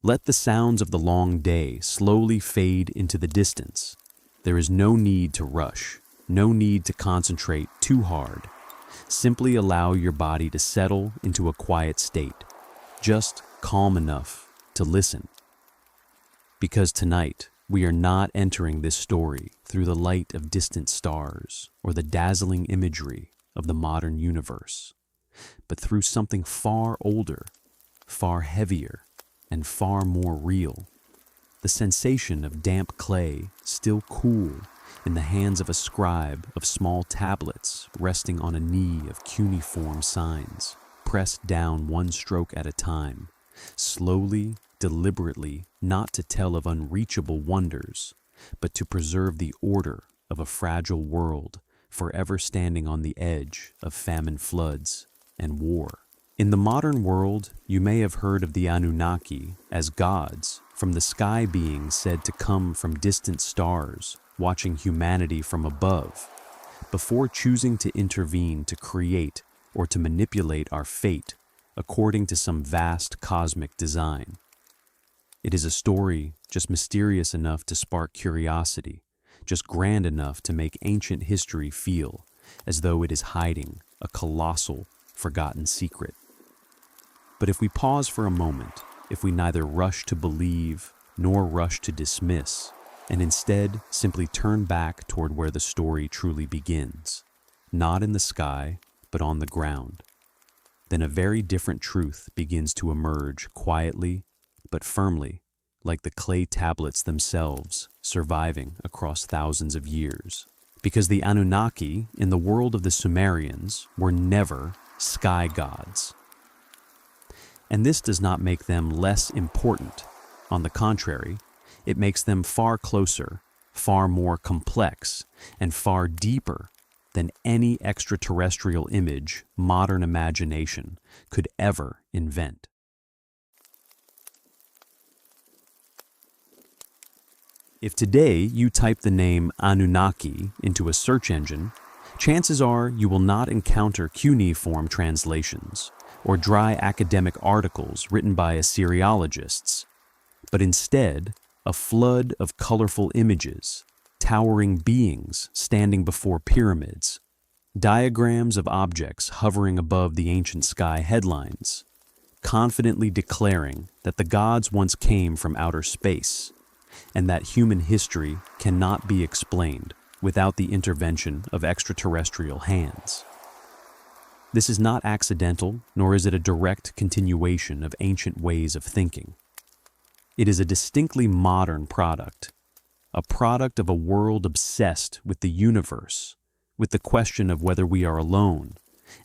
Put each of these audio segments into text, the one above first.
Let the sounds of the long day slowly fade into the distance. There is no need to rush, no need to concentrate too hard. Simply allow your body to settle into a quiet state, just calm enough to listen. Because tonight, we are not entering this story through the light of distant stars or the dazzling imagery of the modern universe, but through something far older, far heavier, and far more real. The sensation of damp clay still cool in the hands of a scribe, of small tablets resting on a knee of cuneiform signs, pressed down one stroke at a time, slowly, deliberately, not to tell of unreachable wonders, but to preserve the order of a fragile world, forever standing on the edge of famine, floods, and war. In the modern world, you may have heard of the Anunnaki as gods, from the sky beings said to come from distant stars, watching humanity from above, before choosing to intervene to create or to manipulate our fate according to some vast cosmic design. It is a story just mysterious enough to spark curiosity, just grand enough to make ancient history feel as though it is hiding a colossal, forgotten secret. But if we pause for a moment, if we neither rush to believe nor rush to dismiss, and instead simply turn back toward where the story truly begins, not in the sky, but on the ground, then a very different truth begins to emerge quietly but firmly, like the clay tablets themselves, surviving across thousands of years. Because the Anunnaki, in the world of the Sumerians, were never sky gods. And this does not make them less important. On the contrary, it makes them far closer, far more complex, and far deeper than any extraterrestrial image modern imagination could ever invent. If today you type the name Anunnaki into a search engine, chances are you will not encounter cuneiform translations or dry academic articles written by Assyriologists, but instead a flood of colorful images, towering beings standing before pyramids, diagrams of objects hovering above the ancient sky headlines, confidently declaring that the gods once came from outer space, and that human history cannot be explained without the intervention of extraterrestrial hands. This is not accidental, nor is it a direct continuation of ancient ways of thinking. It is a distinctly modern product, a product of a world obsessed with the universe, with the question of whether we are alone,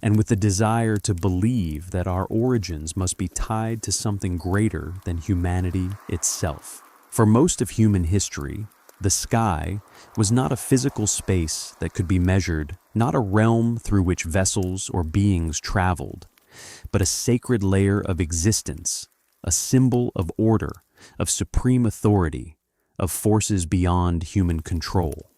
and with the desire to believe that our origins must be tied to something greater than humanity itself. For most of human history, the sky was not a physical space that could be measured, not a realm through which vessels or beings traveled, but a sacred layer of existence, a symbol of order, of supreme authority, of forces beyond human control.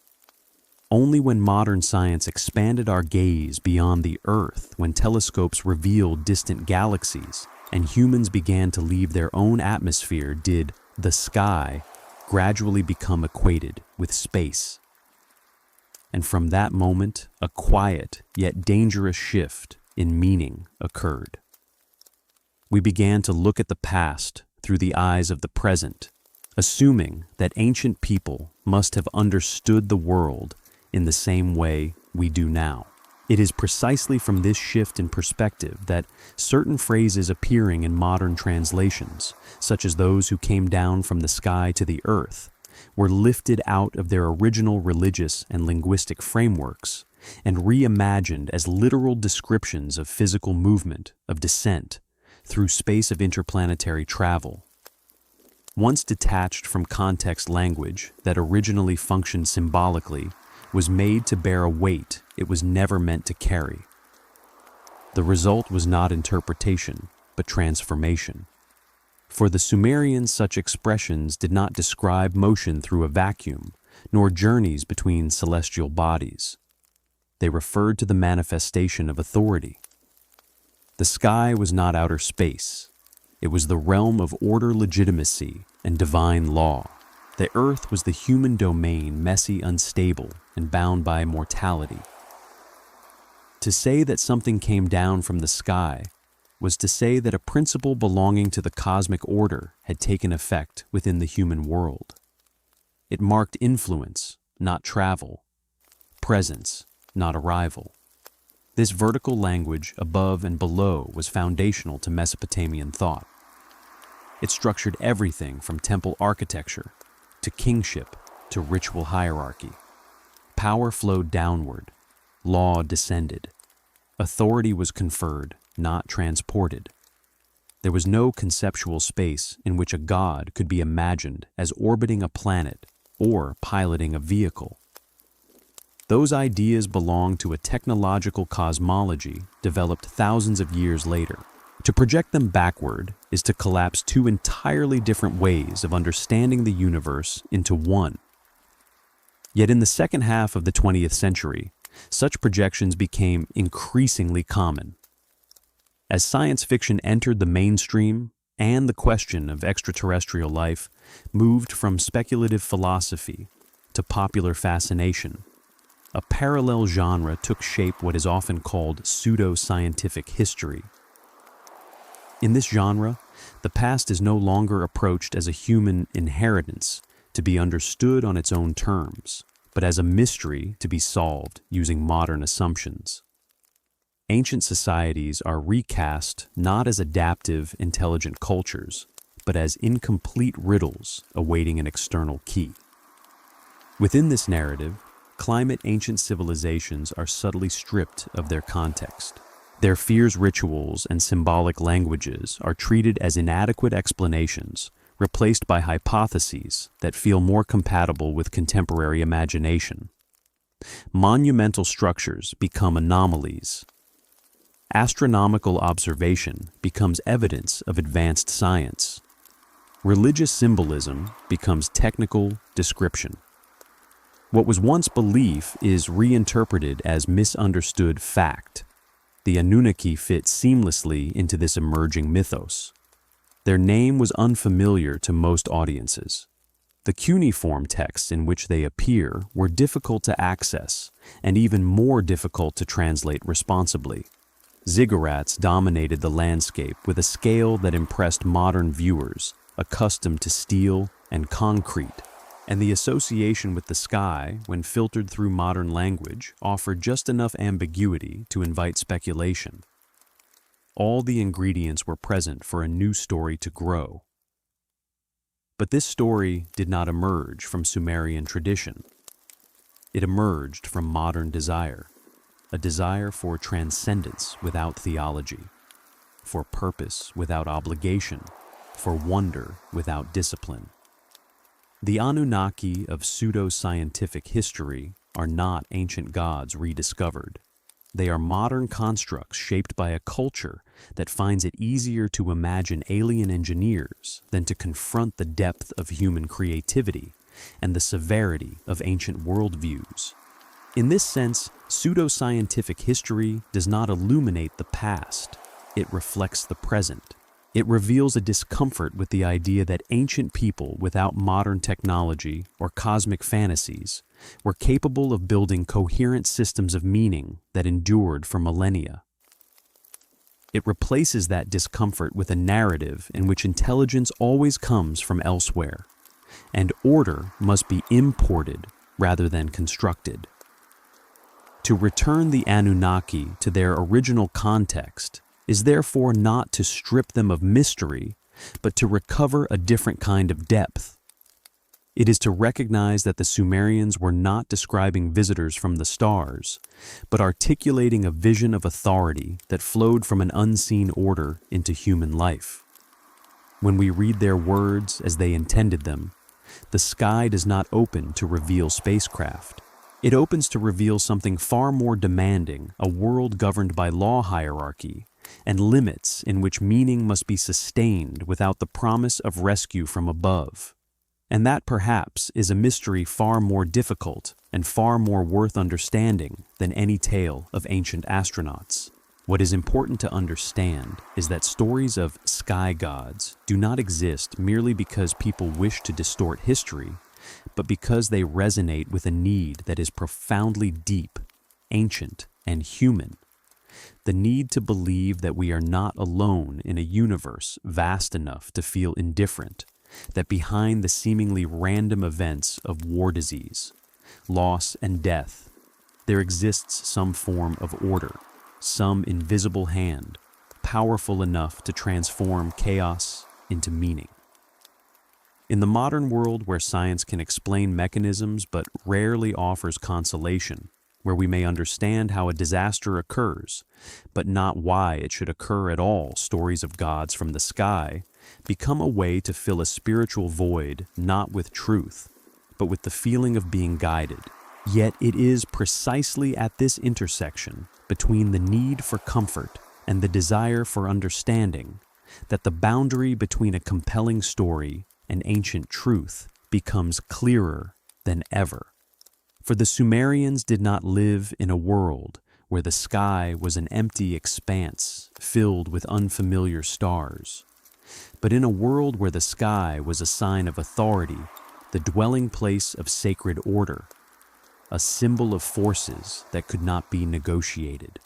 Only when modern science expanded our gaze beyond the Earth, when telescopes revealed distant galaxies, and humans began to leave their own atmosphere, did the sky gradually become equated with space. And from that moment, a quiet yet dangerous shift in meaning occurred. We began to look at the past through the eyes of the present, assuming that ancient people must have understood the world in the same way we do now. It is precisely from this shift in perspective that certain phrases appearing in modern translations, such as those who came down from the sky to the earth, were lifted out of their original religious and linguistic frameworks and reimagined as literal descriptions of physical movement, of descent, through space of interplanetary travel. Once detached from context language that originally functioned symbolically, was made to bear a weight it was never meant to carry. The result was not interpretation, but transformation. For the Sumerians, such expressions did not describe motion through a vacuum, nor journeys between celestial bodies. They referred to the manifestation of authority. The sky was not outer space. It It was the realm of order, legitimacy, and divine law. The earth was the human domain, messy, unstable, and bound by mortality. To say that something came down from the sky was to say that a principle belonging to the cosmic order had taken effect within the human world. It marked influence, not travel, presence, not arrival. This vertical language above and below was foundational to Mesopotamian thought. It structured everything from temple architecture to kingship to ritual hierarchy. Power flowed downward, law descended. Authority was conferred, not transported. There was no conceptual space in which a god could be imagined as orbiting a planet or piloting a vehicle. Those ideas belong to a technological cosmology developed thousands of years later. To project them backward is to collapse two entirely different ways of understanding the universe into one. Yet in the second half of the 20th century, such projections became increasingly common. As science fiction entered the mainstream and the question of extraterrestrial life moved from speculative philosophy to popular fascination, a parallel genre took shape, what is often called pseudo-scientific history. In this genre, the past is no longer approached as a human inheritance to be understood on its own terms, but as a mystery to be solved using modern assumptions. Ancient societies are recast not as adaptive, intelligent cultures, but as incomplete riddles awaiting an external key. Within this narrative, climate ancient civilizations are subtly stripped of their context. Their fears, rituals, and symbolic languages are treated as inadequate explanations, replaced by hypotheses that feel more compatible with contemporary imagination. Monumental structures become anomalies. Astronomical observation becomes evidence of advanced science. Religious symbolism becomes technical description. What was once belief is reinterpreted as misunderstood fact. The Anunnaki fit seamlessly into this emerging mythos. Their name was unfamiliar to most audiences. The cuneiform texts in which they appear were difficult to access and even more difficult to translate responsibly. Ziggurats dominated the landscape with a scale that impressed modern viewers accustomed to steel and concrete, and the association with the sky, when filtered through modern language, offered just enough ambiguity to invite speculation. All the ingredients were present for a new story to grow. But this story did not emerge from Sumerian tradition. It emerged from modern desire, a desire for transcendence without theology, for purpose without obligation, for wonder without discipline. The Anunnaki of pseudo-scientific history are not ancient gods rediscovered. They are modern constructs shaped by a culture that finds it easier to imagine alien engineers than to confront the depth of human creativity and the severity of ancient worldviews. In this sense, pseudo-scientific history does not illuminate the past, it reflects the present. It reveals a discomfort with the idea that ancient people without modern technology or cosmic fantasies were capable of building coherent systems of meaning that endured for millennia. It replaces that discomfort with a narrative in which intelligence always comes from elsewhere, and order must be imported rather than constructed. To return the Anunnaki to their original context is therefore not to strip them of mystery, but to recover a different kind of depth. It is to recognize that the Sumerians were not describing visitors from the stars, but articulating a vision of authority that flowed from an unseen order into human life. When we read their words as they intended them, the sky does not open to reveal spacecraft. It opens to reveal something far more demanding, a world governed by law hierarchy and limits in which meaning must be sustained without the promise of rescue from above. And that perhaps is a mystery far more difficult and far more worth understanding than any tale of ancient astronauts. What is important to understand is that stories of sky gods do not exist merely because people wish to distort history, but because they resonate with a need that is profoundly deep, ancient, and human. The need to believe that we are not alone in a universe vast enough to feel indifferent, that behind the seemingly random events of war, disease, loss, and death, there exists some form of order, some invisible hand, powerful enough to transform chaos into meaning. In the modern world where science can explain mechanisms but rarely offers consolation, where we may understand how a disaster occurs, but not why it should occur at all, stories of gods from the sky become a way to fill a spiritual void not with truth, but with the feeling of being guided. Yet it is precisely at this intersection between the need for comfort and the desire for understanding that the boundary between a compelling story and ancient truth becomes clearer than ever. For the Sumerians did not live in a world where the sky was an empty expanse filled with unfamiliar stars, but in a world where the sky was a sign of authority, the dwelling place of sacred order, a symbol of forces that could not be negotiated.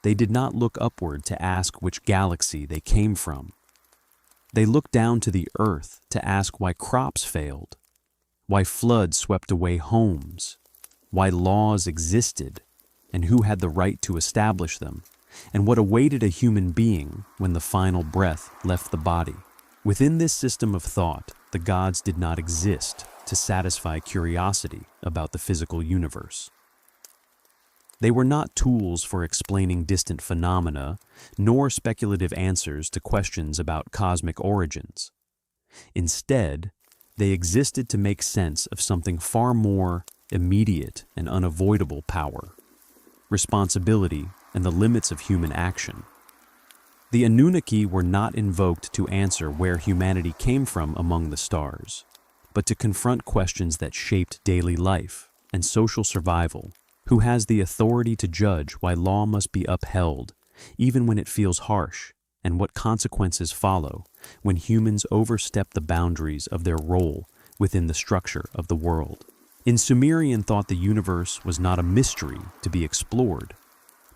They did not look upward to ask which galaxy they came from. They looked down to the earth to ask why crops failed, why floods swept away homes, why laws existed, and who had the right to establish them, and what awaited a human being when the final breath left the body. Within this system of thought, the gods did not exist to satisfy curiosity about the physical universe. They were not tools for explaining distant phenomena, nor speculative answers to questions about cosmic origins. Instead, they existed to make sense of something far more immediate and unavoidable: power, responsibility, and the limits of human action. The Anunnaki were not invoked to answer where humanity came from among the stars, but to confront questions that shaped daily life and social survival. Who has the authority to judge why law must be upheld, even when it feels harsh, and what consequences follow when humans overstep the boundaries of their role within the structure of the world? In Sumerian thought, the universe was not a mystery to be explored,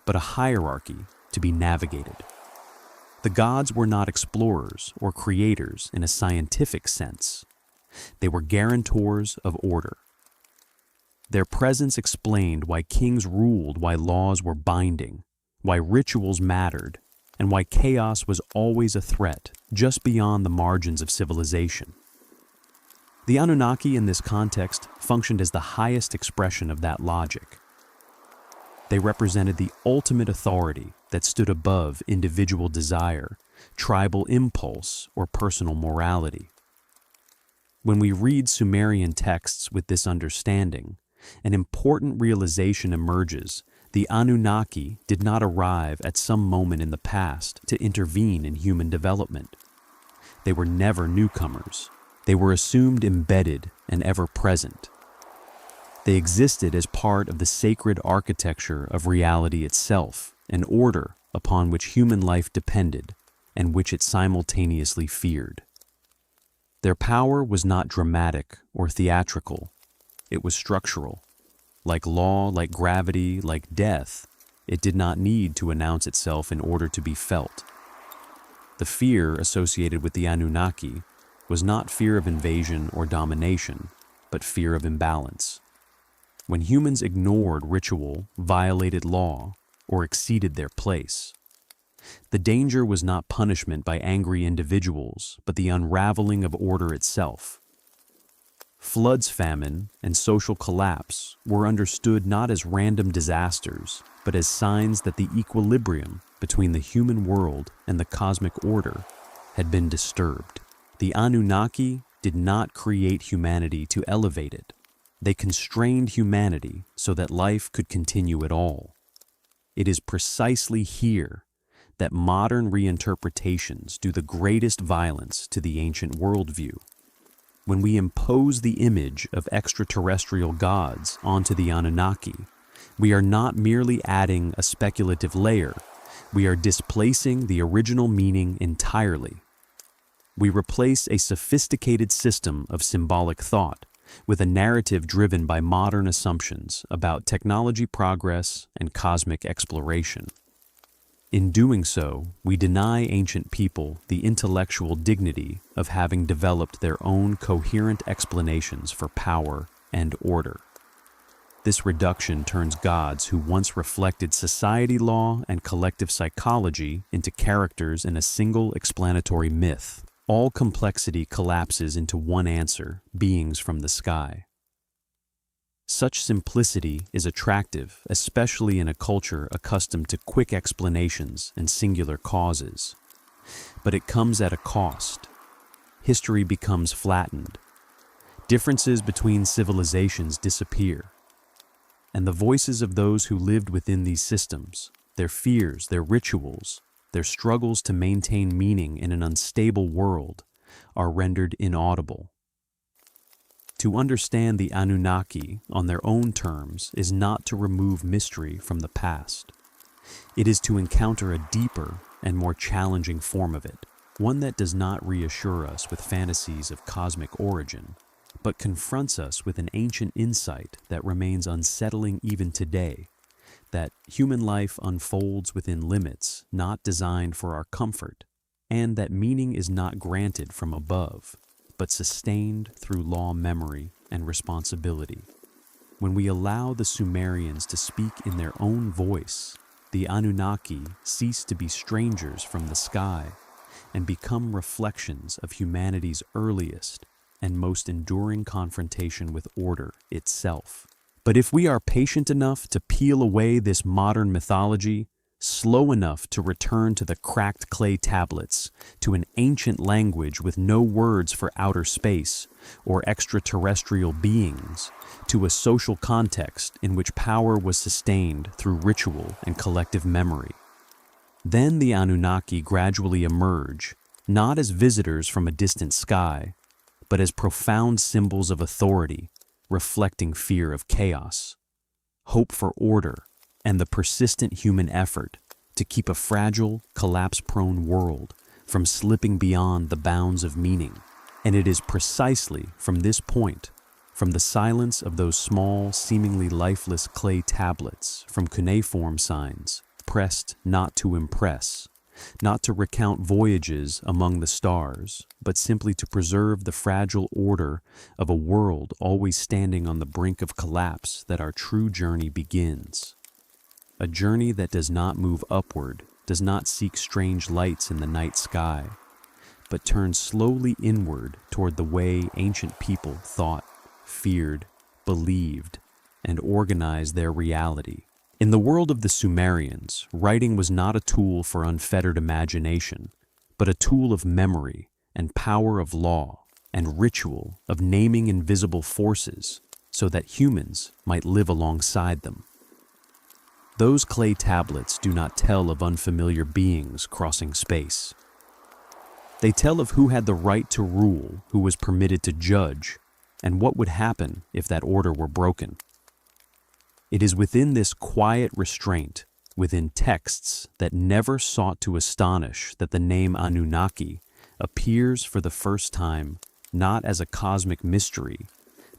but a hierarchy to be navigated. The gods were not explorers or creators in a scientific sense. They were guarantors of order. Their presence explained why kings ruled, why laws were binding, why rituals mattered, and why chaos was always a threat just beyond the margins of civilization. The Anunnaki in this context functioned as the highest expression of that logic. They represented the ultimate authority that stood above individual desire, tribal impulse, or personal morality. When we read Sumerian texts with this understanding, an important realization emerges: the Anunnaki did not arrive at some moment in the past to intervene in human development. They were never newcomers. They were assumed embedded and ever-present. They existed as part of the sacred architecture of reality itself, an order upon which human life depended and which it simultaneously feared. Their power was not dramatic or theatrical. It was structural. Like law, like gravity, like death, it did not need to announce itself in order to be felt. The fear associated with the Anunnaki was not fear of invasion or domination, but fear of imbalance. When humans ignored ritual, violated law, or exceeded their place, the danger was not punishment by angry individuals, but the unraveling of order itself. Floods, famine, and social collapse were understood not as random disasters, but as signs that the equilibrium between the human world and the cosmic order had been disturbed. The Anunnaki did not create humanity to elevate it. They constrained humanity so that life could continue at all. It is precisely here that modern reinterpretations do the greatest violence to the ancient worldview. When we impose the image of extraterrestrial gods onto the Anunnaki, We are not merely adding a speculative layer, we are displacing the original meaning entirely. We replace a sophisticated system of symbolic thought with a narrative driven by modern assumptions about technology progress and cosmic exploration. In doing so, we deny ancient people the intellectual dignity of having developed their own coherent explanations for power and order. This reduction turns gods who once reflected society law and collective psychology into characters in a single explanatory myth. All complexity collapses into one answer: beings from the sky. Such simplicity is attractive, especially in a culture accustomed to quick explanations and singular causes. But it comes at a cost. History becomes flattened. Differences between civilizations disappear. And the voices of those who lived within these systems, their fears, their rituals, their struggles to maintain meaning in an unstable world, are rendered inaudible. To understand the Anunnaki on their own terms is not to remove mystery from the past. It is to encounter a deeper and more challenging form of it, one that does not reassure us with fantasies of cosmic origin, but confronts us with an ancient insight that remains unsettling even today, that human life unfolds within limits not designed for our comfort, and that meaning is not granted from above, but sustained through law, memory, and responsibility. When we allow the Sumerians to speak in their own voice, the Anunnaki cease to be strangers from the sky and become reflections of humanity's earliest and most enduring confrontation with order itself. But if we are patient enough to peel away this modern mythology, slow enough to return to the cracked clay tablets, to an ancient language with no words for outer space or extraterrestrial beings, to a social context in which power was sustained through ritual and collective memory, then the Anunnaki gradually emerge, not as visitors from a distant sky, but as profound symbols of authority, reflecting fear of chaos, hope for order, and the persistent human effort to keep a fragile, collapse-prone world from slipping beyond the bounds of meaning. And it is precisely from this point, from the silence of those small, seemingly lifeless clay tablets, from cuneiform signs, pressed not to impress, not to recount voyages among the stars, but simply to preserve the fragile order of a world always standing on the brink of collapse, that our true journey begins. A journey that does not move upward, does not seek strange lights in the night sky, but turns slowly inward toward the way ancient people thought, feared, believed, and organized their reality. In the world of the Sumerians, writing was not a tool for unfettered imagination, but a tool of memory and power of law and ritual of naming invisible forces so that humans might live alongside them. Those clay tablets do not tell of unfamiliar beings crossing space. They tell of who had the right to rule, who was permitted to judge, and what would happen if that order were broken. It is within this quiet restraint, within texts that never sought to astonish, that the name Anunnaki appears for the first time not as a cosmic mystery,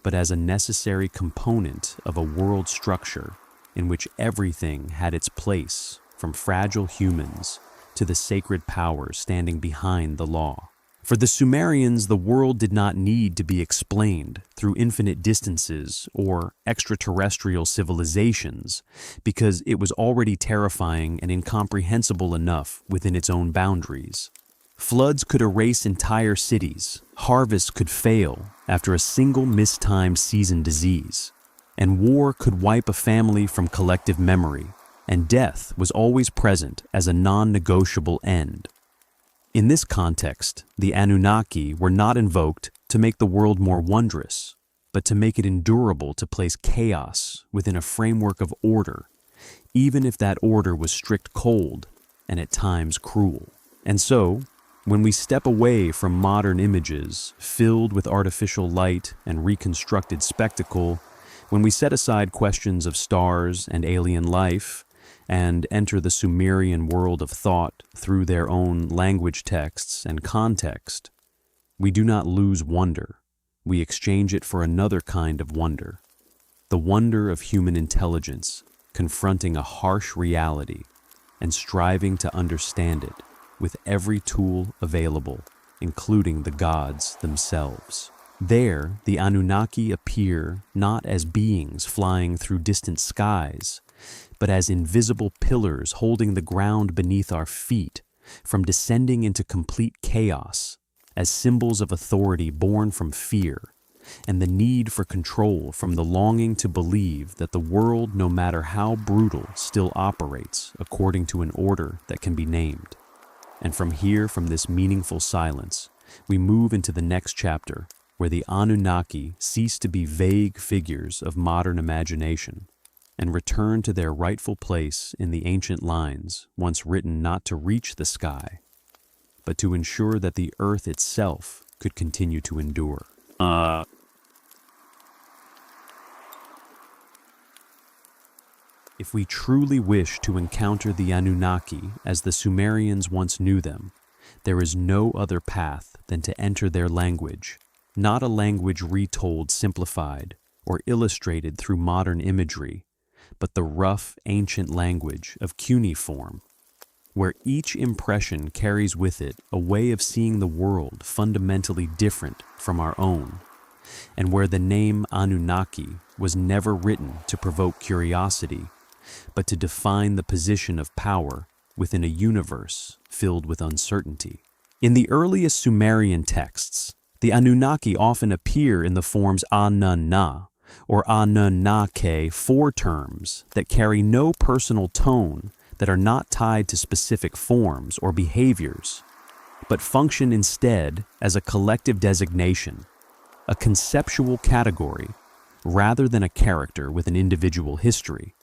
but as a necessary component of a world structure in which everything had its place, from fragile humans to the sacred powers standing behind the law. For the Sumerians, the world did not need to be explained through infinite distances or extraterrestrial civilizations, because it was already terrifying and incomprehensible enough within its own boundaries. Floods could erase entire cities, harvests could fail after a single mistimed season disease, and war could wipe a family from collective memory, and death was always present as a non-negotiable end. In this context, the Anunnaki were not invoked to make the world more wondrous, but to make it endurable, to place chaos within a framework of order, even if that order was strict cold and at times cruel. And so, when we step away from modern images filled with artificial light and reconstructed spectacle, When we set aside questions of stars and alien life and enter the Sumerian world of thought through their own language texts and context, we do not lose wonder. We exchange it for another kind of wonder, the wonder of human intelligence confronting a harsh reality and striving to understand it with every tool available, including the gods themselves. There, the Anunnaki appear not as beings flying through distant skies, but as invisible pillars holding the ground beneath our feet from descending into complete chaos, as symbols of authority born from fear and the need for control from the longing to believe that the world, no matter how brutal, still operates according to an order that can be named. And from here, from this meaningful silence, we move into the next chapter, where the Anunnaki cease to be vague figures of modern imagination and return to their rightful place in the ancient lines once written not to reach the sky, but to ensure that the earth itself could continue to endure. If we truly wish to encounter the Anunnaki as the Sumerians once knew them, there is no other path than to enter their language, not a language retold, simplified, or illustrated through modern imagery, but the rough, ancient language of cuneiform, where each impression carries with it a way of seeing the world fundamentally different from our own, and where the name Anunnaki was never written to provoke curiosity, but to define the position of power within a universe filled with uncertainty. In the earliest Sumerian texts, the Anunnaki often appear in the forms Anunna or Anunnake, four terms that carry no personal tone, that are not tied to specific forms or behaviors, but function instead as a collective designation, a conceptual category, rather than a character with an individual history.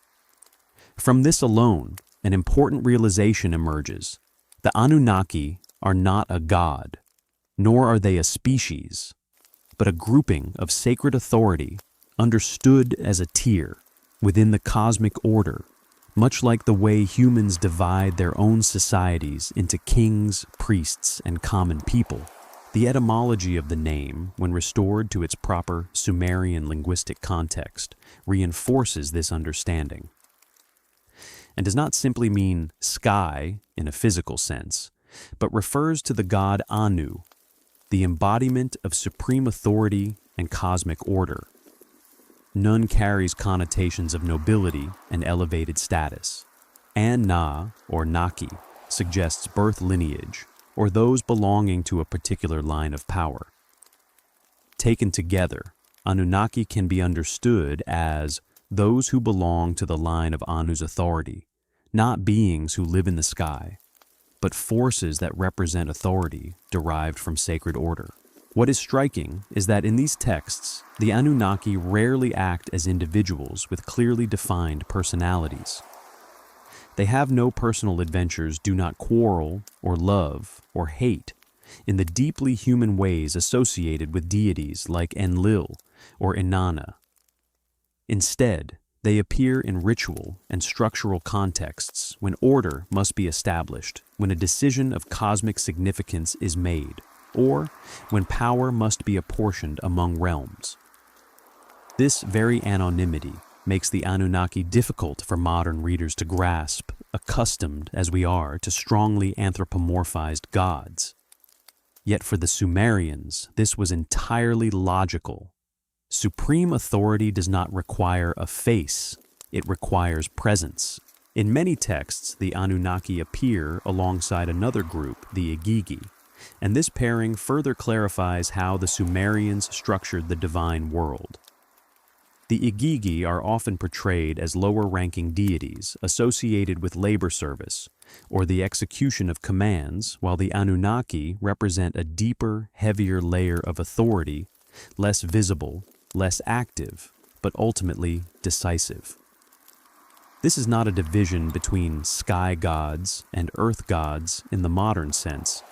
From this alone, an important realization emerges. The Anunnaki are not a god, nor are they a species, but a grouping of sacred authority understood as a tier within the cosmic order, much like the way humans divide their own societies into kings, priests, and common people. The etymology of the name, when restored to its proper Sumerian linguistic context, reinforces this understanding, and does not simply mean sky in a physical sense, but refers to the god Anu, the embodiment of supreme authority and cosmic order. Nun carries connotations of nobility and elevated status. An-na, or Naki, suggests birth lineage, or those belonging to a particular line of power. Taken together, Anunnaki can be understood as those who belong to the line of Anu's authority, not beings who live in the sky, but forces that represent authority derived from sacred order. What is striking is that in these texts, the Anunnaki rarely act as individuals with clearly defined personalities. They have no personal adventures, do not quarrel or love or hate in the deeply human ways associated with deities like Enlil or Inanna. Instead, they appear in ritual and structural contexts when order must be established, when a decision of cosmic significance is made, or when power must be apportioned among realms. This very anonymity makes the Anunnaki difficult for modern readers to grasp, accustomed as we are to strongly anthropomorphized gods. Yet for the Sumerians, this was entirely logical. Supreme authority does not require a face, it requires presence. In many texts, the Anunnaki appear alongside another group, the Igigi, and this pairing further clarifies how the Sumerians structured the divine world. The Igigi are often portrayed as lower-ranking deities associated with labor service or the execution of commands, while the Anunnaki represent a deeper, heavier layer of authority, less visible, less active, but ultimately decisive. This is not a division between sky gods and earth gods in the modern sense,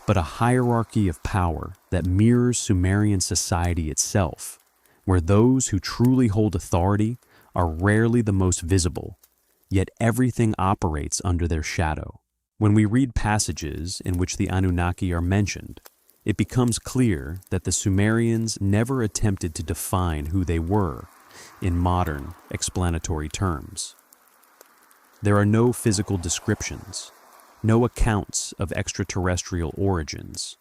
but a hierarchy of power that mirrors Sumerian society itself, where those who truly hold authority are rarely the most visible, yet everything operates under their shadow. When we read passages in which the Anunnaki are mentioned, it becomes clear that the Sumerians never attempted to define who they were in modern explanatory terms. There are no physical descriptions, no accounts of extraterrestrial origins,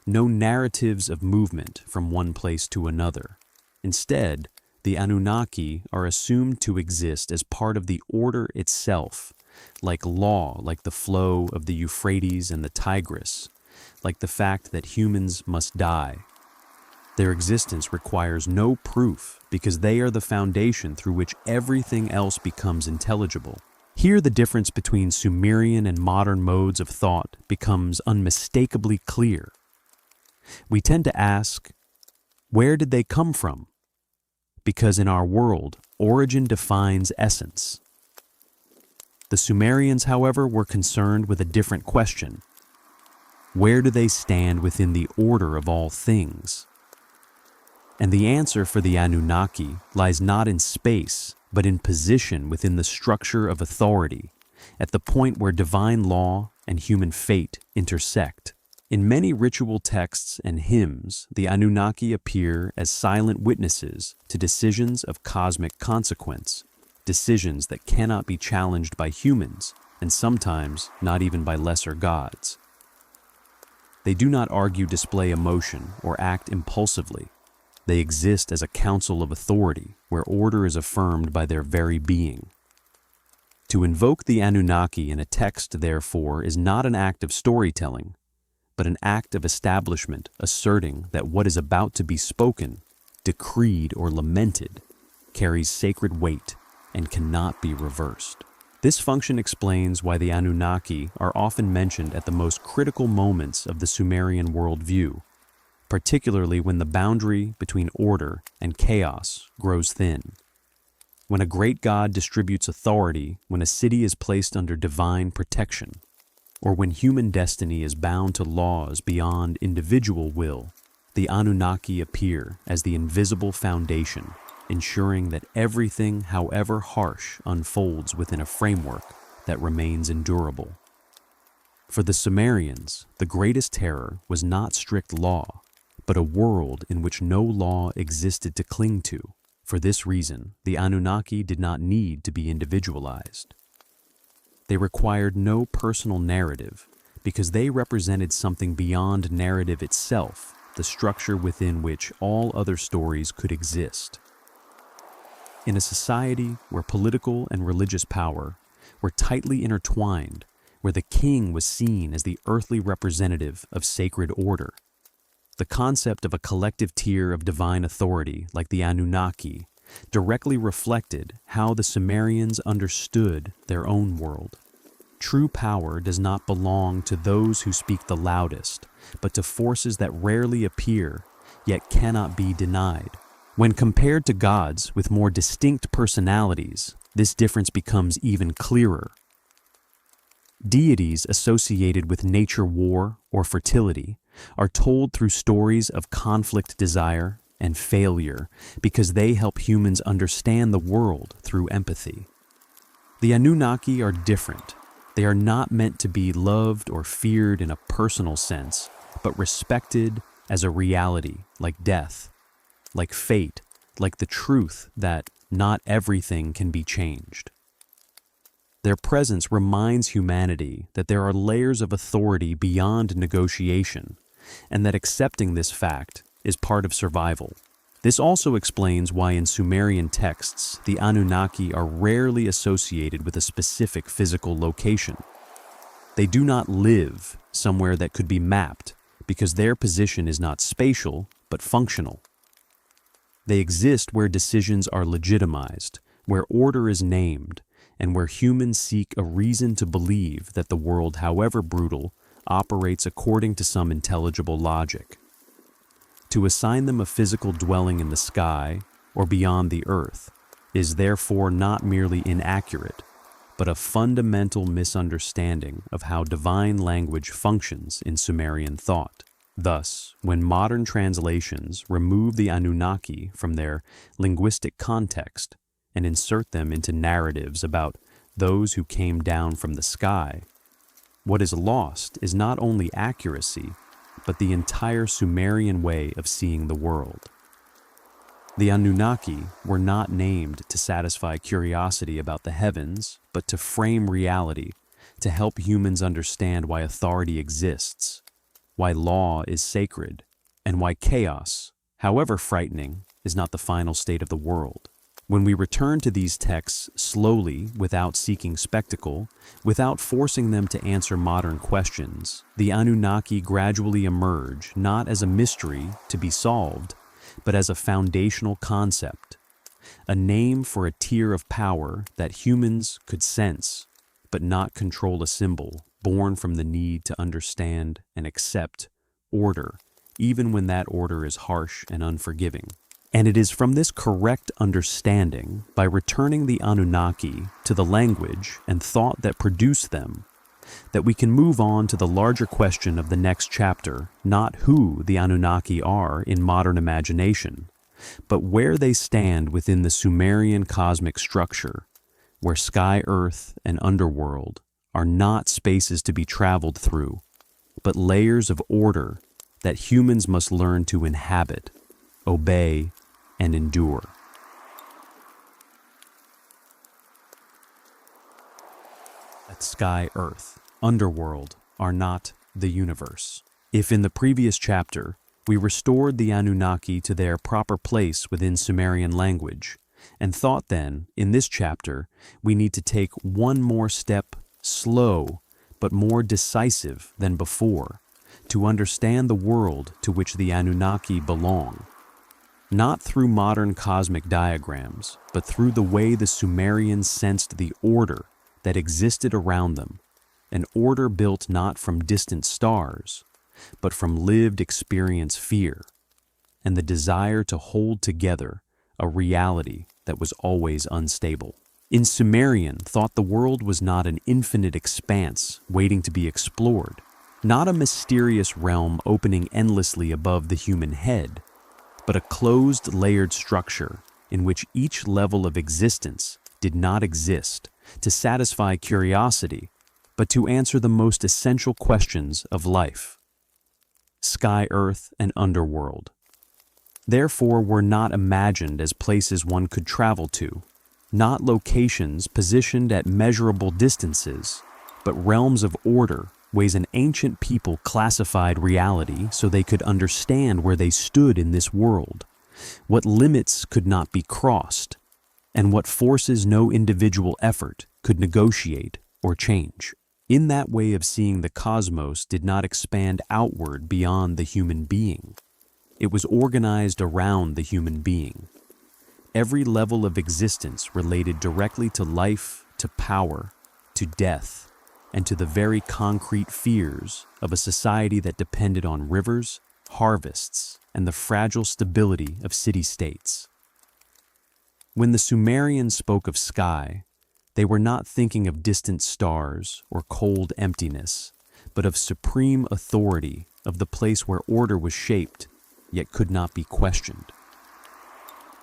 no narratives of movement from one place to another. Instead, the Anunnaki are assumed to exist as part of the order itself, like law, like the flow of the Euphrates and the Tigris, like the fact that humans must die. Their existence requires no proof because they are the foundation through which everything else becomes intelligible. Here, the difference between Sumerian and modern modes of thought becomes unmistakably clear. We tend to ask, where did they come from? Because in our world, origin defines essence. The Sumerians, however, were concerned with a different question. Where do they stand within the order of all things? And the answer for the Anunnaki lies not in space, but in position within the structure of authority, at the point where divine law and human fate intersect. In many ritual texts and hymns, the Anunnaki appear as silent witnesses to decisions of cosmic consequence, decisions that cannot be challenged by humans, and sometimes not even by lesser gods. They do not argue, display emotion, or act impulsively. They exist as a council of authority, where order is affirmed by their very being. To invoke the Anunnaki in a text, therefore, is not an act of storytelling, but an act of establishment asserting that what is about to be spoken, decreed, or lamented carries sacred weight and cannot be reversed. This function explains why the Anunnaki are often mentioned at the most critical moments of the Sumerian worldview, particularly when the boundary between order and chaos grows thin. When a great god distributes authority, when a city is placed under divine protection, or when human destiny is bound to laws beyond individual will, the Anunnaki appear as the invisible foundation, ensuring that everything, however harsh, unfolds within a framework that remains endurable. For the Sumerians, the greatest terror was not strict law, but a world in which no law existed to cling to. For this reason, the Anunnaki did not need to be individualized. They required no personal narrative because they represented something beyond narrative itself, the structure within which all other stories could exist. In a society where political and religious power were tightly intertwined, where the king was seen as the earthly representative of sacred order, the concept of a collective tier of divine authority like the Anunnaki directly reflected how the Sumerians understood their own world. True power does not belong to those who speak the loudest, but to forces that rarely appear, yet cannot be denied. When compared to gods with more distinct personalities, this difference becomes even clearer. Deities associated with nature, war, or fertility are told through stories of conflict, desire, and failure because they help humans understand the world through empathy. The Anunnaki are different. They are not meant to be loved or feared in a personal sense, but respected as a reality, like death, like fate, like the truth that not everything can be changed. Their presence reminds humanity that there are layers of authority beyond negotiation, and that accepting this fact is part of survival. This also explains why in Sumerian texts, the Anunnaki are rarely associated with a specific physical location. They do not live somewhere that could be mapped because their position is not spatial, but functional. They exist where decisions are legitimized, where order is named, and where humans seek a reason to believe that the world, however brutal, operates according to some intelligible logic. To assign them a physical dwelling in the sky or beyond the earth is therefore not merely inaccurate, but a fundamental misunderstanding of how divine language functions in Sumerian thought. Thus, when modern translations remove the Anunnaki from their linguistic context and insert them into narratives about those who came down from the sky, what is lost is not only accuracy, but the entire Sumerian way of seeing the world. The Anunnaki were not named to satisfy curiosity about the heavens, but to frame reality, to help humans understand why authority exists, why law is sacred, and why chaos, however frightening, is not the final state of the world. When we return to these texts slowly, without seeking spectacle, without forcing them to answer modern questions, the Anunnaki gradually emerge not as a mystery to be solved, but as a foundational concept, a name for a tier of power that humans could sense, but not control, a symbol born from the need to understand and accept order, even when that order is harsh and unforgiving. And it is from this correct understanding, by returning the Anunnaki to the language and thought that produced them, that we can move on to the larger question of the next chapter, not who the Anunnaki are in modern imagination, but where they stand within the Sumerian cosmic structure, where sky, earth, and underworld are not spaces to be traveled through, but layers of order that humans must learn to inhabit, obey, and endure. That sky, earth, underworld are not the universe. If in the previous chapter we restored the Anunnaki to their proper place within Sumerian language, and thought then, in this chapter, we need to take one more step, slow but more decisive than before, to understand the world to which the Anunnaki belong. Not through modern cosmic diagrams, but through the way the Sumerians sensed the order that existed around them, an order built not from distant stars, but from lived experience fear, and the desire to hold together a reality that was always unstable. In Sumerian, thought the world was not an infinite expanse waiting to be explored, not a mysterious realm opening endlessly above the human head, but a closed, layered structure in which each level of existence did not exist to satisfy curiosity, but to answer the most essential questions of life. Sky, earth, and underworld, therefore, were not imagined as places one could travel to, not locations positioned at measurable distances, but realms of order, ways an ancient people classified reality so they could understand where they stood in this world, what limits could not be crossed, and what forces no individual effort could negotiate or change. In that way of seeing, the cosmos did not expand outward beyond the human being. It was organized around the human being. Every level of existence related directly to life, to power, to death, and to the very concrete fears of a society that depended on rivers, harvests, and the fragile stability of city-states. When the Sumerians spoke of sky, they were not thinking of distant stars or cold emptiness, but of supreme authority, of the place where order was shaped, yet could not be questioned.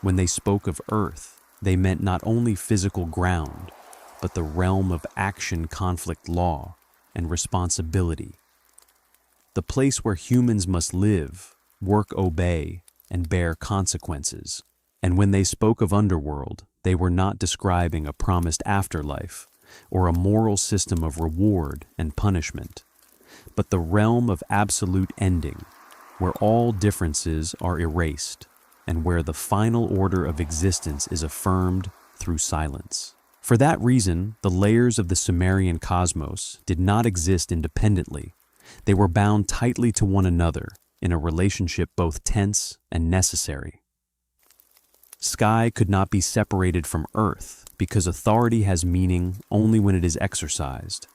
When they spoke of earth, they meant not only physical ground, but the realm of action, conflict, law, and responsibility. The place where humans must live, work, obey, and bear consequences. And when they spoke of underworld, they were not describing a promised afterlife or a moral system of reward and punishment, but the realm of absolute ending, where all differences are erased and where the final order of existence is affirmed through silence. For that reason, the layers of the Sumerian cosmos did not exist independently. They were bound tightly to one another in a relationship both tense and necessary. Sky could not be separated from earth because authority has meaning only when it is exercised.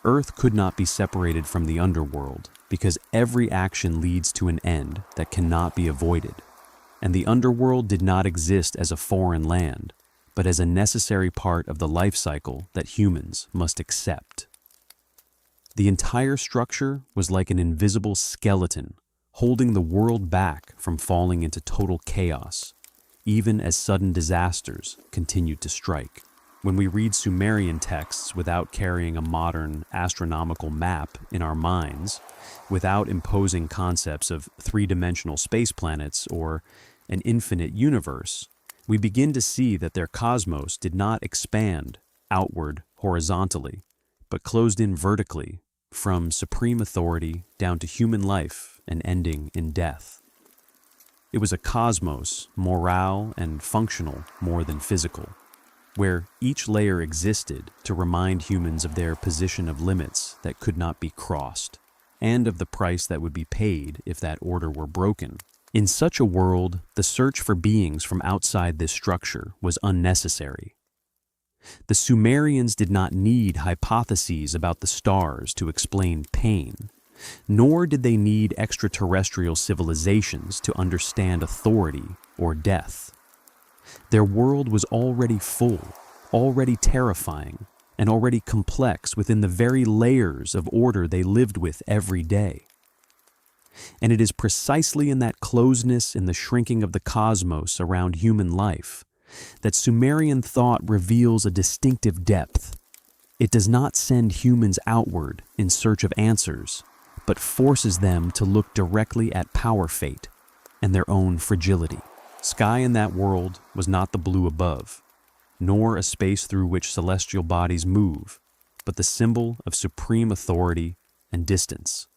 Earth could not be separated from the underworld because every action leads to an end that cannot be avoided. And the underworld did not exist as a foreign land, but as a necessary part of the life cycle that humans must accept. The entire structure was like an invisible skeleton holding the world back from falling into total chaos, even as sudden disasters continued to strike. When we read Sumerian texts without carrying a modern astronomical map in our minds, without imposing concepts of three-dimensional space planets or an infinite universe, we begin to see that their cosmos did not expand outward horizontally, but closed in vertically, from supreme authority down to human life and ending in death. It was a cosmos, morale and functional more than physical, where each layer existed to remind humans of their position of limits that could not be crossed, and of the price that would be paid if that order were broken. In such a world, the search for beings from outside this structure was unnecessary. The Sumerians did not need hypotheses about the stars to explain pain, nor did they need extraterrestrial civilizations to understand authority or death. Their world was already full, already terrifying, and already complex within the very layers of order they lived with every day. And it is precisely in that closeness in the shrinking of the cosmos around human life that Sumerian thought reveals a distinctive depth. It does not send humans outward in search of answers, but forces them to look directly at power fate and their own fragility. Sky in that world was not the blue above, nor a space through which celestial bodies move, but the symbol of supreme authority and distance.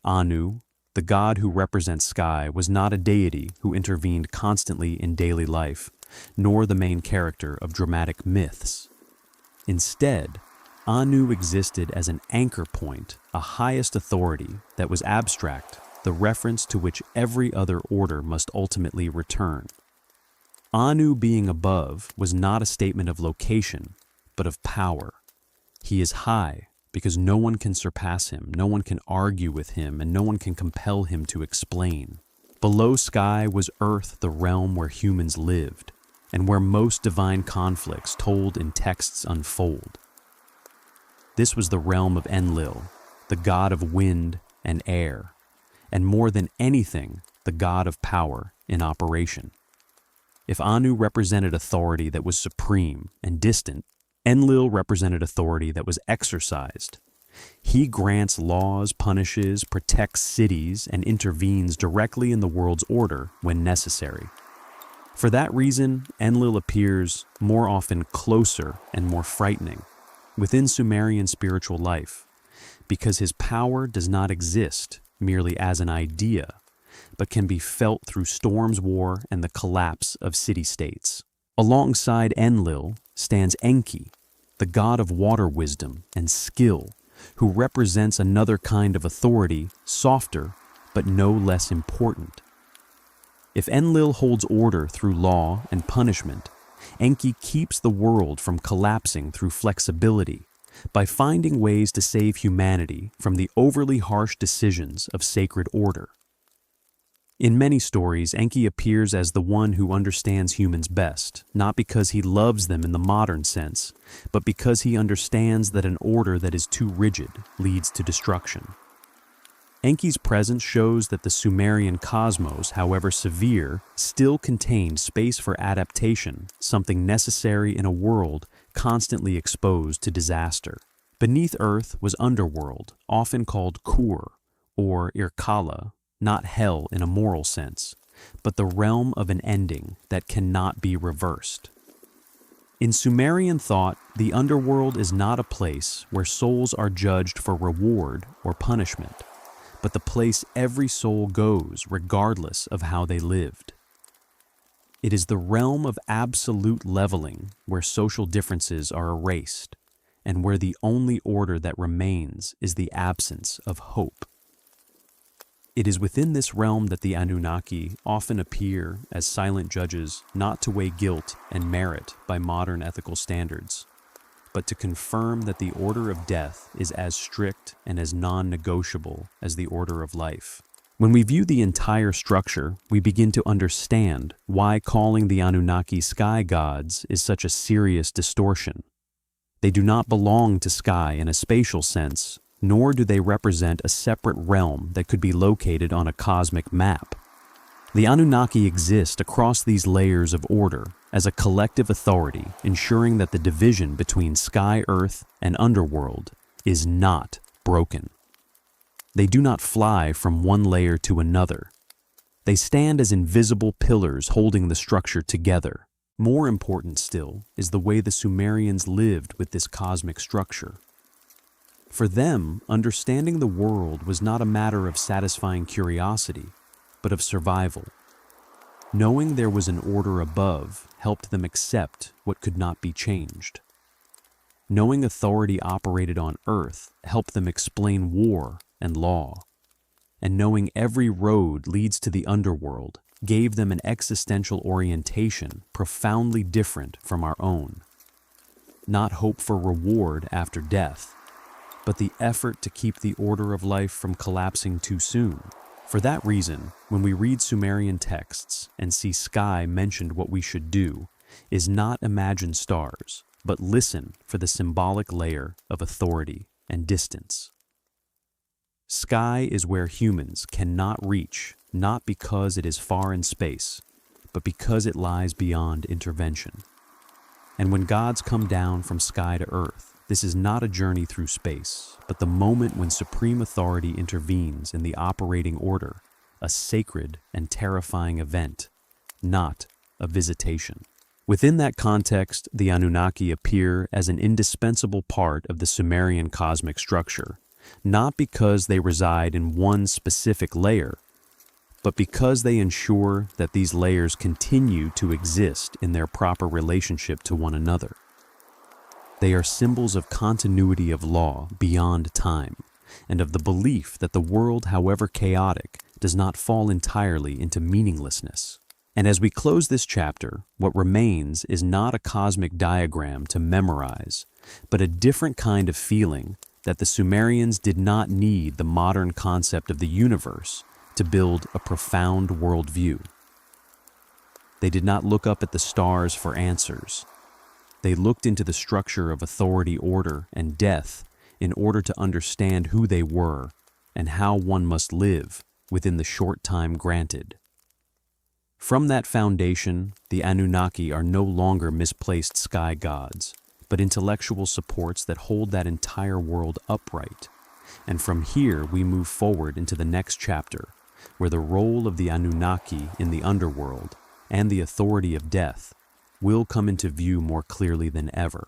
Anu, the god who represents sky, was not a deity who intervened constantly in daily life, nor the main character of dramatic myths. Instead, Anu existed as an anchor point, a highest authority that was abstract, the reference to which every other order must ultimately return. Anu being above was not a statement of location, but of power. He is high because no one can surpass him, no one can argue with him, and no one can compel him to explain. Below sky was earth, the realm where humans lived, and where most divine conflicts told in texts unfold. This was the realm of Enlil, the god of wind and air, and more than anything, the god of power in operation. If Anu represented authority that was supreme and distant, Enlil represented authority that was exercised. He grants laws, punishes, protects cities, and intervenes directly in the world's order when necessary. For that reason, Enlil appears more often closer and more frightening within Sumerian spiritual life, because his power does not exist merely as an idea, but can be felt through storms, war, and the collapse of city-states. Alongside Enlil stands Enki, the god of water wisdom and skill, who represents another kind of authority, softer, but no less important. If Enlil holds order through law and punishment, Enki keeps the world from collapsing through flexibility, by finding ways to save humanity from the overly harsh decisions of sacred order. In many stories, Enki appears as the one who understands humans best, not because he loves them in the modern sense, but because he understands that an order that is too rigid leads to destruction. Enki's presence shows that the Sumerian cosmos, however severe, still contained space for adaptation, something necessary in a world constantly exposed to disaster. Beneath Earth was Underworld, often called Kur, or Irkala, not hell in a moral sense, but the realm of an ending that cannot be reversed. In Sumerian thought, the Underworld is not a place where souls are judged for reward or punishment, but the place every soul goes regardless of how they lived. It is the realm of absolute leveling where social differences are erased, and where the only order that remains is the absence of hope. It is within this realm that the Anunnaki often appear as silent judges, not to weigh guilt and merit by modern ethical standards, but to confirm that the order of death is as strict and as non-negotiable as the order of life. When we view the entire structure, we begin to understand why calling the Anunnaki sky gods is such a serious distortion. They do not belong to sky in a spatial sense, nor do they represent a separate realm that could be located on a cosmic map. The Anunnaki exist across these layers of order as a collective authority, ensuring that the division between sky, earth, and underworld is not broken. They do not fly from one layer to another. They stand as invisible pillars holding the structure together. More important still is the way the Sumerians lived with this cosmic structure. For them, understanding the world was not a matter of satisfying curiosity, but of survival. Knowing there was an order above helped them accept what could not be changed. Knowing authority operated on earth helped them explain war and law. And knowing every road leads to the underworld gave them an existential orientation profoundly different from our own. Not hope for reward after death, but the effort to keep the order of life from collapsing too soon. For that reason, when we read Sumerian texts and see sky mentioned, what we should do is not imagine stars, but listen for the symbolic layer of authority and distance. Sky is where humans cannot reach, not because it is far in space, but because it lies beyond intervention. And when gods come down from sky to earth, this is not a journey through space, but the moment when supreme authority intervenes in the operating order, a sacred and terrifying event, not a visitation. Within that context, the Anunnaki appear as an indispensable part of the Sumerian cosmic structure, not because they reside in one specific layer, but because they ensure that these layers continue to exist in their proper relationship to one another. They are symbols of continuity of law beyond time, and of the belief that the world, however chaotic, does not fall entirely into meaninglessness. And as we close this chapter, what remains is not a cosmic diagram to memorize, but a different kind of feeling that the Sumerians did not need the modern concept of the universe to build a profound worldview. They did not look up at the stars for answers. They looked into the structure of authority, order, and death in order to understand who they were and how one must live within the short time granted. From that foundation, the Anunnaki are no longer misplaced sky gods, but intellectual supports that hold that entire world upright. And from here we move forward into the next chapter, where the role of the Anunnaki in the underworld and the authority of death will come into view more clearly than ever.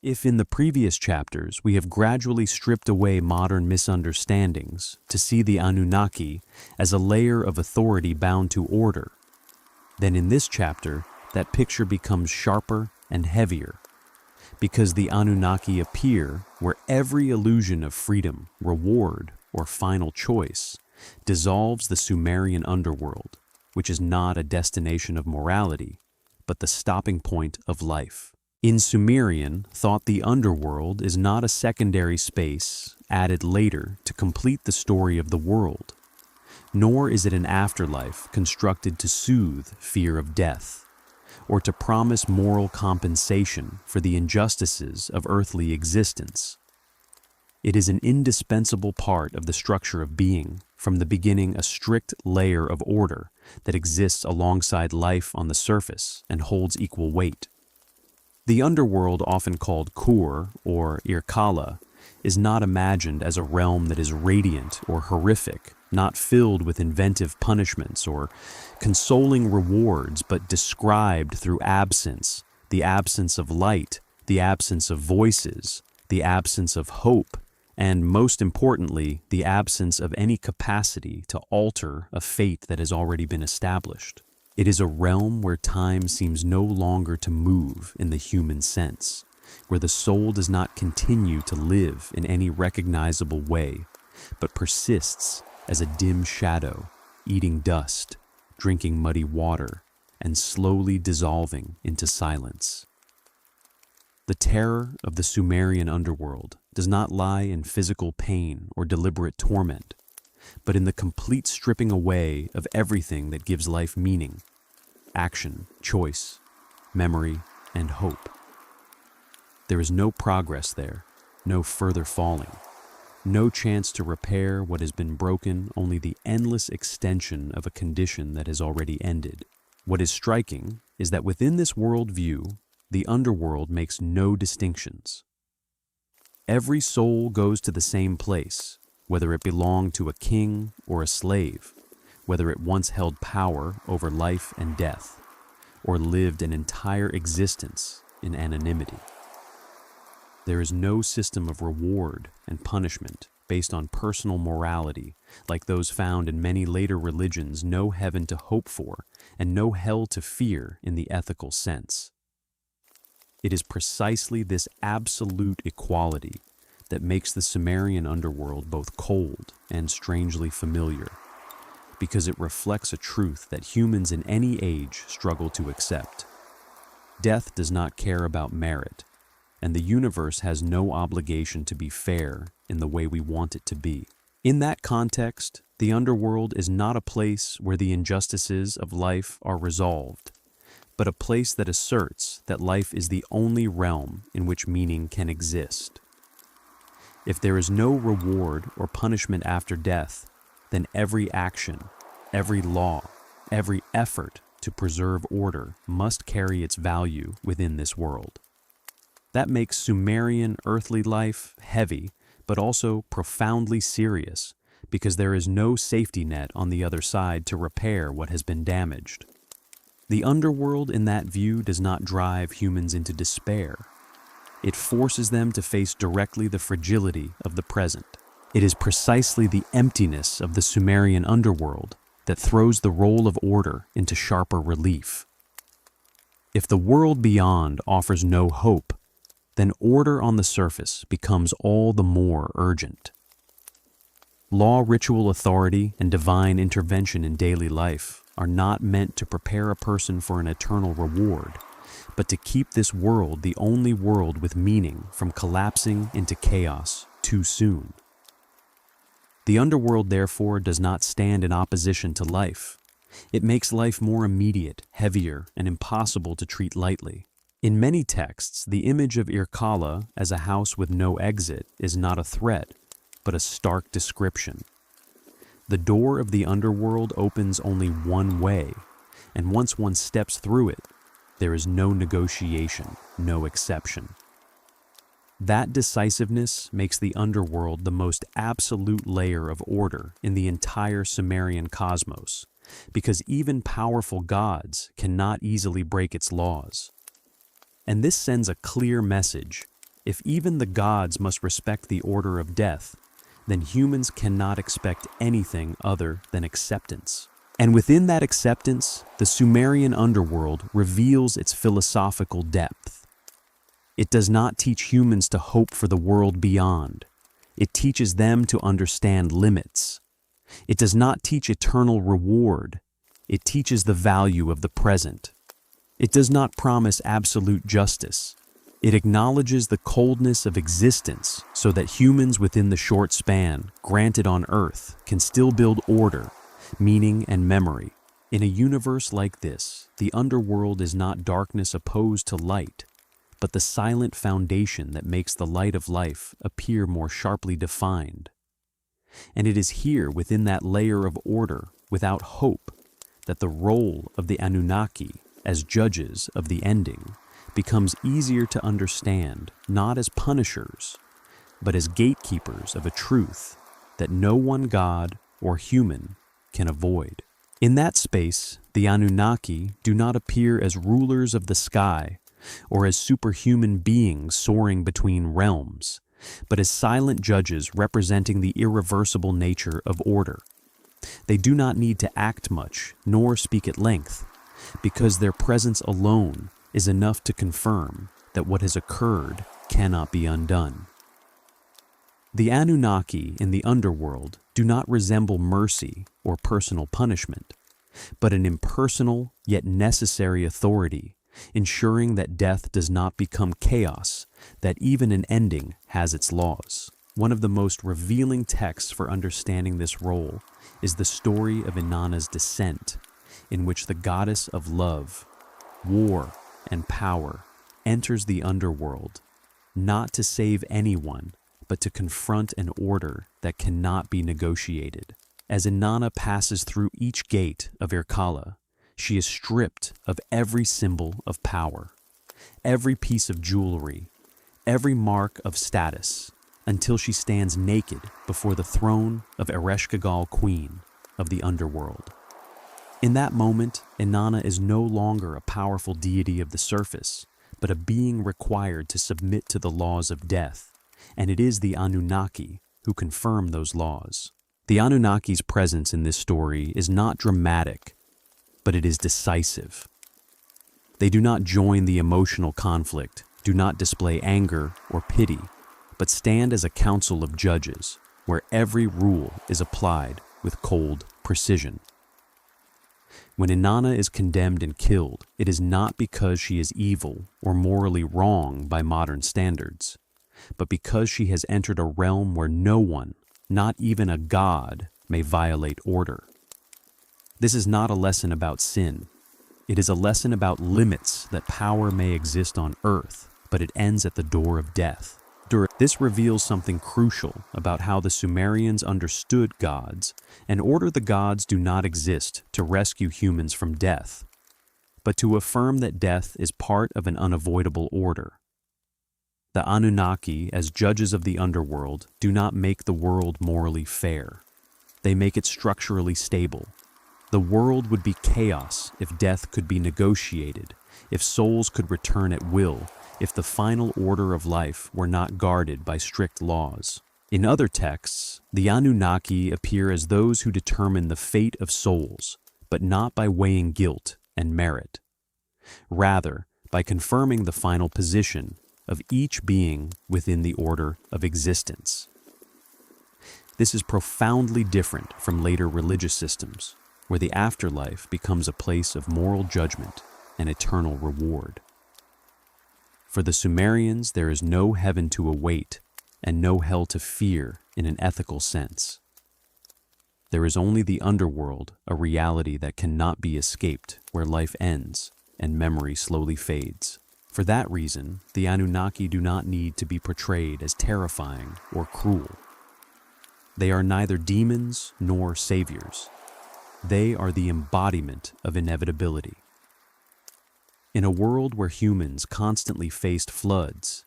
If in the previous chapters we have gradually stripped away modern misunderstandings to see the Anunnaki as a layer of authority bound to order, then in this chapter that picture becomes sharper and heavier, because the Anunnaki appear where every illusion of freedom, reward, or final choice dissolves the Sumerian underworld, which is not a destination of morality, but the stopping point of life. In Sumerian, thought the underworld is not a secondary space added later to complete the story of the world, nor is it an afterlife constructed to soothe fear of death, or to promise moral compensation for the injustices of earthly existence. It is an indispensable part of the structure of being, from the beginning a strict layer of order that exists alongside life on the surface and holds equal weight. The underworld, often called Kur or Irkala, is not imagined as a realm that is radiant or horrific, not filled with inventive punishments or consoling rewards, but described through absence, the absence of light, the absence of voices, the absence of hope, and most importantly, the absence of any capacity to alter a fate that has already been established. It is a realm where time seems no longer to move in the human sense, where the soul does not continue to live in any recognizable way, but persists as a dim shadow, eating dust, drinking muddy water, and slowly dissolving into silence. The terror of the Sumerian underworld does not lie in physical pain or deliberate torment, but in the complete stripping away of everything that gives life meaning, action, choice, memory, and hope. There is no progress there, no further falling, no chance to repair what has been broken, only the endless extension of a condition that has already ended. What is striking is that within this worldview, the underworld makes no distinctions. Every soul goes to the same place, whether it belonged to a king or a slave, whether it once held power over life and death, or lived an entire existence in anonymity. There is no system of reward and punishment based on personal morality like those found in many later religions, no heaven to hope for and no hell to fear in the ethical sense. It is precisely this absolute equality that makes the Sumerian underworld both cold and strangely familiar, because it reflects a truth that humans in any age struggle to accept. Death does not care about merit, and the universe has no obligation to be fair in the way we want it to be. In that context, the underworld is not a place where the injustices of life are resolved, but a place that asserts that life is the only realm in which meaning can exist. If there is no reward or punishment after death, then every action, every law, every effort to preserve order must carry its value within this world. That makes Sumerian earthly life heavy, but also profoundly serious, because there is no safety net on the other side to repair what has been damaged. The underworld in that view does not drive humans into despair. It forces them to face directly the fragility of the present. It is precisely the emptiness of the Sumerian underworld that throws the role of order into sharper relief. If the world beyond offers no hope, then order on the surface becomes all the more urgent. Law, ritual authority, and divine intervention in daily life are not meant to prepare a person for an eternal reward, but to keep this world, the only world with meaning, from collapsing into chaos too soon. The underworld, therefore, does not stand in opposition to life. It makes life more immediate, heavier, and impossible to treat lightly. In many texts, the image of Irkalla as a house with no exit is not a threat, but a stark description. The door of the underworld opens only one way, and once one steps through it, there is no negotiation, no exception. That decisiveness makes the underworld the most absolute layer of order in the entire Sumerian cosmos, because even powerful gods cannot easily break its laws. And this sends a clear message. If even the gods must respect the order of death, then humans cannot expect anything other than acceptance. And within that acceptance, the Sumerian underworld reveals its philosophical depth. It does not teach humans to hope for the world beyond. It teaches them to understand limits. It does not teach eternal reward. It teaches the value of the present. It does not promise absolute justice. It acknowledges the coldness of existence so that humans within the short span granted on Earth can still build order, meaning, and memory. In a universe like this, the underworld is not darkness opposed to light, but the silent foundation that makes the light of life appear more sharply defined. And it is here, within that layer of order, without hope, that the role of the Anunnaki as judges of the ending becomes easier to understand, not as punishers, but as gatekeepers of a truth that no one god or human can avoid. In that space, the Anunnaki do not appear as rulers of the sky or as superhuman beings soaring between realms, but as silent judges representing the irreversible nature of order. They do not need to act much, nor speak at length, because their presence alone is enough to confirm that what has occurred cannot be undone. The Anunnaki in the underworld do not resemble mercy or personal punishment, but an impersonal yet necessary authority, ensuring that death does not become chaos, that even an ending has its laws. One of the most revealing texts for understanding this role is the story of Inanna's descent, in which the goddess of love, war, and power enters the underworld, not to save anyone, but to confront an order that cannot be negotiated. As Inanna passes through each gate of Irkalla, she is stripped of every symbol of power, every piece of jewelry, every mark of status, until she stands naked before the throne of Ereshkigal, Queen of the Underworld. In that moment, Inanna is no longer a powerful deity of the surface, but a being required to submit to the laws of death, and it is the Anunnaki who confirm those laws. The Anunnaki's presence in this story is not dramatic, but it is decisive. They do not join the emotional conflict, do not display anger or pity, but stand as a council of judges, where every rule is applied with cold precision. When Inanna is condemned and killed, it is not because she is evil or morally wrong by modern standards, but because she has entered a realm where no one, not even a god, may violate order. This is not a lesson about sin. It is a lesson about limits that power may exist on earth, but it ends at the door of death. This reveals something crucial about how the Sumerians understood gods and order. The gods do not exist to rescue humans from death, but to affirm that death is part of an unavoidable order. The Anunnaki, as judges of the underworld, do not make the world morally fair. They make it structurally stable. The world would be chaos if death could be negotiated, if souls could return at will, if the final order of life were not guarded by strict laws. In other texts, the Anunnaki appear as those who determine the fate of souls, but not by weighing guilt and merit. Rather, by confirming the final position of each being within the order of existence. This is profoundly different from later religious systems, where the afterlife becomes a place of moral judgment and eternal reward. For the Sumerians, there is no heaven to await and no hell to fear in an ethical sense. There is only the underworld, a reality that cannot be escaped, where life ends and memory slowly fades. For that reason, the Anunnaki do not need to be portrayed as terrifying or cruel. They are neither demons nor saviors. They are the embodiment of inevitability. In a world where humans constantly faced floods,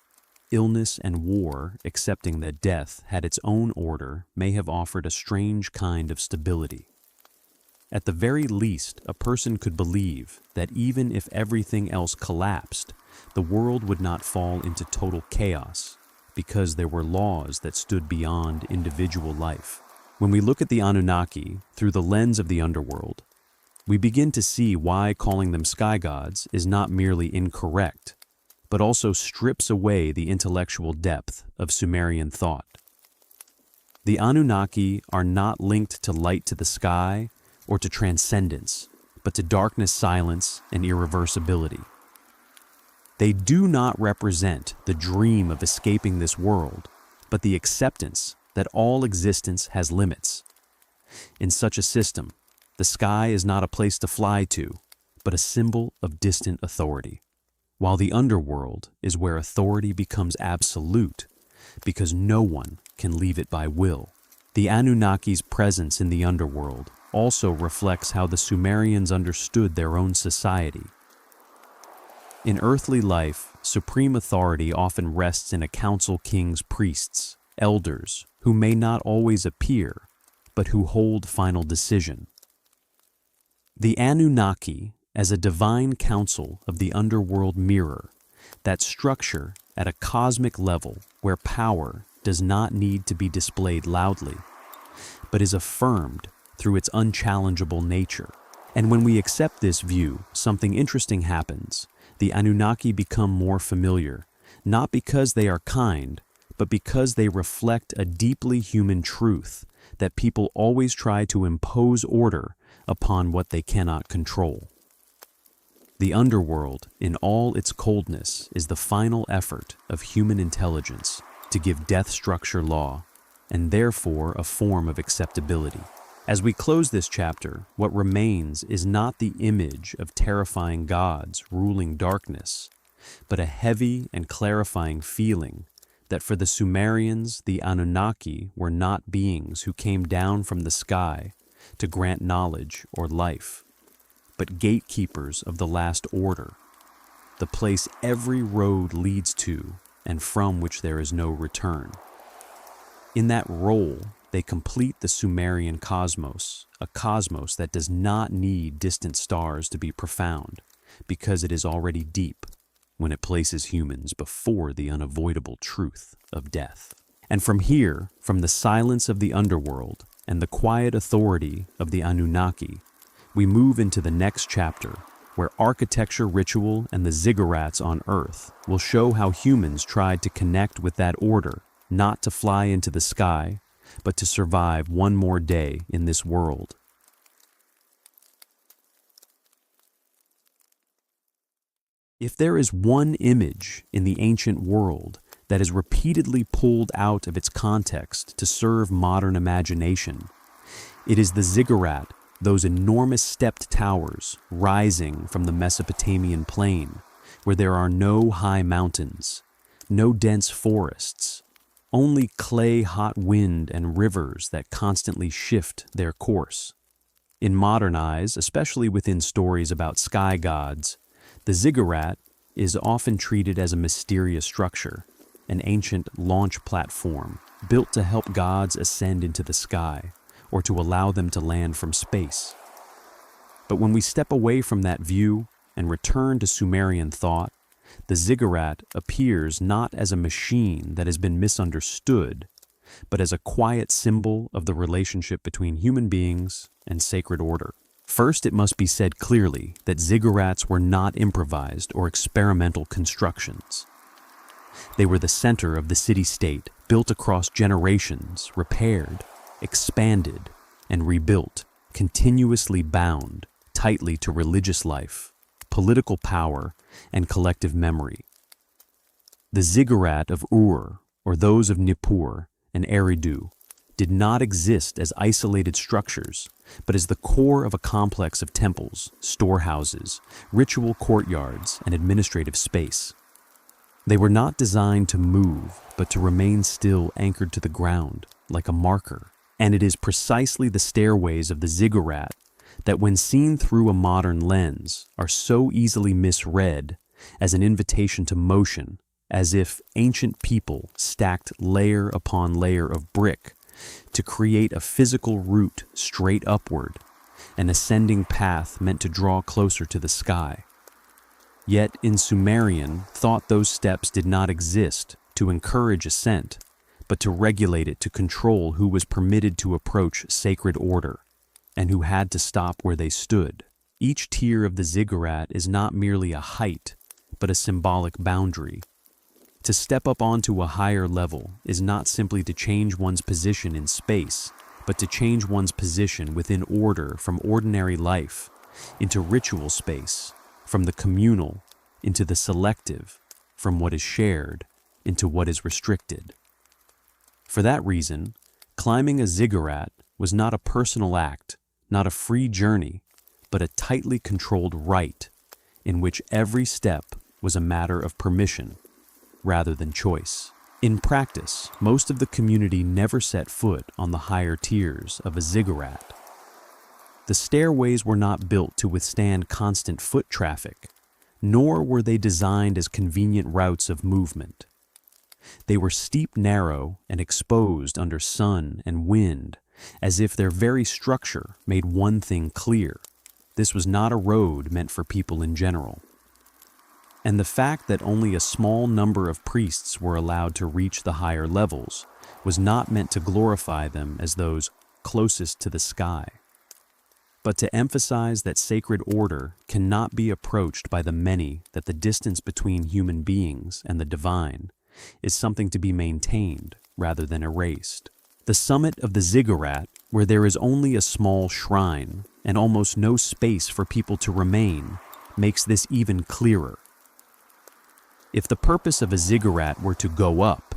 illness and war, accepting that death had its own order may have offered a strange kind of stability. At the very least, a person could believe that even if everything else collapsed, the world would not fall into total chaos, because there were laws that stood beyond individual life. When we look at the Anunnaki through the lens of the underworld, we begin to see why calling them sky gods is not merely incorrect, but also strips away the intellectual depth of Sumerian thought. The Anunnaki are not linked to light to the sky or to transcendence, but to darkness, silence, and irreversibility. They do not represent the dream of escaping this world, but the acceptance that all existence has limits. In such a system, the sky is not a place to fly to, but a symbol of distant authority, while the underworld is where authority becomes absolute, because no one can leave it by will. The Anunnaki's presence in the underworld also reflects how the Sumerians understood their own society. In earthly life, supreme authority often rests in a council king's priests, elders, who may not always appear, but who hold final decision. The Anunnaki, as a divine council of the underworld, mirror that structure at a cosmic level where power does not need to be displayed loudly, but is affirmed through its unchallengeable nature. And when we accept this view, something interesting happens. The Anunnaki become more familiar, not because they are kind, but because they reflect a deeply human truth that people always try to impose order upon what they cannot control. The underworld, in all its coldness, is the final effort of human intelligence to give death structure law, and therefore a form of acceptability. As we close this chapter, what remains is not the image of terrifying gods ruling darkness, but a heavy and clarifying feeling that for the Sumerians, the Anunnaki were not beings who came down from the sky to grant knowledge or life, but gatekeepers of the last order, the place every road leads to and from which there is no return. In that role, they complete the Sumerian cosmos, a cosmos that does not need distant stars to be profound, because it is already deep when it places humans before the unavoidable truth of death. And from here, from the silence of the underworld and the quiet authority of the Anunnaki, we move into the next chapter, where architecture, ritual, and the Ziggurats on Earth will show how humans tried to connect with that order, not to fly into the sky, but to survive one more day in this world. If there is one image in the ancient world that is repeatedly pulled out of its context to serve modern imagination, it is the ziggurat, those enormous stepped towers rising from the Mesopotamian plain, where there are no high mountains, no dense forests, only clay-hot wind and rivers that constantly shift their course. In modern eyes, especially within stories about sky gods, the ziggurat is often treated as a mysterious structure, an ancient launch platform built to help gods ascend into the sky or to allow them to land from space. But when we step away from that view and return to Sumerian thought, the ziggurat appears not as a machine that has been misunderstood, but as a quiet symbol of the relationship between human beings and sacred order. First, it must be said clearly that ziggurats were not improvised or experimental constructions. They were the center of the city-state, built across generations, repaired, expanded, and rebuilt, continuously bound tightly to religious life, political power, and collective memory. The ziggurat of Ur, or those of Nippur and Eridu, did not exist as isolated structures, but as the core of a complex of temples, storehouses, ritual courtyards, and administrative space. They were not designed to move, but to remain still, anchored to the ground, like a marker. And it is precisely the stairways of the ziggurat that, when seen through a modern lens, are so easily misread as an invitation to motion, as if ancient people stacked layer upon layer of brick to create a physical route straight upward, an ascending path meant to draw closer to the sky. Yet in Sumerian, thought those steps did not exist to encourage ascent, but to regulate it, to control who was permitted to approach sacred order, and who had to stop where they stood. Each tier of the ziggurat is not merely a height, but a symbolic boundary. To step up onto a higher level is not simply to change one's position in space, but to change one's position within order, from ordinary life into ritual space, from the communal into the selective, from what is shared into what is restricted. For that reason, climbing a ziggurat was not a personal act, not a free journey, but a tightly controlled rite in which every step was a matter of permission rather than choice. In practice, most of the community never set foot on the higher tiers of a ziggurat. The stairways were not built to withstand constant foot traffic, nor were they designed as convenient routes of movement. They were steep, narrow, and exposed under sun and wind, as if their very structure made one thing clear: this was not a road meant for people in general. And the fact that only a small number of priests were allowed to reach the higher levels was not meant to glorify them as those closest to the sky, but to emphasize that sacred order cannot be approached by the many, that the distance between human beings and the divine is something to be maintained rather than erased. The summit of the ziggurat, where there is only a small shrine and almost no space for people to remain, makes this even clearer. If the purpose of a ziggurat were to go up,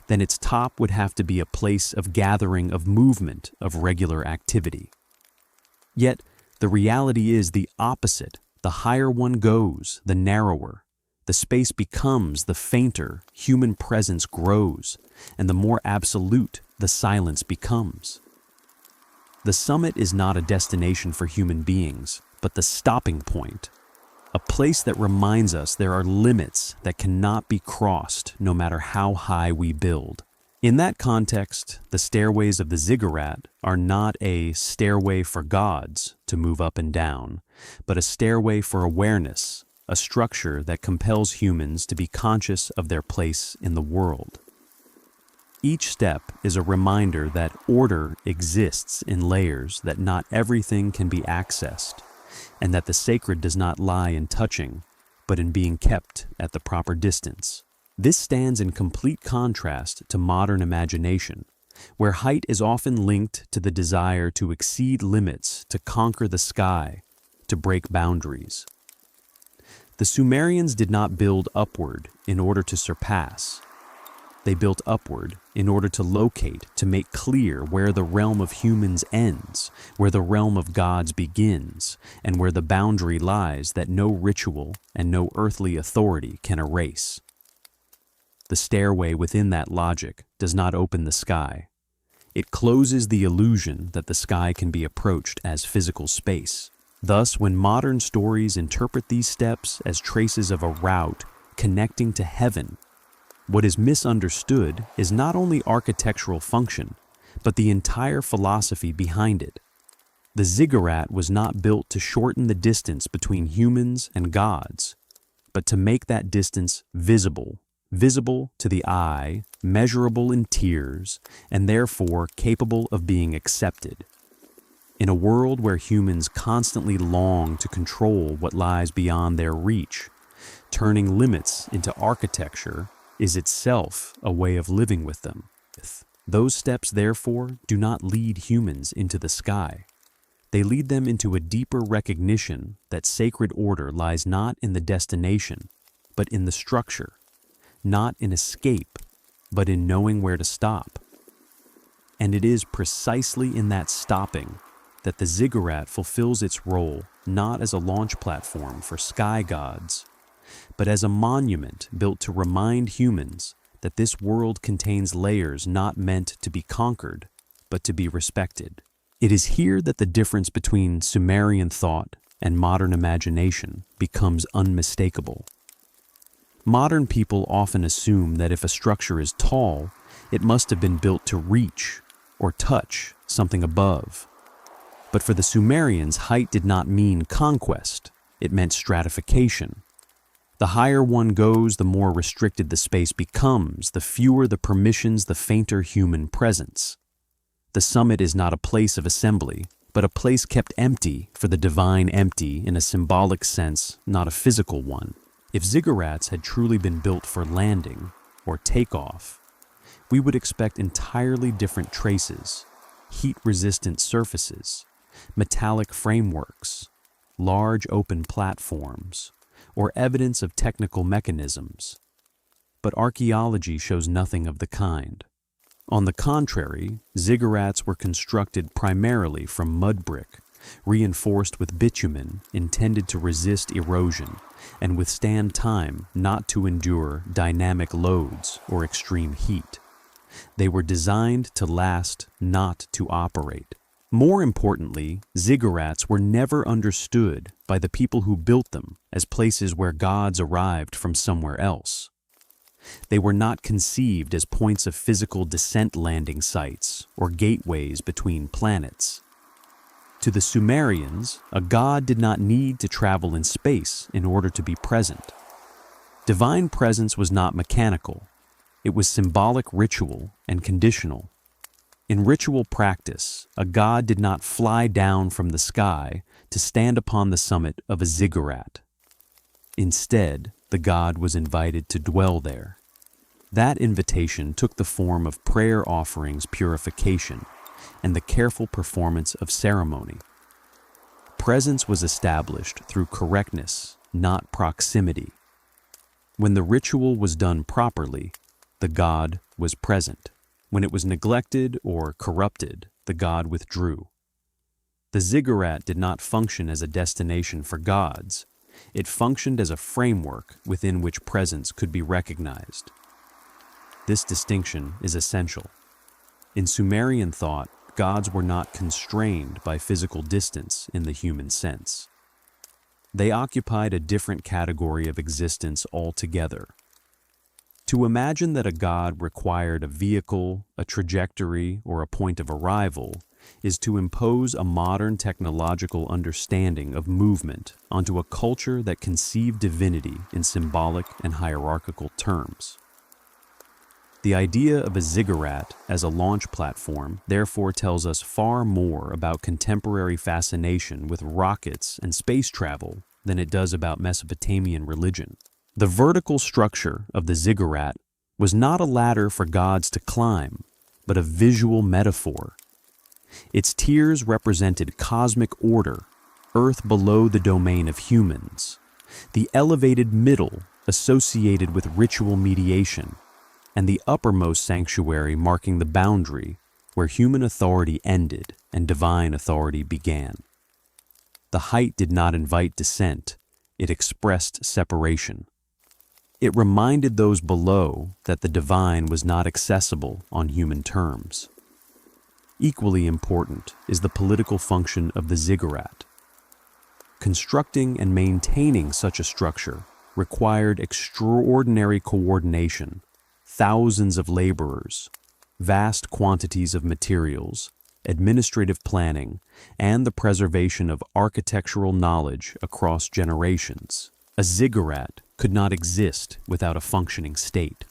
then its top would have to be a place of gathering, of movement, of regular activity. Yet, the reality is the opposite. The higher one goes, the narrower, the space becomes, the fainter human presence grows, and the more absolute the silence becomes. The summit is not a destination for human beings, but the stopping point, a place that reminds us there are limits that cannot be crossed no matter how high we build. In that context, the stairways of the ziggurat are not a stairway for gods to move up and down, but a stairway for awareness, a structure that compels humans to be conscious of their place in the world. Each step is a reminder that order exists in layers, that not everything can be accessed, and that the sacred does not lie in touching, but in being kept at the proper distance. This stands in complete contrast to modern imagination, where height is often linked to the desire to exceed limits, to conquer the sky, to break boundaries. The Sumerians did not build upward in order to surpass. They built upward in order to locate, to make clear where the realm of humans ends, where the realm of gods begins, and where the boundary lies that no ritual and no earthly authority can erase. The stairway within that logic does not open the sky. It closes the illusion that the sky can be approached as physical space. Thus, when modern stories interpret these steps as traces of a route connecting to heaven, what is misunderstood is not only architectural function, but the entire philosophy behind it. The ziggurat was not built to shorten the distance between humans and gods, but to make that distance visible to the eye, measurable in tears, and therefore capable of being accepted. In a world where humans constantly long to control what lies beyond their reach, turning limits into architecture is itself a way of living with them. Those steps, therefore, do not lead humans into the sky. They lead them into a deeper recognition that sacred order lies not in the destination, but in the structure, not in escape, but in knowing where to stop. And it is precisely in that stopping that the ziggurat fulfills its role not as a launch platform for sky gods, but as a monument built to remind humans that this world contains layers not meant to be conquered, but to be respected. It is here that the difference between Sumerian thought and modern imagination becomes unmistakable. Modern people often assume that if a structure is tall, it must have been built to reach or touch something above. But for the Sumerians, height did not mean conquest, it meant stratification. The higher one goes, the more restricted the space becomes, the fewer the permissions, the fainter human presence. The summit is not a place of assembly, but a place kept empty for the divine, empty in a symbolic sense, not a physical one. If ziggurats had truly been built for landing or takeoff, we would expect entirely different traces, heat-resistant surfaces, metallic frameworks, large open platforms, or evidence of technical mechanisms. But archaeology shows nothing of the kind. On the contrary, ziggurats were constructed primarily from mud brick, reinforced with bitumen intended to resist erosion and withstand time, not to endure dynamic loads or extreme heat. They were designed to last, not to operate. More importantly, ziggurats were never understood by the people who built them as places where gods arrived from somewhere else. They were not conceived as points of physical descent landing sites or gateways between planets. To the Sumerians, a god did not need to travel in space in order to be present. Divine presence was not mechanical. It was symbolic, ritual, and conditional. In ritual practice, a god did not fly down from the sky to stand upon the summit of a ziggurat. Instead, the god was invited to dwell there. That invitation took the form of prayer offerings, purification, and the careful performance of ceremony. Presence was established through correctness, not proximity. When the ritual was done properly, the god was present. When it was neglected or corrupted, the god withdrew. The ziggurat did not function as a destination for gods. It functioned as a framework within which presence could be recognized. This distinction is essential. In Sumerian thought, gods were not constrained by physical distance in the human sense. They occupied a different category of existence altogether. To imagine that a god required a vehicle, a trajectory, or a point of arrival is to impose a modern technological understanding of movement onto a culture that conceived divinity in symbolic and hierarchical terms. The idea of a ziggurat as a launch platform therefore tells us far more about contemporary fascination with rockets and space travel than it does about Mesopotamian religion. The vertical structure of the ziggurat was not a ladder for gods to climb, but a visual metaphor. Its tiers represented cosmic order, Earth below the domain of humans, the elevated middle associated with ritual mediation, and the uppermost sanctuary marking the boundary where human authority ended and divine authority began. The height did not invite descent, it expressed separation. It reminded those below that the divine was not accessible on human terms. Equally important is the political function of the ziggurat. Constructing and maintaining such a structure required extraordinary coordination, thousands of laborers, vast quantities of materials, administrative planning, and the preservation of architectural knowledge across generations. A ziggurat could not exist without a functioning state.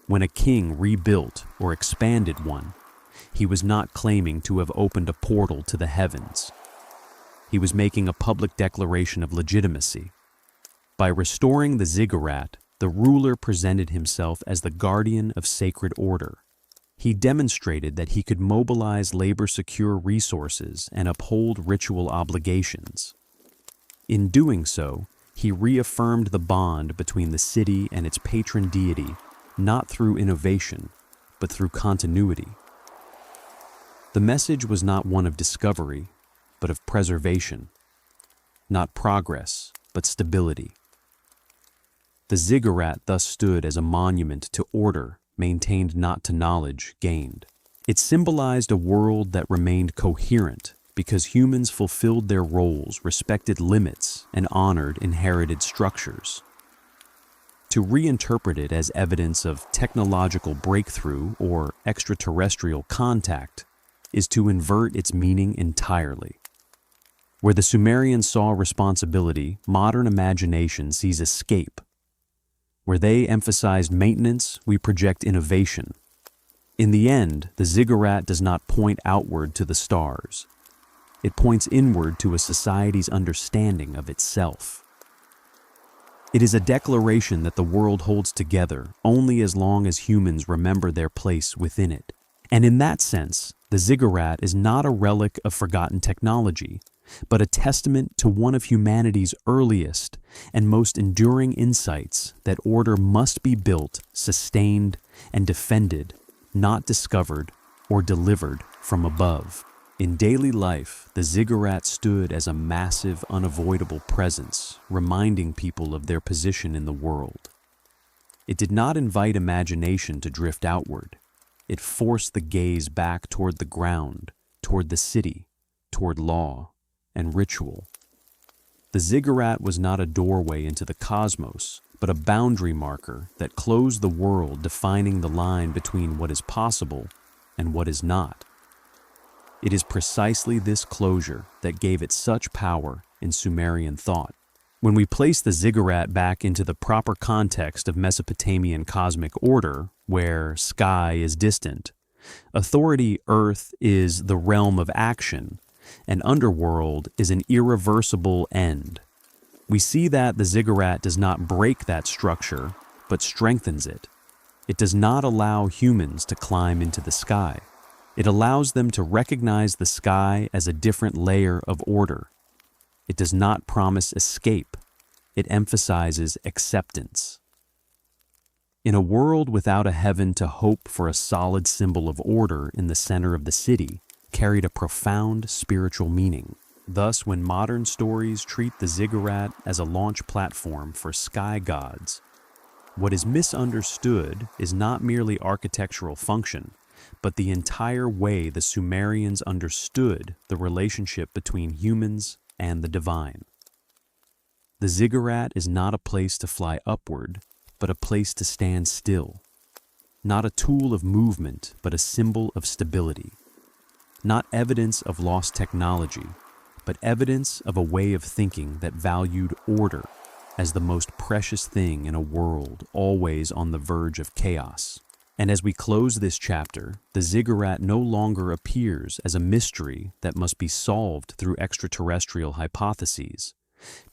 When a king rebuilt or expanded one, he was not claiming to have opened a portal to the heavens. He was making a public declaration of legitimacy. By restoring the ziggurat, the ruler presented himself as the guardian of sacred order. He demonstrated that he could mobilize labor-secure resources and uphold ritual obligations. In doing so, he reaffirmed the bond between the city and its patron deity, not through innovation, but through continuity. The message was not one of discovery, but of preservation, not progress, but stability. The ziggurat thus stood as a monument to order, maintained not to knowledge gained. It symbolized a world that remained coherent because humans fulfilled their roles, respected limits, and honored inherited structures. To reinterpret it as evidence of technological breakthrough or extraterrestrial contact is to invert its meaning entirely. Where the Sumerians saw responsibility, modern imagination sees escape. Where they emphasized maintenance, we project innovation. In the end, the ziggurat does not point outward to the stars. It points inward to a society's understanding of itself. It is a declaration that the world holds together only as long as humans remember their place within it. And in that sense, the ziggurat is not a relic of forgotten technology, but a testament to one of humanity's earliest and most enduring insights that order must be built, sustained, and defended, not discovered or delivered from above. In daily life, the ziggurat stood as a massive, unavoidable presence, reminding people of their position in the world. It did not invite imagination to drift outward. It forced the gaze back toward the ground, toward the city, toward law and ritual. The ziggurat was not a doorway into the cosmos, but a boundary marker that closed the world, defining the line between what is possible and what is not. It is precisely this closure that gave it such power in Sumerian thought. When we place the ziggurat back into the proper context of Mesopotamian cosmic order, where sky is distant, authority earth is the realm of action, and underworld is an irreversible end, we see that the ziggurat does not break that structure, but strengthens it. It does not allow humans to climb into the sky. It allows them to recognize the sky as a different layer of order. It does not promise escape. It emphasizes acceptance. In a world without a heaven to hope for, a solid symbol of order in the center of the city carried a profound spiritual meaning. Thus, when modern stories treat the ziggurat as a launch platform for sky gods, what is misunderstood is not merely architectural function, but the entire way the Sumerians understood the relationship between humans and the divine. The ziggurat is not a place to fly upward, but a place to stand still. Not a tool of movement, but a symbol of stability. Not evidence of lost technology, but evidence of a way of thinking that valued order as the most precious thing in a world always on the verge of chaos. And as we close this chapter, the ziggurat no longer appears as a mystery that must be solved through extraterrestrial hypotheses,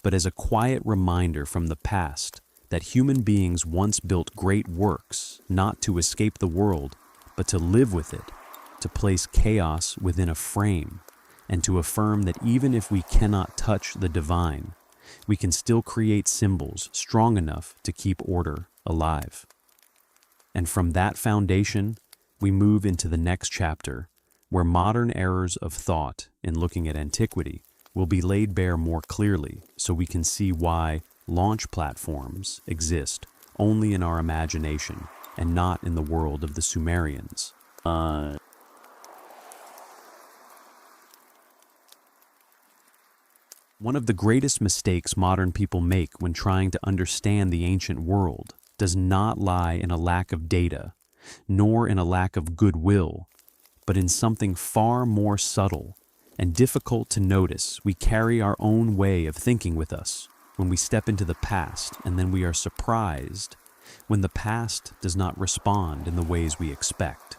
but as a quiet reminder from the past that human beings once built great works not to escape the world, but to live with it, to place chaos within a frame, and to affirm that even if we cannot touch the divine, we can still create symbols strong enough to keep order alive. And from that foundation, we move into the next chapter, where modern errors of thought in looking at antiquity will be laid bare more clearly, so we can see why launch platforms exist only in our imagination and not in the world of the Sumerians. One of the greatest mistakes modern people make when trying to understand the ancient world does not lie in a lack of data, nor in a lack of goodwill, but in something far more subtle and difficult to notice. We carry our own way of thinking with us when we step into the past, and then we are surprised when the past does not respond in the ways we expect.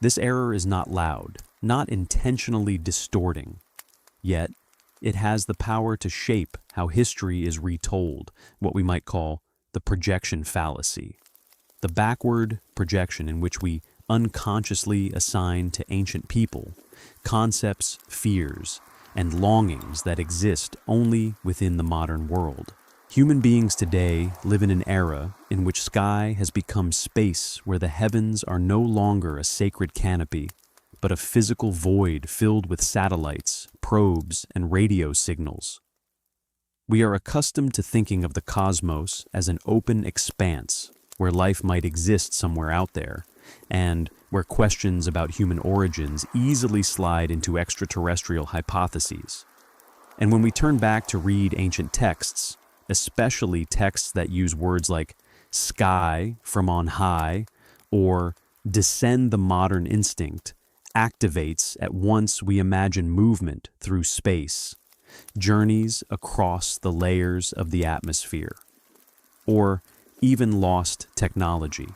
This error is not loud, not intentionally distorting, yet it has the power to shape how history is retold, what we might call the projection fallacy, the backward projection in which we unconsciously assign to ancient people concepts, fears, and longings that exist only within the modern world. Human beings today live in an era in which sky has become space where the heavens are no longer a sacred canopy, but a physical void filled with satellites, probes, and radio signals. We are accustomed to thinking of the cosmos as an open expanse where life might exist somewhere out there, and where questions about human origins easily slide into extraterrestrial hypotheses. And when we turn back to read ancient texts, especially texts that use words like sky from on high or descend, the modern instinct activates at once. We imagine movement through space, journeys across the layers of the atmosphere, or even lost technology.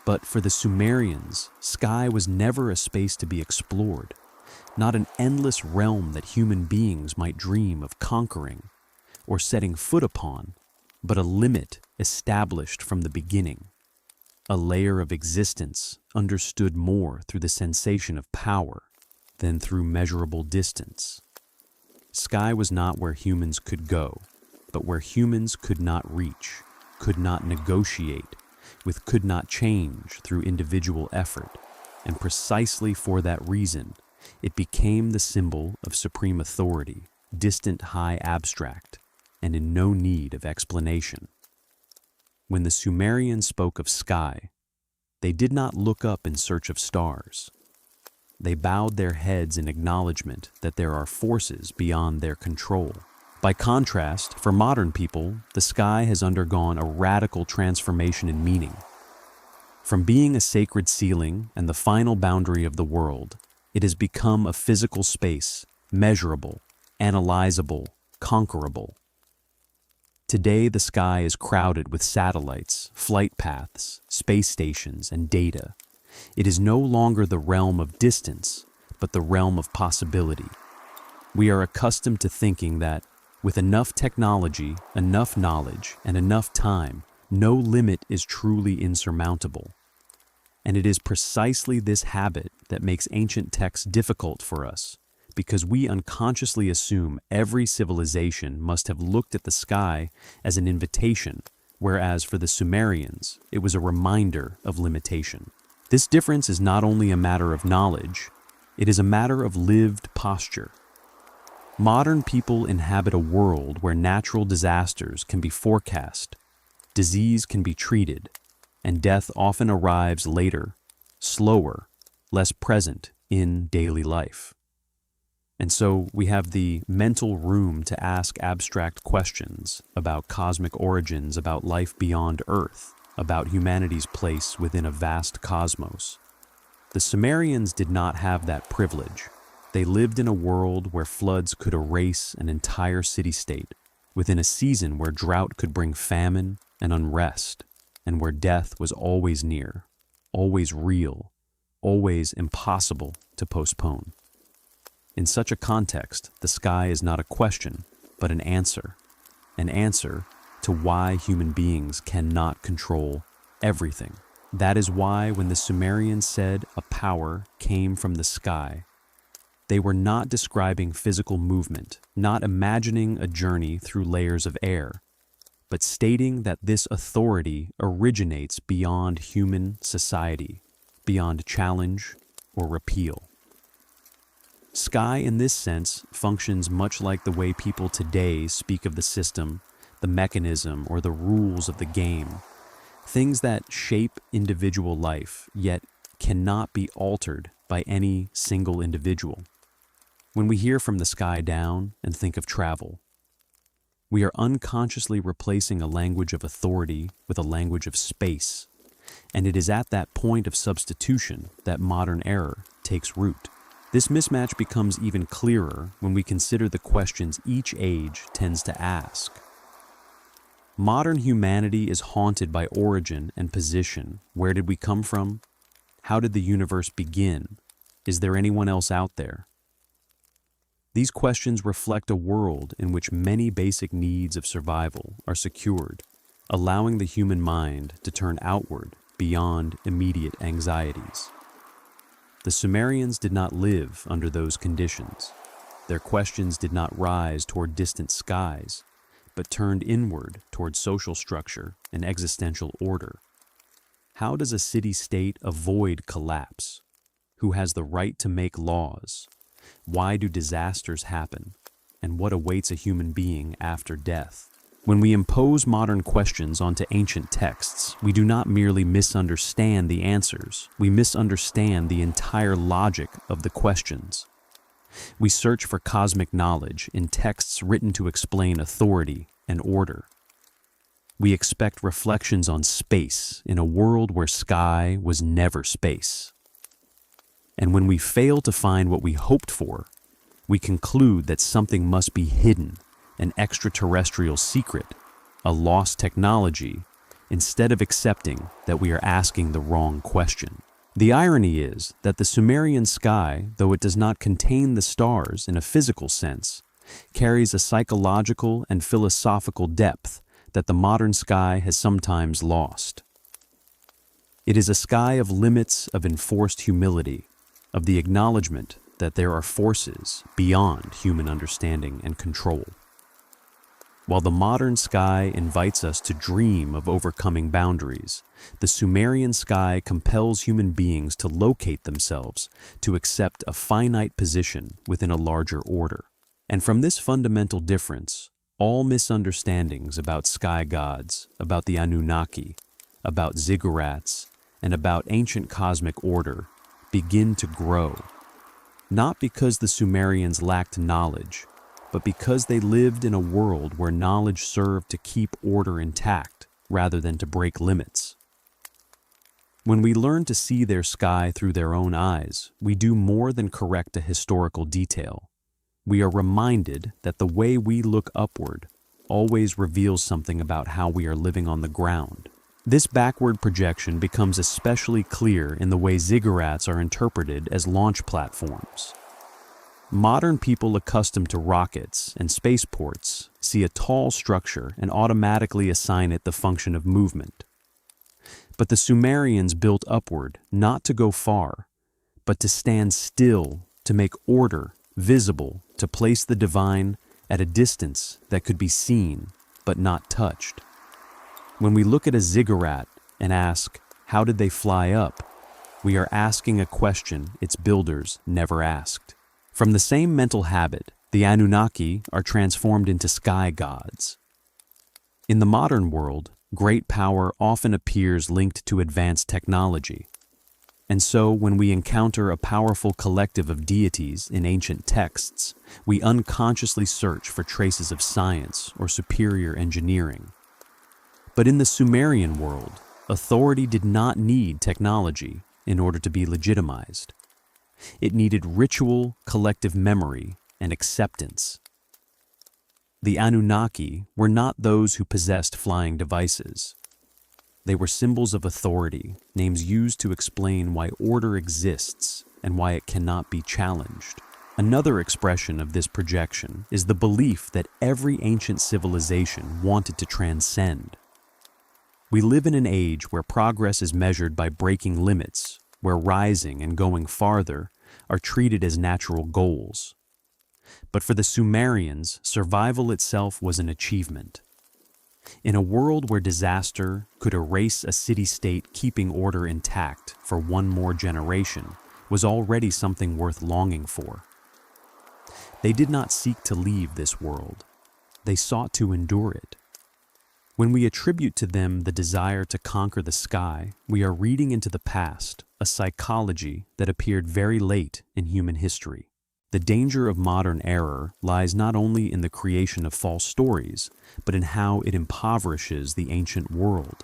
But for the Sumerians, sky was never a space to be explored, not an endless realm that human beings might dream of conquering or setting foot upon, but a limit established from the beginning, a layer of existence understood more through the sensation of power than through measurable distance. Sky was not where humans could go, but where humans could not reach, could not negotiate with, could not change through individual effort, and precisely for that reason, it became the symbol of supreme authority, distant, high, abstract, and in no need of explanation. When the Sumerians spoke of sky, they did not look up in search of stars. They bowed their heads in acknowledgement that there are forces beyond their control. By contrast, for modern people, the sky has undergone a radical transformation in meaning. From being a sacred ceiling and the final boundary of the world, it has become a physical space, measurable, analyzable, conquerable. Today, the sky is crowded with satellites, flight paths, space stations, and data. It is no longer the realm of distance, but the realm of possibility. We are accustomed to thinking that with enough technology, enough knowledge, and enough time, no limit is truly insurmountable. And it is precisely this habit that makes ancient texts difficult for us, because we unconsciously assume every civilization must have looked at the sky as an invitation, whereas for the Sumerians, it was a reminder of limitation. This difference is not only a matter of knowledge, it is a matter of lived posture. Modern people inhabit a world where natural disasters can be forecast, disease can be treated, and death often arrives later, slower, less present in daily life. And so we have the mental room to ask abstract questions about cosmic origins, about life beyond Earth, about humanity's place within a vast cosmos. The Sumerians did not have that privilege. They lived in a world where floods could erase an entire city-state, within a season where drought could bring famine and unrest, and where death was always near, always real, always impossible to postpone. In such a context, the sky is not a question, but an answer to why human beings cannot control everything. That is why when the Sumerians said a power came from the sky, they were not describing physical movement, not imagining a journey through layers of air, but stating that this authority originates beyond human society, beyond challenge or repeal. Sky, in this sense, functions much like the way people today speak of the system, the mechanism, or the rules of the game. Things that shape individual life, yet cannot be altered by any single individual. When we hear from the sky down and think of travel, we are unconsciously replacing a language of authority with a language of space, and it is at that point of substitution that modern error takes root. This mismatch becomes even clearer when we consider the questions each age tends to ask. Modern humanity is haunted by origin and position. Where did we come from? How did the universe begin? Is there anyone else out there? These questions reflect a world in which many basic needs of survival are secured, allowing the human mind to turn outward beyond immediate anxieties. The Sumerians did not live under those conditions. Their questions did not rise toward distant skies, but turned inward toward social structure and existential order. How does a city-state avoid collapse? Who has the right to make laws? Why do disasters happen? And what awaits a human being after death? When we impose modern questions onto ancient texts, we do not merely misunderstand the answers, we misunderstand the entire logic of the questions. We search for cosmic knowledge in texts written to explain authority and order. We expect reflections on space in a world where sky was never space. And when we fail to find what we hoped for, we conclude that something must be hidden, an extraterrestrial secret, a lost technology, instead of accepting that we are asking the wrong question. The irony is that the Sumerian sky, though it does not contain the stars in a physical sense, carries a psychological and philosophical depth that the modern sky has sometimes lost. It is a sky of limits, of enforced humility, of the acknowledgement that there are forces beyond human understanding and control. While the modern sky invites us to dream of overcoming boundaries, the Sumerian sky compels human beings to locate themselves, to accept a finite position within a larger order. And from this fundamental difference, all misunderstandings about sky gods, about the Anunnaki, about Ziggurats, and about ancient cosmic order begin to grow. Not because the Sumerians lacked knowledge, but because they lived in a world where knowledge served to keep order intact rather than to break limits. When we learn to see their sky through their own eyes, we do more than correct a historical detail. We are reminded that the way we look upward always reveals something about how we are living on the ground. This backward projection becomes especially clear in the way Ziggurats are interpreted as launch platforms. Modern people accustomed to rockets and spaceports see a tall structure and automatically assign it the function of movement. But the Sumerians built upward not to go far, but to stand still, to make order visible, to place the divine at a distance that could be seen but not touched. When we look at a ziggurat and ask, how did they fly up? We are asking a question its builders never asked. From the same mental habit, The Anunnaki are transformed into sky gods. In the modern world, great power often appears linked to advanced technology. And so, when we encounter a powerful collective of deities in ancient texts, we unconsciously search for traces of science or superior engineering. But in the Sumerian world, authority did not need technology in order to be legitimized. It needed ritual, collective memory, and acceptance. The Anunnaki were not those who possessed flying devices. They were symbols of authority, names used to explain why order exists and why it cannot be challenged. Another expression of this projection is the belief that every ancient civilization wanted to transcend. We live in an age where progress is measured by breaking limits, where rising and going farther are treated as natural goals. But for the Sumerians, survival itself was an achievement. In a world where disaster could erase a city-state, keeping order intact for one more generation was already something worth longing for. They did not seek to leave this world. They sought to endure it. When we attribute to them the desire to conquer the sky, we are reading into the past a psychology that appeared very late in human history. The danger of modern error lies not only in the creation of false stories, but in how it impoverishes the ancient world.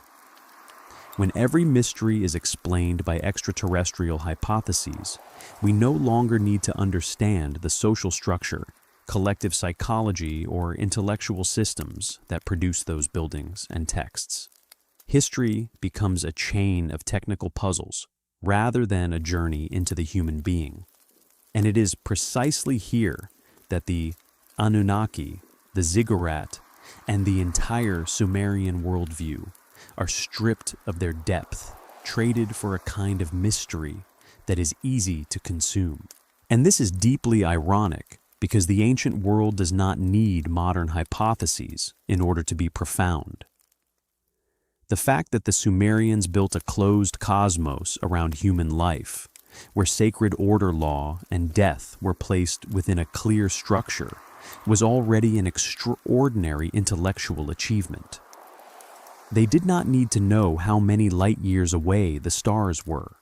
When every mystery is explained by extraterrestrial hypotheses, we no longer need to understand the social structure, collective psychology, or intellectual systems that produce those buildings and texts. History becomes a chain of technical puzzles rather than a journey into the human being. And it is precisely here that the Anunnaki, the Ziggurat, and the entire Sumerian worldview are stripped of their depth, traded for a kind of mystery that is easy to consume. And this is deeply ironic because the ancient world does not need modern hypotheses in order to be profound. The fact that the Sumerians built a closed cosmos around human life, where sacred order, law, and death were placed within a clear structure, was already an extraordinary intellectual achievement. They did not need to know how many light years away the stars were.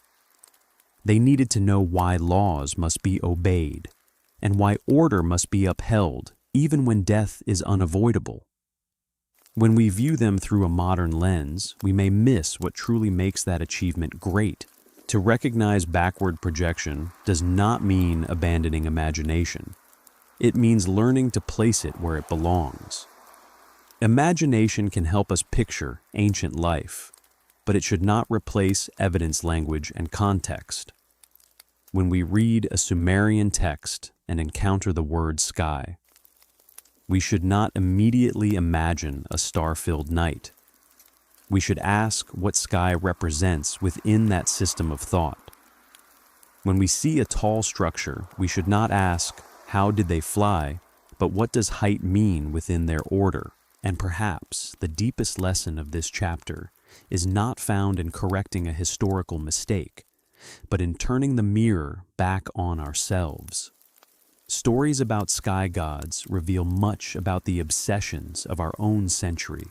They needed to know why laws must be obeyed, and why order must be upheld even when death is unavoidable. When we view them through a modern lens, we may miss what truly makes that achievement great. To recognize backward projection does not mean abandoning imagination. It means learning to place it where it belongs. Imagination can help us picture ancient life, but it should not replace evidence, language, and context. When we read a Sumerian text and encounter the word sky, we should not immediately imagine a star-filled night. We should ask what sky represents within that system of thought. When we see a tall structure, we should not ask, how did they fly, but what does height mean within their order? And perhaps the deepest lesson of this chapter is not found in correcting a historical mistake, but in turning the mirror back on ourselves. Stories about sky gods reveal much about the obsessions of our own century.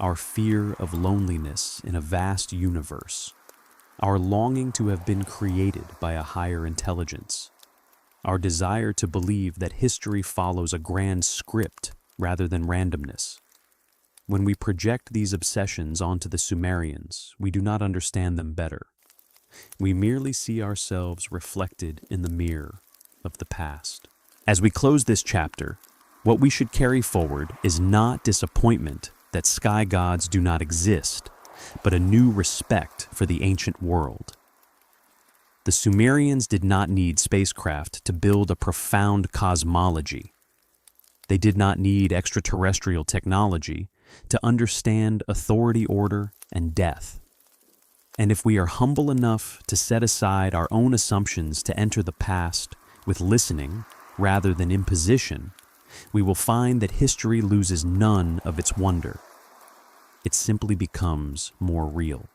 Our fear of loneliness in a vast universe, our longing to have been created by a higher intelligence, our desire to believe that history follows a grand script rather than randomness. When we project these obsessions onto the Sumerians, we do not understand them better. We merely see ourselves reflected in the mirror of the past. As we close this chapter, what we should carry forward is not disappointment that sky gods do not exist, but a new respect for the ancient world. The Sumerians did not need spacecraft to build a profound cosmology. They did not need extraterrestrial technology to understand authority, order, and death. And if we are humble enough to set aside our own assumptions to enter the past with listening rather than imposition, we will find that history loses none of its wonder. It simply becomes more real.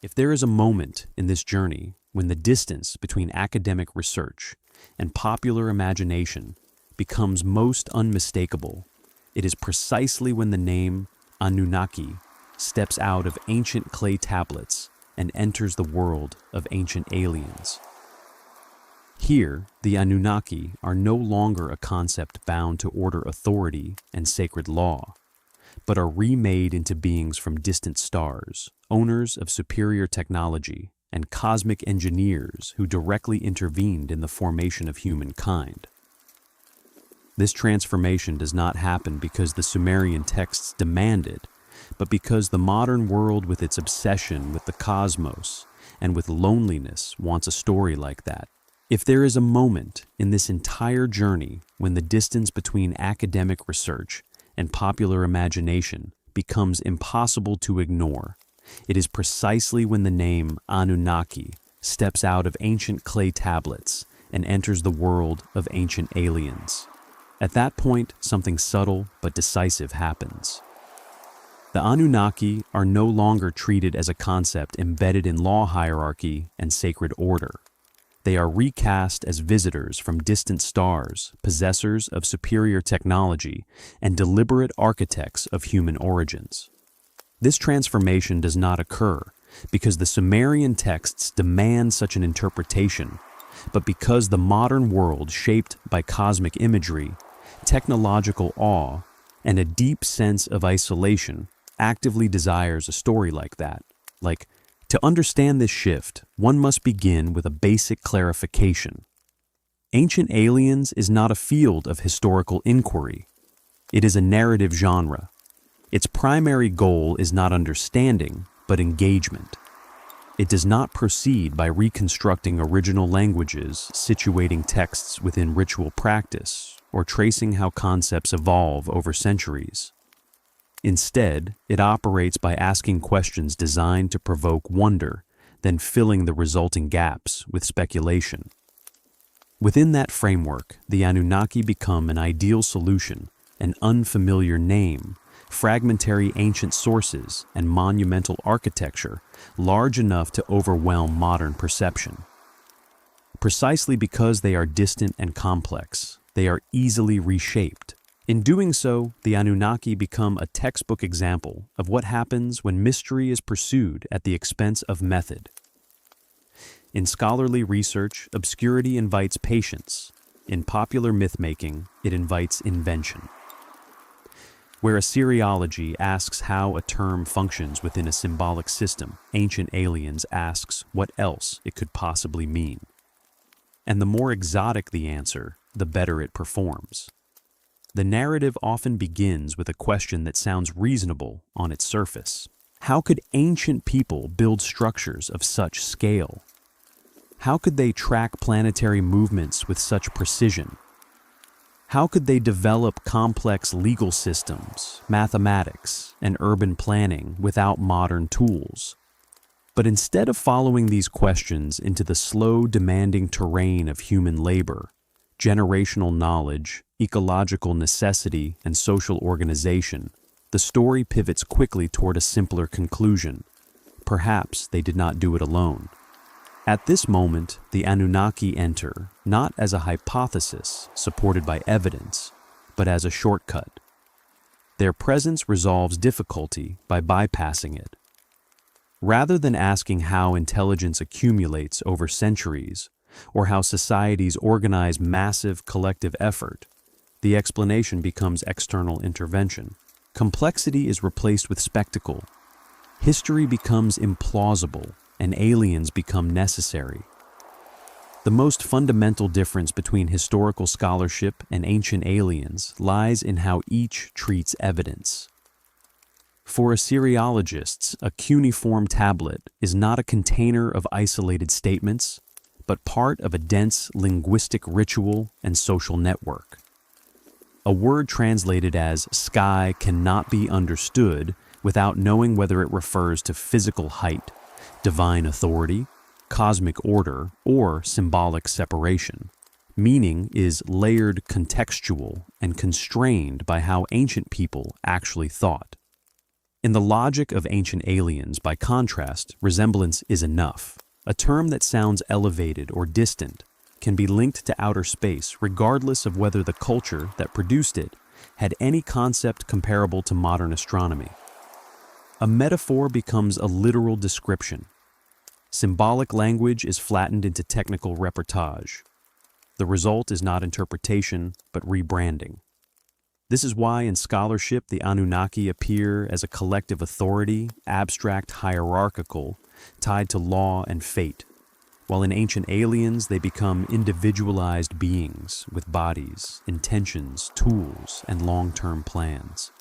If there is a moment in this journey when the distance between academic research and popular imagination becomes most unmistakable. It is precisely when the name Anunnaki steps out of ancient clay tablets and enters the world of ancient aliens. Here, the Anunnaki are no longer a concept bound to order, authority, and sacred law, but are remade into beings from distant stars, owners of superior technology, and cosmic engineers who directly intervened in the formation of humankind. This transformation does not happen because the Sumerian texts demand it, but because the modern world, with its obsession with the cosmos and with loneliness, wants a story like that. If there is a moment in this entire journey when the distance between academic research and popular imagination becomes impossible to ignore, it is precisely when the name Anunnaki steps out of ancient clay tablets and enters the world of ancient aliens. At that point, something subtle but decisive happens. The Anunnaki are no longer treated as a concept embedded in law hierarchy and sacred order. They are recast as visitors from distant stars, possessors of superior technology, and deliberate architects of human origins. This transformation does not occur because the Sumerian texts demand such an interpretation, but because the modern world, shaped by cosmic imagery, technological awe, and a deep sense of isolation, actively desires a story like that. To understand this shift, one must begin with a basic clarification. Ancient Aliens is not a field of historical inquiry. It is a narrative genre. Its primary goal is not understanding, but engagement. It does not proceed by reconstructing original languages, situating texts within ritual practice, or tracing how concepts evolve over centuries. Instead, it operates by asking questions designed to provoke wonder, then filling the resulting gaps with speculation. Within that framework, the Anunnaki become an ideal solution, an unfamiliar name, fragmentary ancient sources, and monumental architecture large enough to overwhelm modern perception. Precisely because they are distant and complex, they are easily reshaped. In doing so, the Anunnaki become a textbook example of what happens when mystery is pursued at the expense of method. In scholarly research, obscurity invites patience. In popular myth-making, it invites invention. Where Assyriology asks how a term functions within a symbolic system, Ancient Aliens asks what else it could possibly mean. And the more exotic the answer, the better it performs. The narrative often begins with a question that sounds reasonable on its surface. How could ancient people build structures of such scale? How could they track planetary movements with such precision? How could they develop complex legal systems, mathematics, and urban planning without modern tools? But instead of following these questions into the slow, demanding terrain of human labor, generational knowledge, ecological necessity, and social organization, the story pivots quickly toward a simpler conclusion. Perhaps they did not do it alone. At this moment, the Anunnaki enter, not as a hypothesis supported by evidence, but as a shortcut. Their presence resolves difficulty by bypassing it. Rather than asking how intelligence accumulates over centuries, or how societies organize massive collective effort, the explanation becomes external intervention. Complexity is replaced with spectacle. History becomes implausible, and aliens become necessary. The most fundamental difference between historical scholarship and Ancient Aliens lies in how each treats evidence. For Assyriologists, a cuneiform tablet is not a container of isolated statements, but part of a dense linguistic ritual and social network. A word translated as sky cannot be understood without knowing whether it refers to physical height, divine authority, cosmic order, or symbolic separation. Meaning is layered, contextual, and constrained by how ancient people actually thought. In the logic of Ancient Aliens, by contrast, resemblance is enough. A term that sounds elevated or distant can be linked to outer space regardless of whether the culture that produced it had any concept comparable to modern astronomy. A metaphor becomes a literal description. Symbolic language is flattened into technical reportage. The result is not interpretation, but rebranding. This is why in scholarship the Anunnaki appear as a collective authority, abstract, hierarchical, tied to law and fate, while in Ancient Aliens they become individualized beings with bodies, intentions, tools, and long-term plans.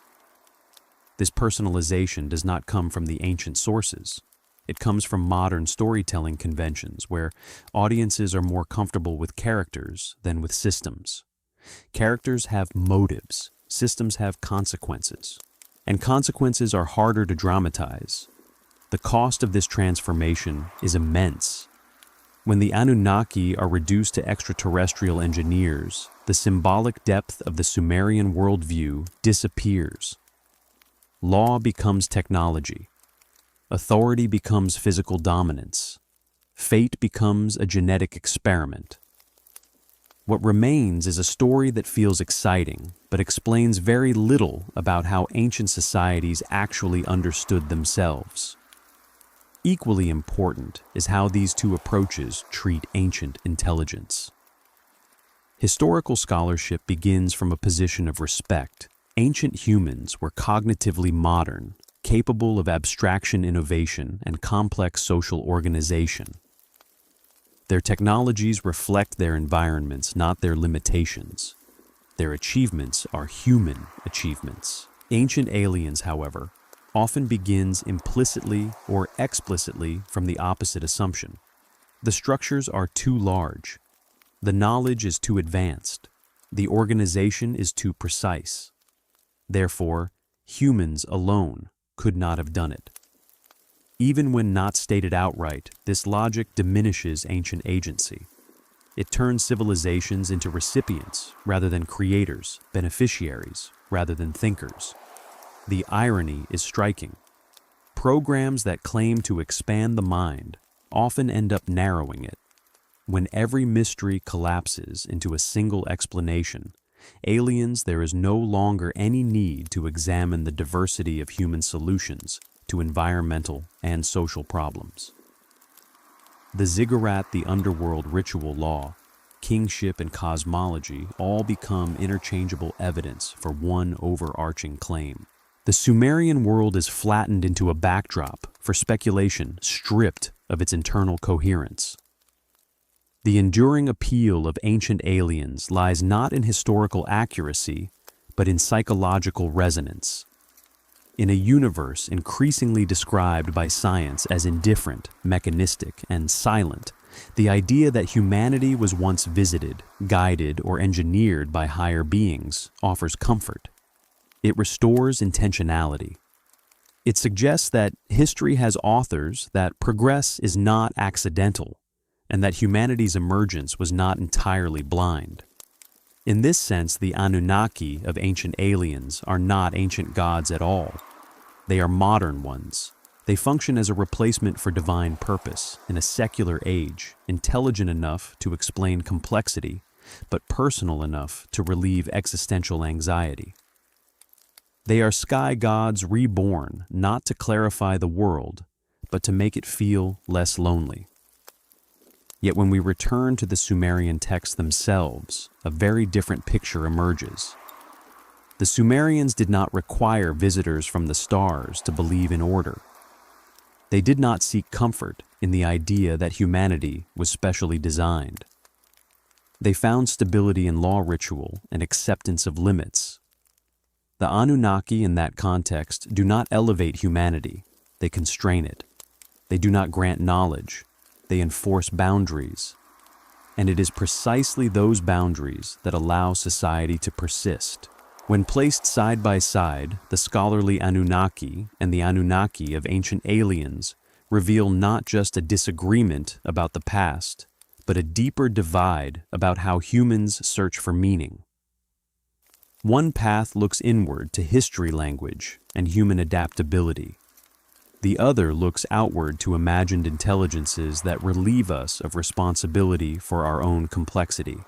This personalization does not come from the ancient sources. It comes from modern storytelling conventions where audiences are more comfortable with characters than with systems. Characters have motives, systems have consequences, and consequences are harder to dramatize. The cost of this transformation is immense. When the Anunnaki are reduced to extraterrestrial engineers, the symbolic depth of the Sumerian worldview disappears. Law becomes technology. Authority becomes physical dominance. Fate becomes a genetic experiment. What remains is a story that feels exciting, but explains very little about how ancient societies actually understood themselves. Equally important is how these two approaches treat ancient intelligence. Historical scholarship begins from a position of respect. Ancient humans were cognitively modern, capable of abstraction innovation and complex social organization. Their technologies reflect their environments, not their limitations. Their achievements are human achievements. Ancient Aliens, however, often begins implicitly or explicitly from the opposite assumption. The structures are too large. The knowledge is too advanced. The organization is too precise. Therefore, humans alone could not have done it. Even when not stated outright, this logic diminishes ancient agency. It turns civilizations into recipients rather than creators, beneficiaries rather than thinkers. The irony is striking. Programs that claim to expand the mind often end up narrowing it. When every mystery collapses into a single explanation, aliens, there is no longer any need to examine the diversity of human solutions to environmental and social problems. The Ziggurat, the Underworld ritual law, kingship, and cosmology all become interchangeable evidence for one overarching claim. The Sumerian world is flattened into a backdrop for speculation stripped of its internal coherence. The enduring appeal of Ancient Aliens lies not in historical accuracy, but in psychological resonance. In a universe increasingly described by science as indifferent, mechanistic, and silent, the idea that humanity was once visited, guided, or engineered by higher beings offers comfort. It restores intentionality. It suggests that history has authors, that progress is not accidental, and that humanity's emergence was not entirely blind. In this sense, the Anunnaki of Ancient Aliens are not ancient gods at all. They are modern ones. They function as a replacement for divine purpose in a secular age, intelligent enough to explain complexity, but personal enough to relieve existential anxiety. They are sky gods reborn, not to clarify the world, but to make it feel less lonely. Yet when we return to the Sumerian texts themselves, a very different picture emerges. The Sumerians did not require visitors from the stars to believe in order. They did not seek comfort in the idea that humanity was specially designed. They found stability in law ritual and acceptance of limits. The Anunnaki in that context do not elevate humanity, they constrain it. They do not grant knowledge, they enforce boundaries. And it is precisely those boundaries that allow society to persist. When placed side by side, the scholarly Anunnaki and the Anunnaki of Ancient Aliens reveal not just a disagreement about the past, but a deeper divide about how humans search for meaning. One path looks inward to history language and human adaptability. The other looks outward to imagined intelligences that relieve us of responsibility for our own complexity.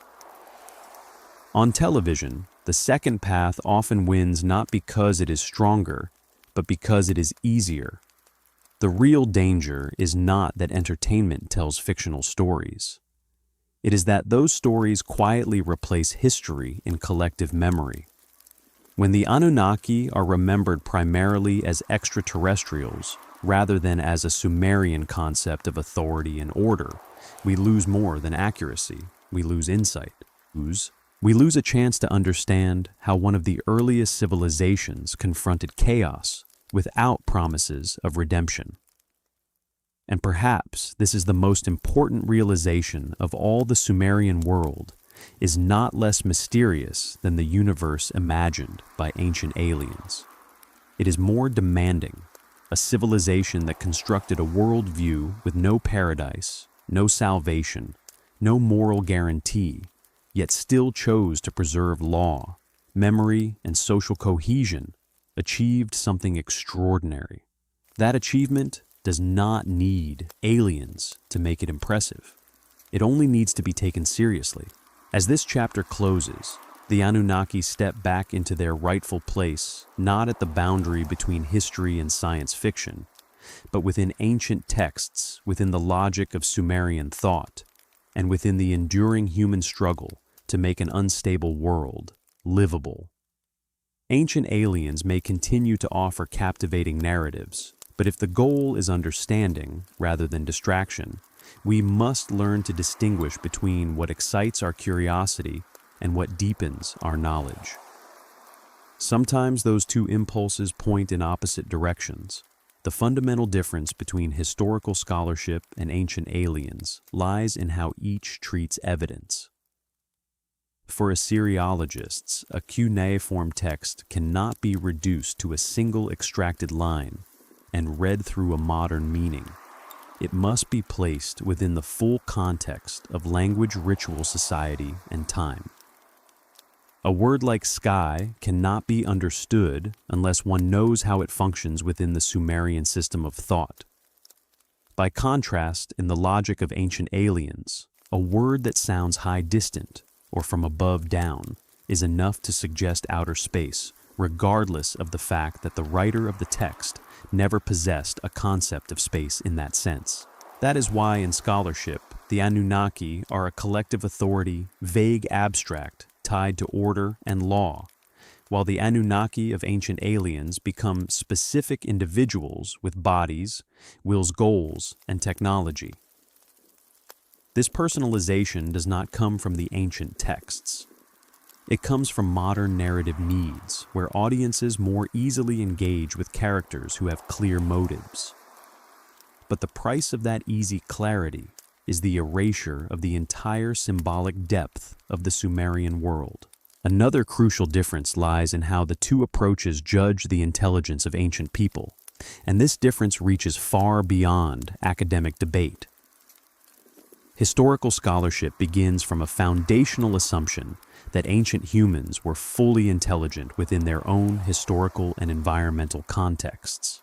On television, the second path often wins not because it is stronger, but because it is easier. The real danger is not that entertainment tells fictional stories. It is that those stories quietly replace history in collective memory. When the Anunnaki are remembered primarily as extraterrestrials, rather than as a Sumerian concept of authority and order, we lose more than accuracy. We lose insight. We lose a chance to understand how one of the earliest civilizations confronted chaos without promises of redemption. And perhaps this is the most important realization of all. The Sumerian world is not less mysterious than the universe imagined by ancient aliens. It is more demanding, a civilization that constructed a worldview with no paradise, no salvation, no moral guarantee, yet still chose to preserve law, memory, and social cohesion, achieved something extraordinary. That achievement does not need aliens to make it impressive. It only needs to be taken seriously. As this chapter closes, the Anunnaki step back into their rightful place, not at the boundary between history and science fiction, but within ancient texts, within the logic of Sumerian thought, and within the enduring human struggle to make an unstable world livable. Ancient aliens may continue to offer captivating narratives, but if the goal is understanding rather than distraction, we must learn to distinguish between what excites our curiosity and what deepens our knowledge. Sometimes those two impulses point in opposite directions. The fundamental difference between historical scholarship and ancient aliens lies in how each treats evidence. For Assyriologists, a cuneiform text cannot be reduced to a single extracted line and read through a modern meaning. It must be placed within the full context of language, ritual, society, and time. A word like sky cannot be understood unless one knows how it functions within the Sumerian system of thought. By contrast, in the logic of ancient aliens, a word that sounds high distant or from above down is enough to suggest outer space, regardless of the fact that the writer of the text never possessed a concept of space in that sense. That is why in scholarship, the Anunnaki are a collective authority, vague abstract, tied to order and law, while the Anunnaki of ancient aliens become specific individuals with bodies, wills, goals, and technology. This personalization does not come from the ancient texts. It comes from modern narrative needs, where audiences more easily engage with characters who have clear motives. But the price of that easy clarity is the erasure of the entire symbolic depth of the Sumerian world. Another crucial difference lies in how the two approaches judge the intelligence of ancient people, and this difference reaches far beyond academic debate. Historical scholarship begins from a foundational assumption that ancient humans were fully intelligent within their own historical and environmental contexts.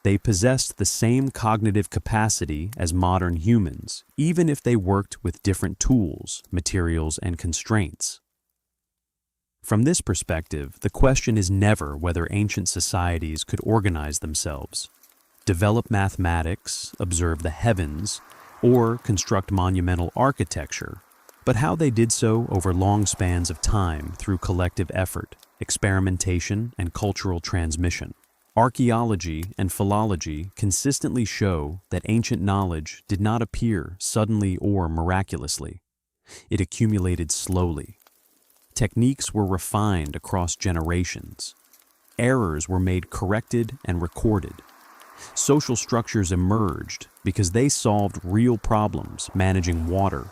They possessed the same cognitive capacity as modern humans, even if they worked with different tools, materials, and constraints. From this perspective, the question is never whether ancient societies could organize themselves, develop mathematics, observe the heavens, or construct monumental architecture, but how they did so over long spans of time through collective effort, experimentation, and cultural transmission. Archaeology and philology consistently show that ancient knowledge did not appear suddenly or miraculously. It accumulated slowly. Techniques were refined across generations. Errors were made corrected and recorded. Social structures emerged because they solved real problems, managing water,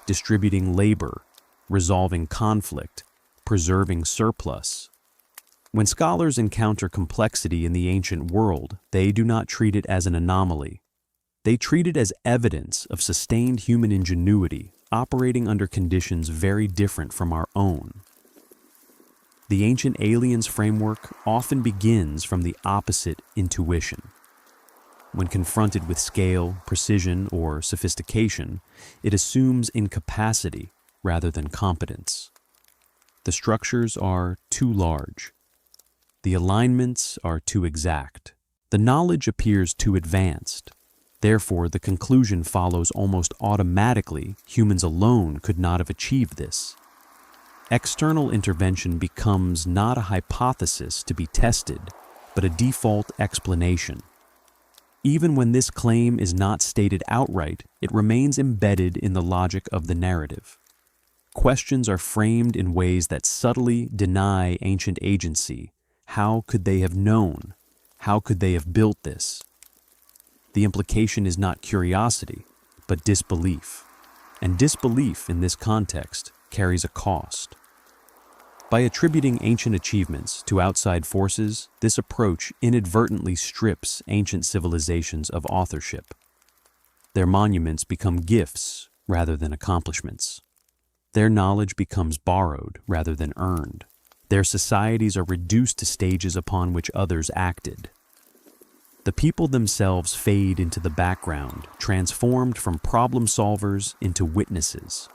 distributing labor, resolving conflict, preserving surplus. When scholars encounter complexity in the ancient world, they do not treat it as an anomaly. They treat it as evidence of sustained human ingenuity operating under conditions very different from our own. The ancient aliens framework often begins from the opposite intuition. When confronted with scale, precision, or sophistication, it assumes incapacity rather than competence. The structures are too large. The alignments are too exact. The knowledge appears too advanced. Therefore, the conclusion follows almost automatically: humans alone could not have achieved this. External intervention becomes not a hypothesis to be tested, but a default explanation. Even when this claim is not stated outright, it remains embedded in the logic of the narrative. Questions are framed in ways that subtly deny ancient agency. How could they have known? How could they have built this? The implication is not curiosity, but disbelief. And disbelief in this context carries a cost. By attributing ancient achievements to outside forces, this approach inadvertently strips ancient civilizations of authorship. Their monuments become gifts rather than accomplishments. Their knowledge becomes borrowed rather than earned. Their societies are reduced to stages upon which others acted. The people themselves fade into the background, transformed from problem solvers into witnesses.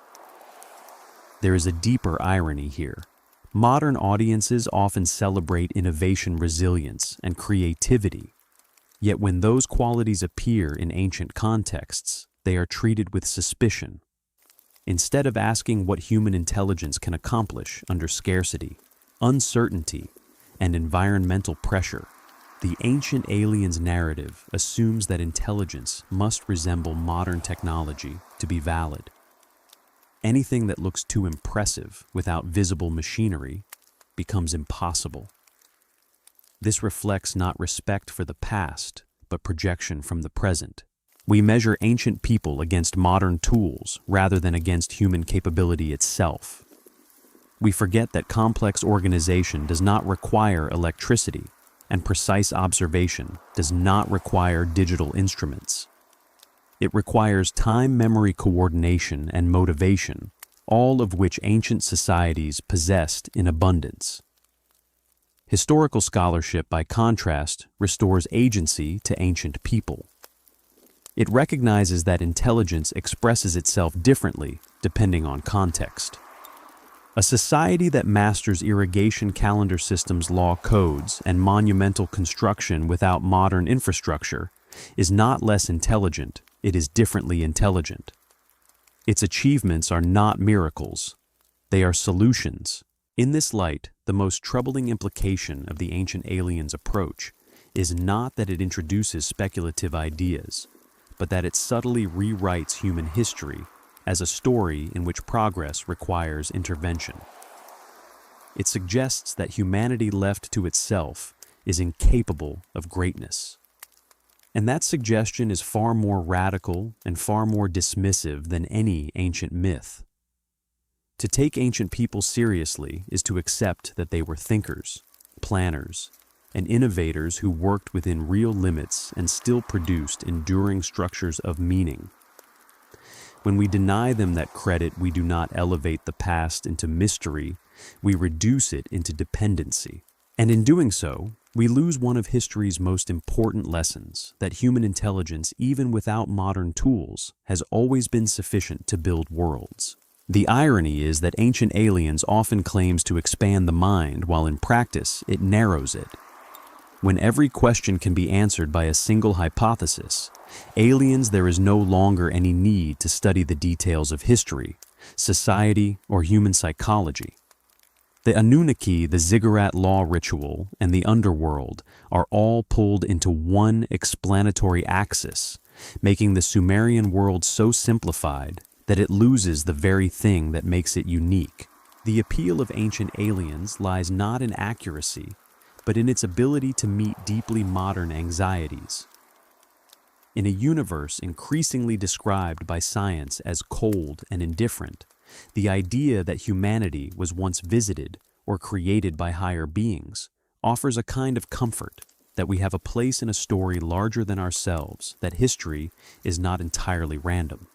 There is a deeper irony here. Modern audiences often celebrate innovation, resilience, and creativity. Yet when those qualities appear in ancient contexts, they are treated with suspicion. Instead of asking what human intelligence can accomplish under scarcity, uncertainty, and environmental pressure, the ancient aliens narrative assumes that intelligence must resemble modern technology to be valid. Anything that looks too impressive without visible machinery becomes impossible. This reflects not respect for the past, but projection from the present. We measure ancient people against modern tools rather than against human capability itself. We forget that complex organization does not require electricity, and precise observation does not require digital instruments. It requires time-memory coordination and motivation, all of which ancient societies possessed in abundance. Historical scholarship, by contrast, restores agency to ancient people. It recognizes that intelligence expresses itself differently depending on context. A society that masters irrigation calendar systems, law codes, and monumental construction without modern infrastructure is not less intelligent, it is differently intelligent. Its achievements are not miracles, they are solutions. In this light, the most troubling implication of the ancient aliens' approach is not that it introduces speculative ideas, but that it subtly rewrites human history as a story in which progress requires intervention. It suggests that humanity left to itself is incapable of greatness. And that suggestion is far more radical and far more dismissive than any ancient myth. To take ancient people seriously is to accept that they were thinkers, planners, and innovators who worked within real limits and still produced enduring structures of meaning. When we deny them that credit, we do not elevate the past into mystery, we reduce it into dependency. And in doing so, we lose one of history's most important lessons, that human intelligence, even without modern tools, has always been sufficient to build worlds. The irony is that ancient aliens often claims to expand the mind, while in practice it narrows it. When every question can be answered by a single hypothesis, aliens, there is no longer any need to study the details of history, society, or human psychology. The Anunnaki, the Ziggurat law ritual, and the Underworld are all pulled into one explanatory axis, making the Sumerian world so simplified that it loses the very thing that makes it unique. The appeal of ancient aliens lies not in accuracy, but in its ability to meet deeply modern anxieties. In a universe increasingly described by science as cold and indifferent, the idea that humanity was once visited or created by higher beings offers a kind of comfort, that we have a place in a story larger than ourselves, that history is not entirely random.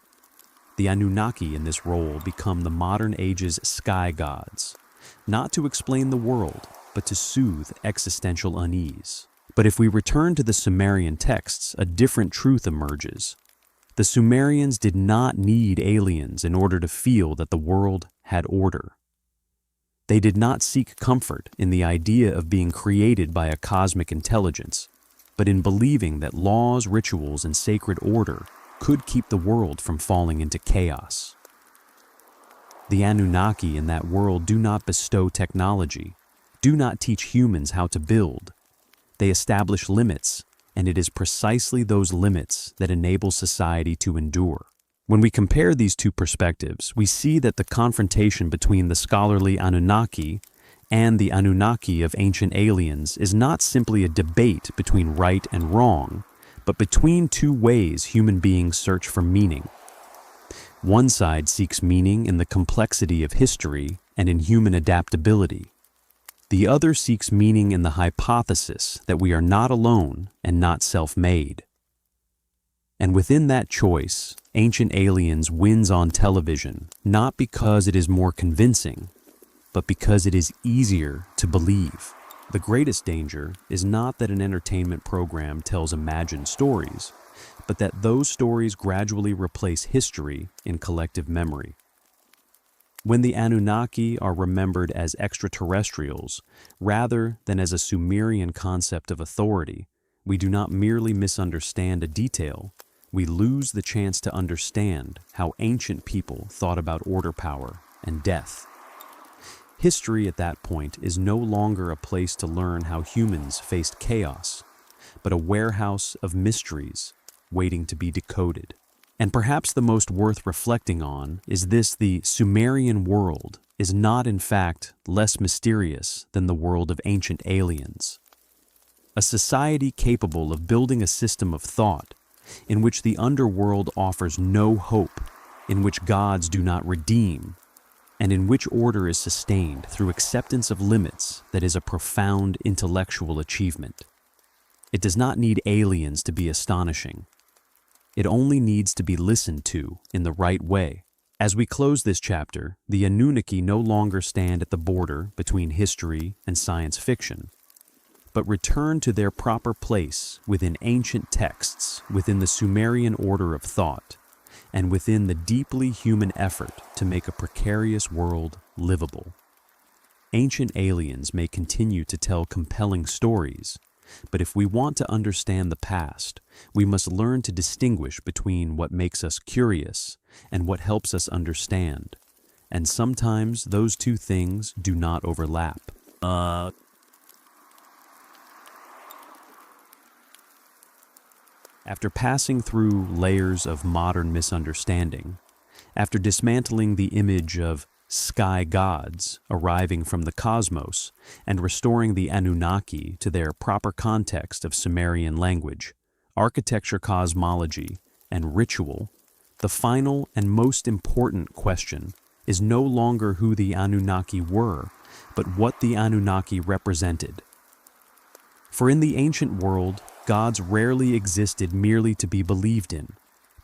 The Anunnaki in this role become the modern age's sky gods, not to explain the world, but to soothe existential unease. But if we return to the Sumerian texts, a different truth emerges. The Sumerians did not need aliens in order to feel that the world had order. They did not seek comfort in the idea of being created by a cosmic intelligence, but in believing that laws, rituals, and sacred order could keep the world from falling into chaos. The Anunnaki in that world do not bestow technology, do not teach humans how to build. They establish limits, and it is precisely those limits that enable society to endure. When we compare these two perspectives, we see that the confrontation between the scholarly Anunnaki and the Anunnaki of ancient aliens is not simply a debate between right and wrong, but between two ways human beings search for meaning. One side seeks meaning in the complexity of history and in human adaptability. The other seeks meaning in the hypothesis that we are not alone and not self-made. And within that choice, Ancient Aliens wins on television, not because it is more convincing, but because it is easier to believe. The greatest danger is not that an entertainment program tells imagined stories, but that those stories gradually replace history in collective memory. When the Anunnaki are remembered as extraterrestrials, rather than as a Sumerian concept of authority, we do not merely misunderstand a detail, we lose the chance to understand how ancient people thought about order, power, and death. History at that point is no longer a place to learn how humans faced chaos, but a warehouse of mysteries waiting to be decoded. And perhaps the most worth reflecting on is this: the Sumerian world is not in fact less mysterious than the world of ancient aliens. A society capable of building a system of thought in which the underworld offers no hope, in which gods do not redeem, and in which order is sustained through acceptance of limits, that is a profound intellectual achievement. It does not need aliens to be astonishing. It only needs to be listened to in the right way. As we close this chapter, the Anunnaki no longer stand at the border between history and science fiction, but return to their proper place within ancient texts, within the Sumerian order of thought, and within the deeply human effort to make a precarious world livable. Ancient aliens may continue to tell compelling stories, but if we want to understand the past, we must learn to distinguish between what makes us curious and what helps us understand. And sometimes those two things do not overlap. After passing through layers of modern misunderstanding, after dismantling the image of sky gods arriving from the cosmos and restoring the Anunnaki to their proper context of Sumerian language, architecture, cosmology, and ritual, the final and most important question is no longer who the Anunnaki were, but what the Anunnaki represented. For in the ancient world, gods rarely existed merely to be believed in.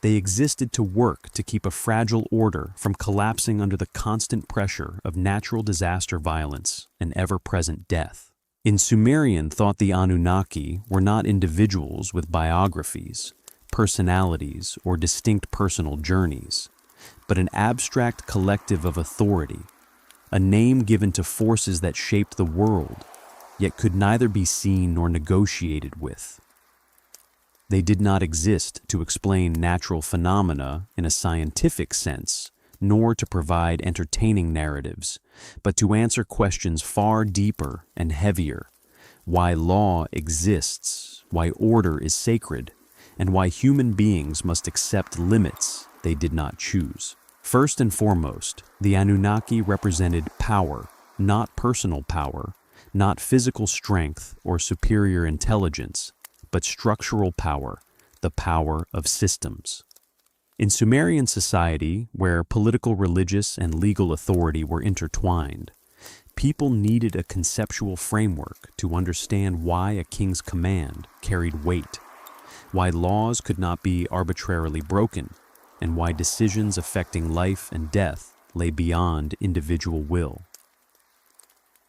They existed to work to keep a fragile order from collapsing under the constant pressure of natural disaster, violence, and ever-present death. In Sumerian thought, the Anunnaki were not individuals with biographies, personalities, or distinct personal journeys, but an abstract collective of authority, a name given to forces that shaped the world, yet could neither be seen nor negotiated with. They did not exist to explain natural phenomena in a scientific sense, nor to provide entertaining narratives, but to answer questions far deeper and heavier: why law exists, why order is sacred, and why human beings must accept limits they did not choose. First and foremost, the Anunnaki represented power, not personal power, not physical strength or superior intelligence, but structural power, the power of systems. In Sumerian society, where political, religious, and legal authority were intertwined, people needed a conceptual framework to understand why a king's command carried weight, why laws could not be arbitrarily broken, and why decisions affecting life and death lay beyond individual will.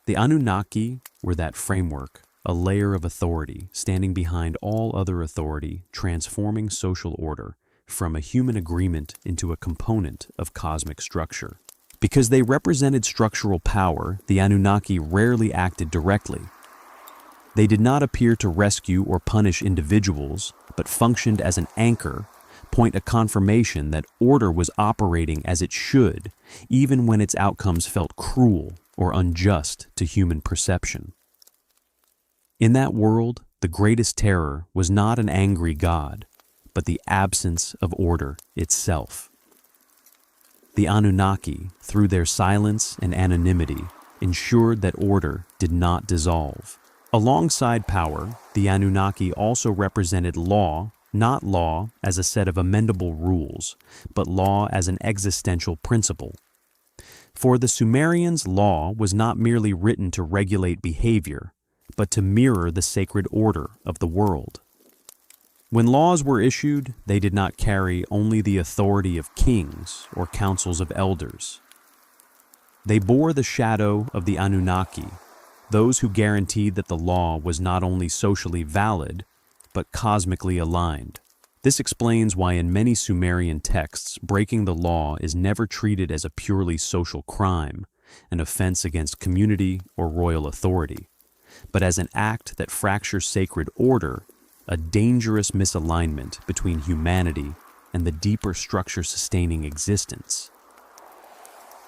The Anunnaki were that framework, a layer of authority standing behind all other authority, transforming social order from a human agreement into a component of cosmic structure. Because they represented structural power, the Anunnaki rarely acted directly. They did not appear to rescue or punish individuals, but functioned as an anchor, point a confirmation that order was operating as it should, even when its outcomes felt cruel or unjust to human perception. In that world, the greatest terror was not an angry God, but the absence of order itself. The Anunnaki, through their silence and anonymity, ensured that order did not dissolve. Alongside power, the Anunnaki also represented law, not law as a set of amendable rules, but law as an existential principle. For the Sumerians, law was not merely written to regulate behavior, but to mirror the sacred order of the world. When laws were issued, they did not carry only the authority of kings or councils of elders. They bore the shadow of the Anunnaki, those who guaranteed that the law was not only socially valid, but cosmically aligned. This explains why in many Sumerian texts, breaking the law is never treated as a purely social crime, an offense against community or royal authority, but as an act that fractures sacred order, a dangerous misalignment between humanity and the deeper structure sustaining existence.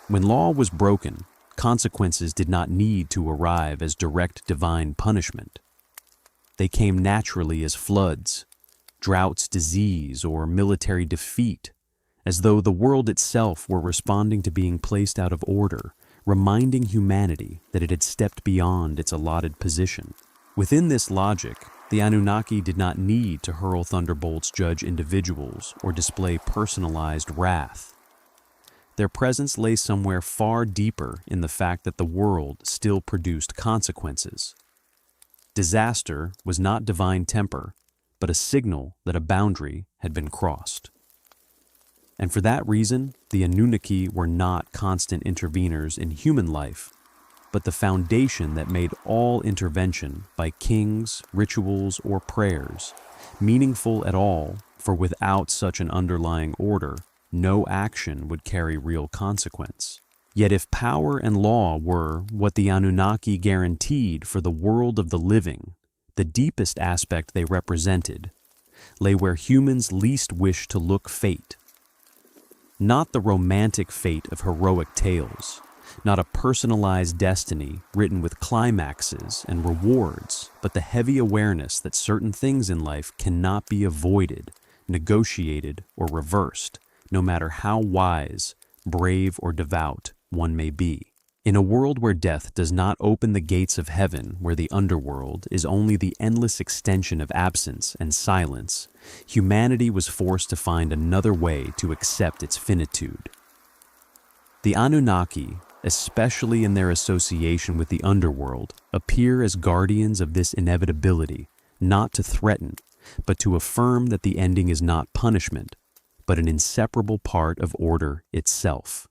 When law was broken, consequences did not need to arrive as direct divine punishment. They came naturally as floods, droughts, disease, or military defeat, as though the world itself were responding to being placed out of order, reminding humanity that it had stepped beyond its allotted position. Within this logic, the Anunnaki did not need to hurl thunderbolts, judge individuals, or display personalized wrath. Their presence lay somewhere far deeper in the fact that the world still produced consequences. Disaster was not divine temper, but a signal that a boundary had been crossed. And for that reason, the Anunnaki were not constant interveners in human life, but the foundation that made all intervention by kings, rituals, or prayers meaningful at all, for without such an underlying order, no action would carry real consequence. Yet if power and law were what the Anunnaki guaranteed for the world of the living, the deepest aspect they represented lay where humans least wish to look: fate. Not the romantic fate of heroic tales, not a personalized destiny written with climaxes and rewards, but the heavy awareness that certain things in life cannot be avoided, negotiated, or reversed, no matter how wise, brave, or devout one may be. In a world where death does not open the gates of heaven, where the underworld is only the endless extension of absence and silence, humanity was forced to find another way to accept its finitude. The Anunnaki, especially in their association with the underworld, appear as guardians of this inevitability, not to threaten, but to affirm that the ending is not punishment, but an inseparable part of order itself.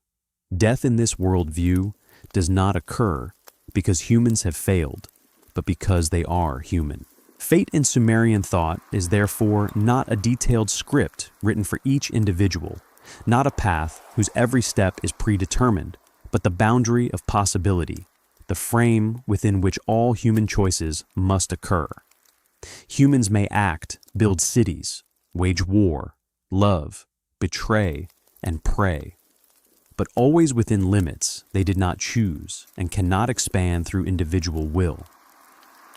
Death in this worldview does not occur because humans have failed, but because they are human. Fate in Sumerian thought is therefore not a detailed script written for each individual, not a path whose every step is predetermined, but the boundary of possibility, the frame within which all human choices must occur. Humans may act, build cities, wage war, love, betray, and pray. But always within limits they did not choose and cannot expand through individual will.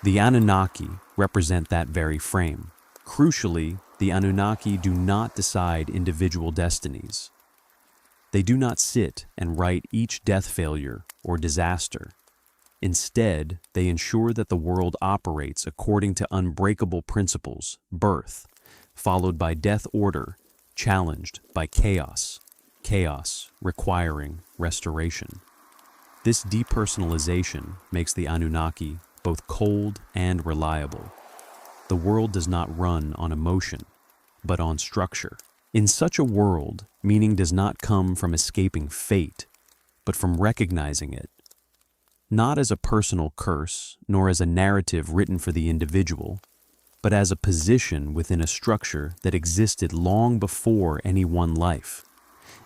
The Anunnaki represent that very frame. Crucially, the Anunnaki do not decide individual destinies. They do not sit and write each death, failure, or disaster. Instead, they ensure that the world operates according to unbreakable principles: birth, followed by death order, challenged by chaos, chaos requiring restoration. This depersonalization makes the Anunnaki both cold and reliable. The world does not run on emotion, but on structure. In such a world, meaning does not come from escaping fate, but from recognizing it. not as a personal curse, nor as a narrative written for the individual, but as a position within a structure that existed long before any one life,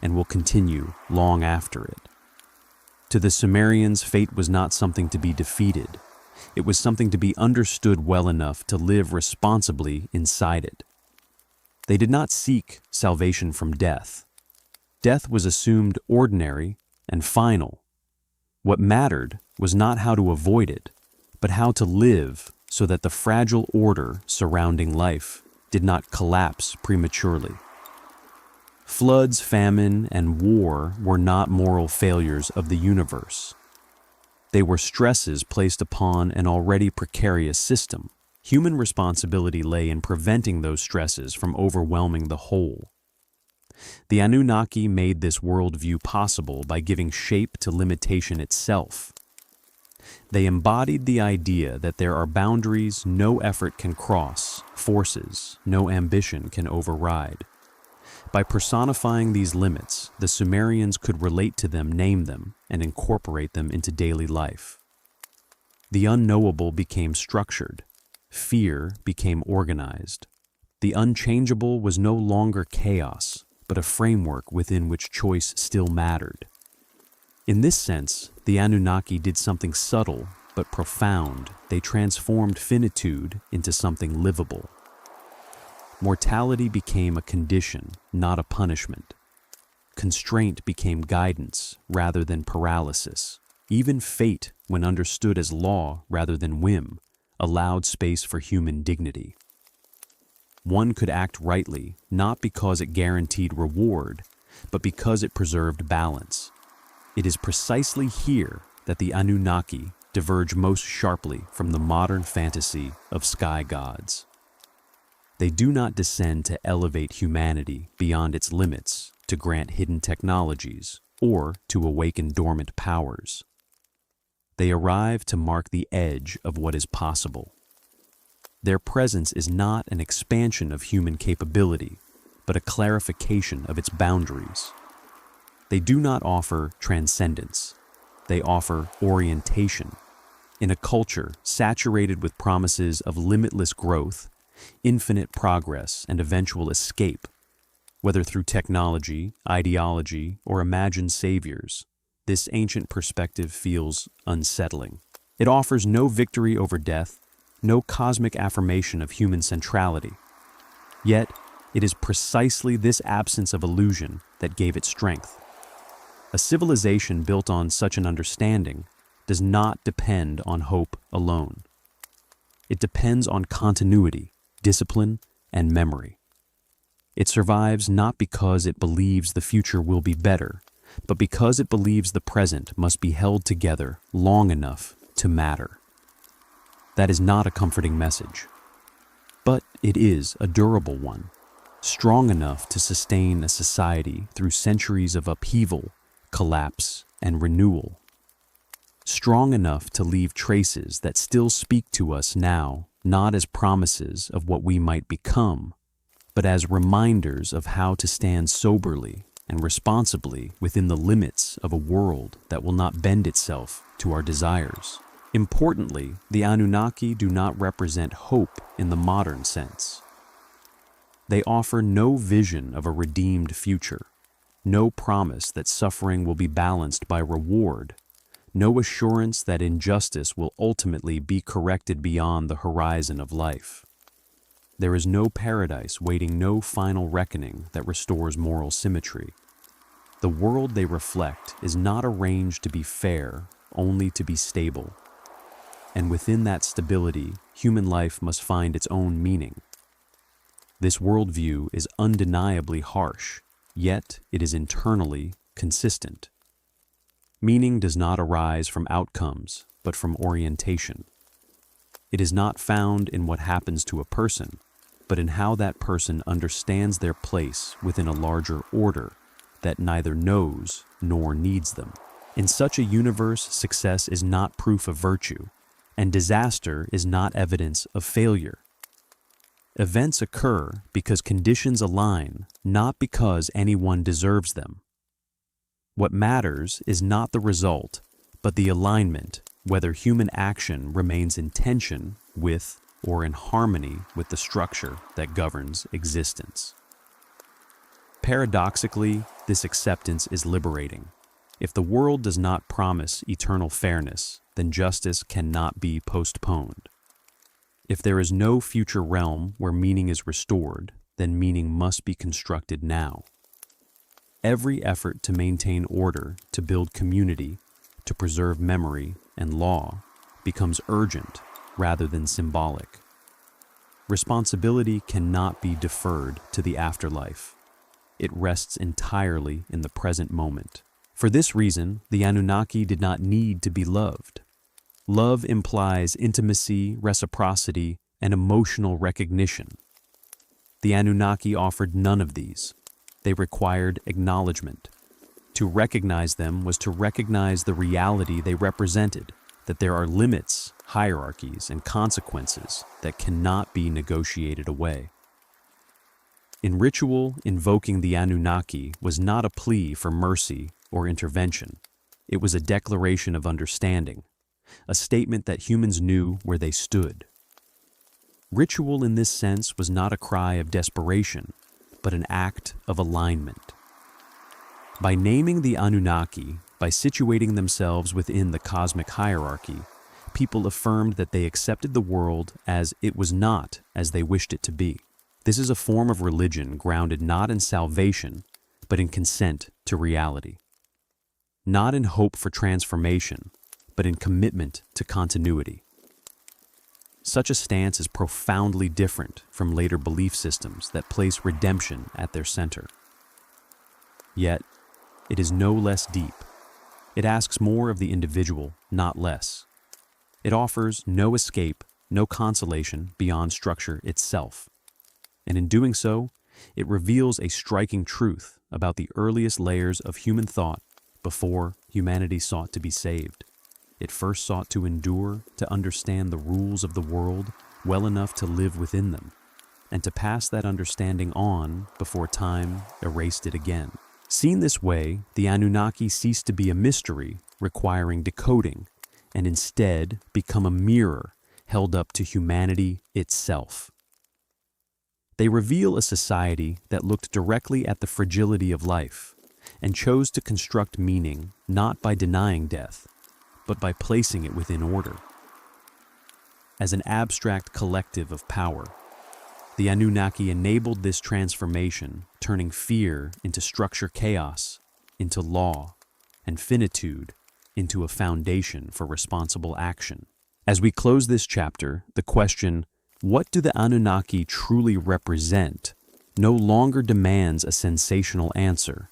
and will continue long after it. To the Sumerians, fate was not something to be defeated. It was something to be understood well enough to live responsibly inside it. They did not seek salvation from death. Death was assumed ordinary and final. What mattered was not how to avoid it, but how to live so that the fragile order surrounding life did not collapse prematurely. Floods, famine, and war were not moral failures of the universe. They were stresses placed upon an already precarious system. Human responsibility lay in preventing those stresses from overwhelming the whole. The Anunnaki made this worldview possible by giving shape to limitation itself. They embodied the idea that there are boundaries no effort can cross, forces no ambition can override. By personifying these limits, the Sumerians could relate to them, name them, and incorporate them into daily life. The unknowable became structured. Fear became organized. The unchangeable was no longer chaos, but a framework within which choice still mattered. In this sense, the Anunnaki did something subtle but profound. They transformed finitude into something livable. Mortality became a condition, not a punishment. Constraint became guidance rather than paralysis. Even fate, when understood as law rather than whim, allowed space for human dignity. One could act rightly, not because it guaranteed reward, but because it preserved balance. It is precisely here that the Anunnaki diverge most sharply from the modern fantasy of sky gods. They do not descend to elevate humanity beyond its limits, to grant hidden technologies, or to awaken dormant powers. They arrive to mark the edge of what is possible. Their presence is not an expansion of human capability, but a clarification of its boundaries. They do not offer transcendence. They offer orientation. In a culture saturated with promises of limitless growth, infinite progress, and eventual escape, whether through technology, ideology, or imagined saviors, this ancient perspective feels unsettling. It offers no victory over death, no cosmic affirmation of human centrality. Yet, it is precisely this absence of illusion that gave it strength. A civilization built on such an understanding does not depend on hope alone. It depends on continuity, discipline, and memory. It survives not because it believes the future will be better, but because it believes the present must be held together long enough to matter. That is not a comforting message, but it is a durable one, strong enough to sustain a society through centuries of upheaval, collapse, and renewal. Strong enough to leave traces that still speak to us now, not as promises of what we might become, but as reminders of how to stand soberly and responsibly within the limits of a world that will not bend itself to our desires. Importantly, the Anunnaki do not represent hope in the modern sense. They offer no vision of a redeemed future, no promise that suffering will be balanced by reward, no assurance that injustice will ultimately be corrected beyond the horizon of life. There is no paradise waiting, no final reckoning that restores moral symmetry. The world they reflect is not arranged to be fair, only to be stable. And within that stability, human life must find its own meaning. This worldview is undeniably harsh, yet it is internally consistent. Meaning does not arise from outcomes, but from orientation. It is not found in what happens to a person, but in how that person understands their place within a larger order that neither knows nor needs them. In such a universe, success is not proof of virtue, and disaster is not evidence of failure. Events occur because conditions align, not because anyone deserves them. What matters is not the result, but the alignment whether human action remains in tension with or in harmony with the structure that governs existence. Paradoxically, this acceptance is liberating. If the world does not promise eternal fairness, then justice cannot be postponed. If there is no future realm where meaning is restored, then meaning must be constructed now. Every effort to maintain order, to build community, to preserve memory and law becomes urgent rather than symbolic. Responsibility cannot be deferred to the afterlife. It rests entirely in the present moment. For this reason, the Anunnaki did not need to be loved. Love implies intimacy, reciprocity, and emotional recognition. The Anunnaki offered none of these. They required acknowledgement. To recognize them was to recognize the reality they represented, that there are limits, hierarchies, and consequences that cannot be negotiated away. In ritual, invoking the Anunnaki was not a plea for mercy or intervention. It was a declaration of understanding, a statement that humans knew where they stood. Ritual in this sense was not a cry of desperation, but an act of alignment. By naming the Anunnaki, by situating themselves within the cosmic hierarchy, people affirmed that they accepted the world as it was not as they wished it to be. This is a form of religion grounded not in salvation, but in consent to reality. Not in hope for transformation, but in commitment to continuity. Such a stance is profoundly different from later belief systems that place redemption at their center. Yet, it is no less deep. It asks more of the individual, not less. It offers no escape, no consolation beyond structure itself. And in doing so, it reveals a striking truth about the earliest layers of human thought before humanity sought to be saved. It first sought to endure, to understand the rules of the world well enough to live within them, and to pass that understanding on before time erased it again. Seen this way, the Anunnaki ceased to be a mystery requiring decoding, and instead become a mirror held up to humanity itself. They reveal a society that looked directly at the fragility of life and chose to construct meaning not by denying death, but by placing it within order. As an abstract collective of power, the Anunnaki enabled this transformation, turning fear into structure chaos, into law, and finitude into a foundation for responsible action. As we close this chapter, the question, what do the Anunnaki truly represent, no longer demands a sensational answer.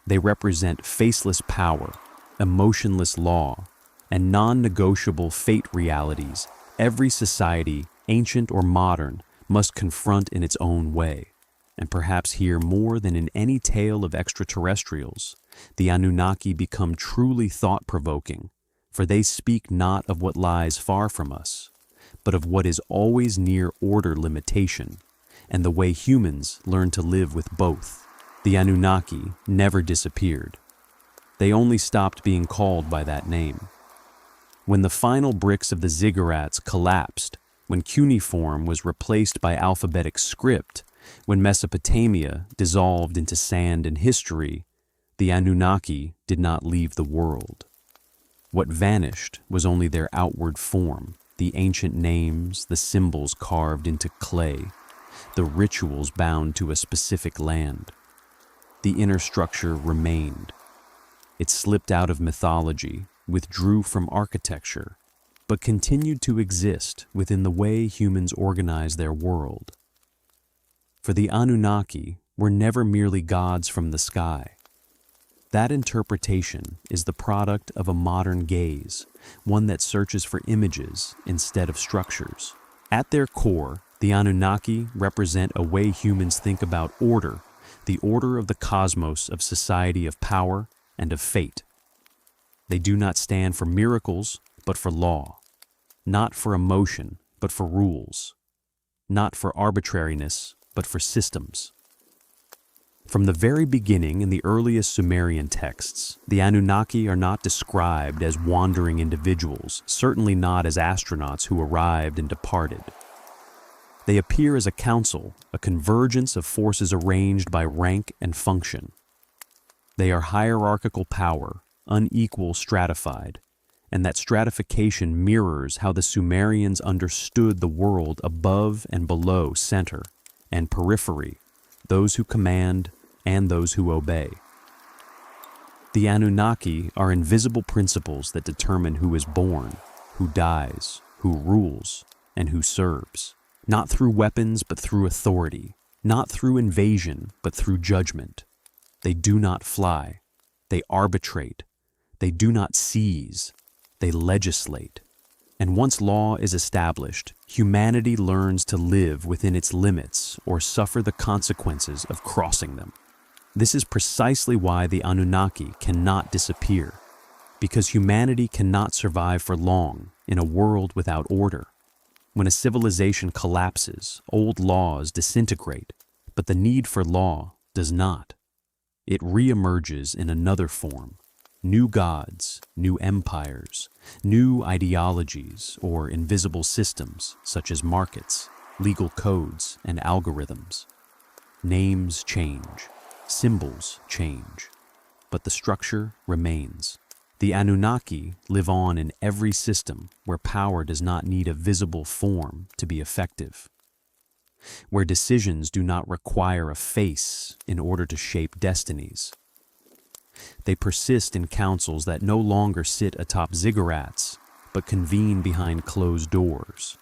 They represent faceless power, emotionless law, and non-negotiable fate realities every society, ancient or modern, must confront in its own way. And perhaps here more than in any tale of extraterrestrials, the Anunnaki become truly thought-provoking, for they speak not of what lies far from us, but of what is always near order limitation, and the way humans learn to live with both. The Anunnaki never disappeared. They only stopped being called by that name. When the final bricks of the Ziggurats collapsed, when cuneiform was replaced by alphabetic script, when Mesopotamia dissolved into sand and history, the Anunnaki did not leave the world. What vanished was only their outward form, the ancient names, the symbols carved into clay, the rituals bound to a specific land. The inner structure remained. It slipped out of mythology, withdrew from architecture, but continued to exist within the way humans organize their world. For the Anunnaki were never merely gods from the sky. That interpretation is the product of a modern gaze, one that searches for images instead of structures. At their core, the Anunnaki represent a way humans think about order, the order of the cosmos of society of power and of fate. They do not stand for miracles, but for law, not for emotion, but for rules, not for arbitrariness, but for systems. From the very beginning in the earliest Sumerian texts, the Anunnaki are not described as wandering individuals, certainly not as astronauts who arrived and departed. They appear as a council, a convergence of forces arranged by rank and function. They are hierarchical power, unequal stratified, and that stratification mirrors how the Sumerians understood the world above and below center and periphery, those who command and those who obey. The Anunnaki are invisible principles that determine who is born, who dies, who rules, and who serves. Not through weapons, but through authority. Not through invasion, but through judgment. They do not fly. They arbitrate. They do not seize. They legislate. And once law is established, humanity learns to live within its limits or suffer the consequences of crossing them. This is precisely why the Anunnaki cannot disappear, because humanity cannot survive for long in a world without order. When a civilization collapses, old laws disintegrate, but the need for law does not. It reemerges in another form. New gods, new empires, new ideologies, or invisible systems such as markets, legal codes, and algorithms. Names change, symbols change, but the structure remains. The Anunnaki live on in every system where power does not need a visible form to be effective, where decisions do not require a face in order to shape destinies. They persist in councils that no longer sit atop ziggurats, but convene behind closed doors.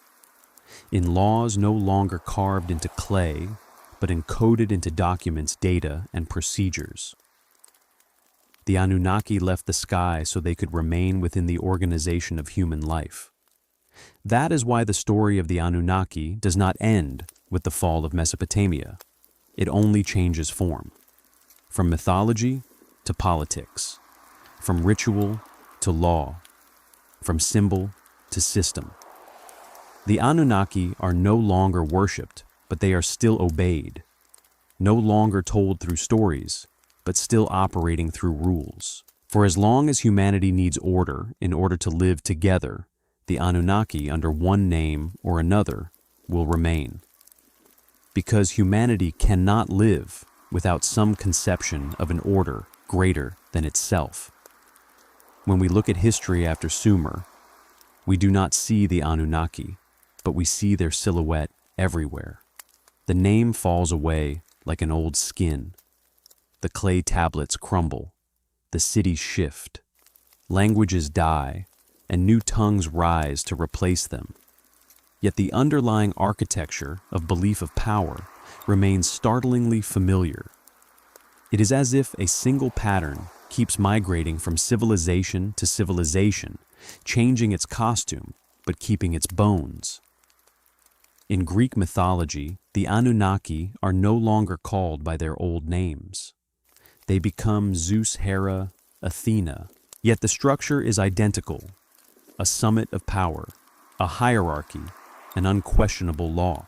In laws no longer carved into clay, but encoded into documents, data, and procedures. The Anunnaki left the sky so they could remain within the organization of human life. That is why the story of the Anunnaki does not end with the fall of Mesopotamia. It only changes form. From mythology to politics, from ritual to law, from symbol to system. The Anunnaki are no longer worshipped, but they are still obeyed. No longer told through stories, but still operating through rules. For as long as humanity needs order in order to live together, the Anunnaki under one name or another will remain. Because humanity cannot live without some conception of an order greater than itself. When we look at history after Sumer, we do not see the Anunnaki, but we see their silhouette everywhere. The name falls away like an old skin. The clay tablets crumble, the cities shift, languages die, and new tongues rise to replace them. Yet the underlying architecture of belief of power remains startlingly familiar. It is as if a single pattern keeps migrating from civilization to civilization, changing its costume, but keeping its bones. In Greek mythology, the Anunnaki are no longer called by their old names. They become Zeus, Hera, Athena, yet the structure is identical: a summit of power, a hierarchy, an unquestionable law.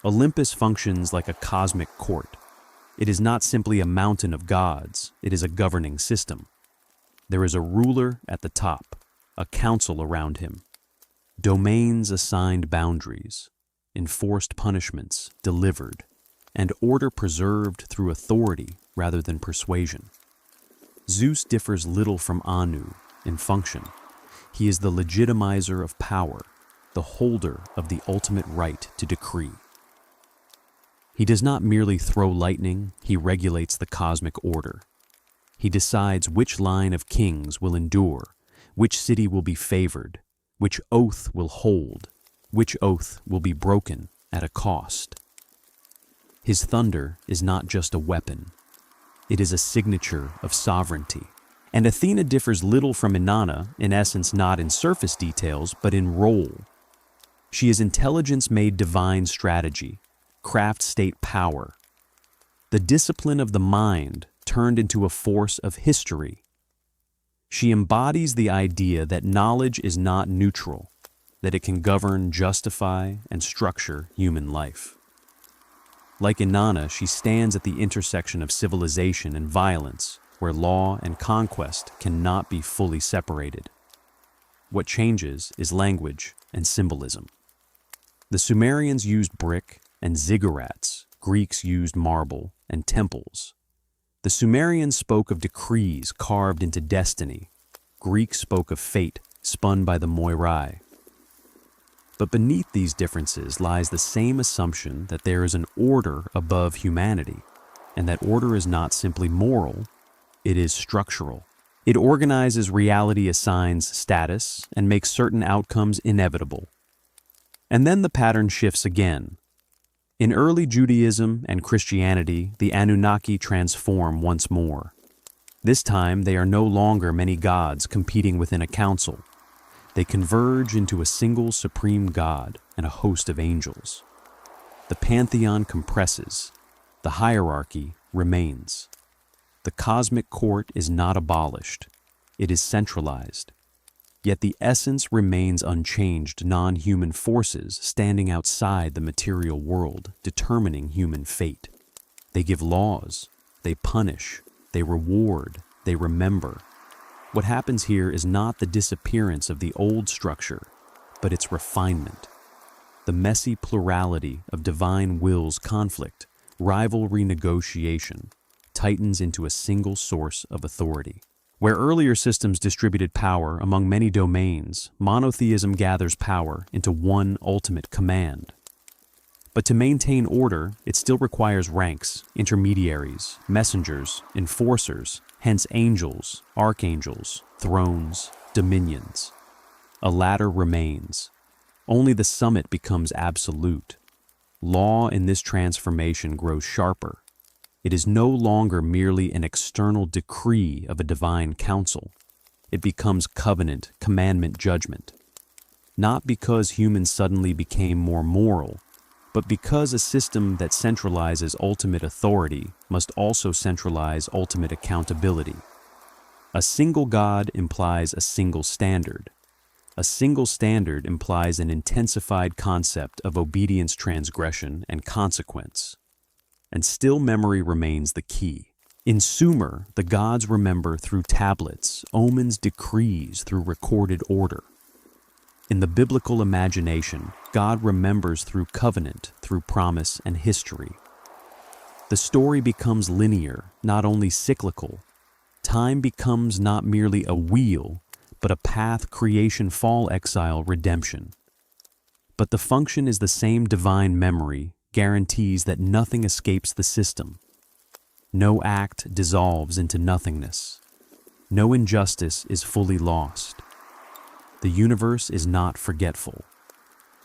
Olympus functions like a cosmic court. It is not simply a mountain of gods, it is a governing system. There is a ruler at the top, a council around him, domains assigned boundaries, enforced punishments delivered, and order preserved through authority rather than persuasion. Zeus differs little from Anu in function. He is the legitimizer of power, the holder of the ultimate right to decree. He does not merely throw lightning, he regulates the cosmic order. He decides which line of kings will endure, which city will be favored, which oath will hold, which oath will be broken at a cost. His thunder is not just a weapon. It is a signature of sovereignty. And Athena differs little from Inanna, in essence not in surface details, but in role. She is intelligence made divine strategy, craft state power, the discipline of the mind turned into a force of history. She embodies the idea that knowledge is not neutral, that it can govern, justify, and structure human life. Like Inanna, she stands at the intersection of civilization and violence, where law and conquest cannot be fully separated. What changes is language and symbolism. The Sumerians used brick and ziggurats, Greeks used marble and temples. The Sumerians spoke of decrees carved into destiny. Greeks spoke of fate spun by the Moirai. But beneath these differences lies the same assumption that there is an order above humanity, and that order is not simply moral, it is structural. It organizes reality, assigns status, and makes certain outcomes inevitable. And then the pattern shifts again. In early Judaism and Christianity, the Anunnaki transform once more. This time, they are no longer many gods competing within a council. They converge into a single supreme god and a host of angels. The pantheon compresses. The hierarchy remains. The cosmic court is not abolished. It is centralized. Yet the essence remains unchanged, non-human forces standing outside the material world, determining human fate. They give laws. They punish. They reward. They remember. What happens here is not the disappearance of the old structure, but its refinement. The messy plurality of divine wills conflict, rivalry negotiation, tightens into a single source of authority. Where earlier systems distributed power among many domains, monotheism gathers power into one ultimate command. But to maintain order, it still requires ranks, intermediaries, messengers, enforcers, hence angels, archangels, thrones, dominions. A ladder remains. Only the summit becomes absolute. Law in this transformation grows sharper. It is no longer merely an external decree of a divine council. It becomes covenant, commandment, judgment. Not because humans suddenly became more moral, but because a system that centralizes ultimate authority must also centralize ultimate accountability. A single God implies a single standard. A single standard implies an intensified concept of obedience, transgression, and consequence. And still memory remains the key. In Sumer, the gods remember through tablets, omens, decrees through recorded order. In the biblical imagination, God remembers through covenant, through promise and history. The story becomes linear, not only cyclical. Time becomes not merely a wheel, but a path: creation, fall, exile, redemption. But the function is the same. Divine memory guarantees that nothing escapes the system. No act dissolves into nothingness. No injustice is fully lost. The universe is not forgetful.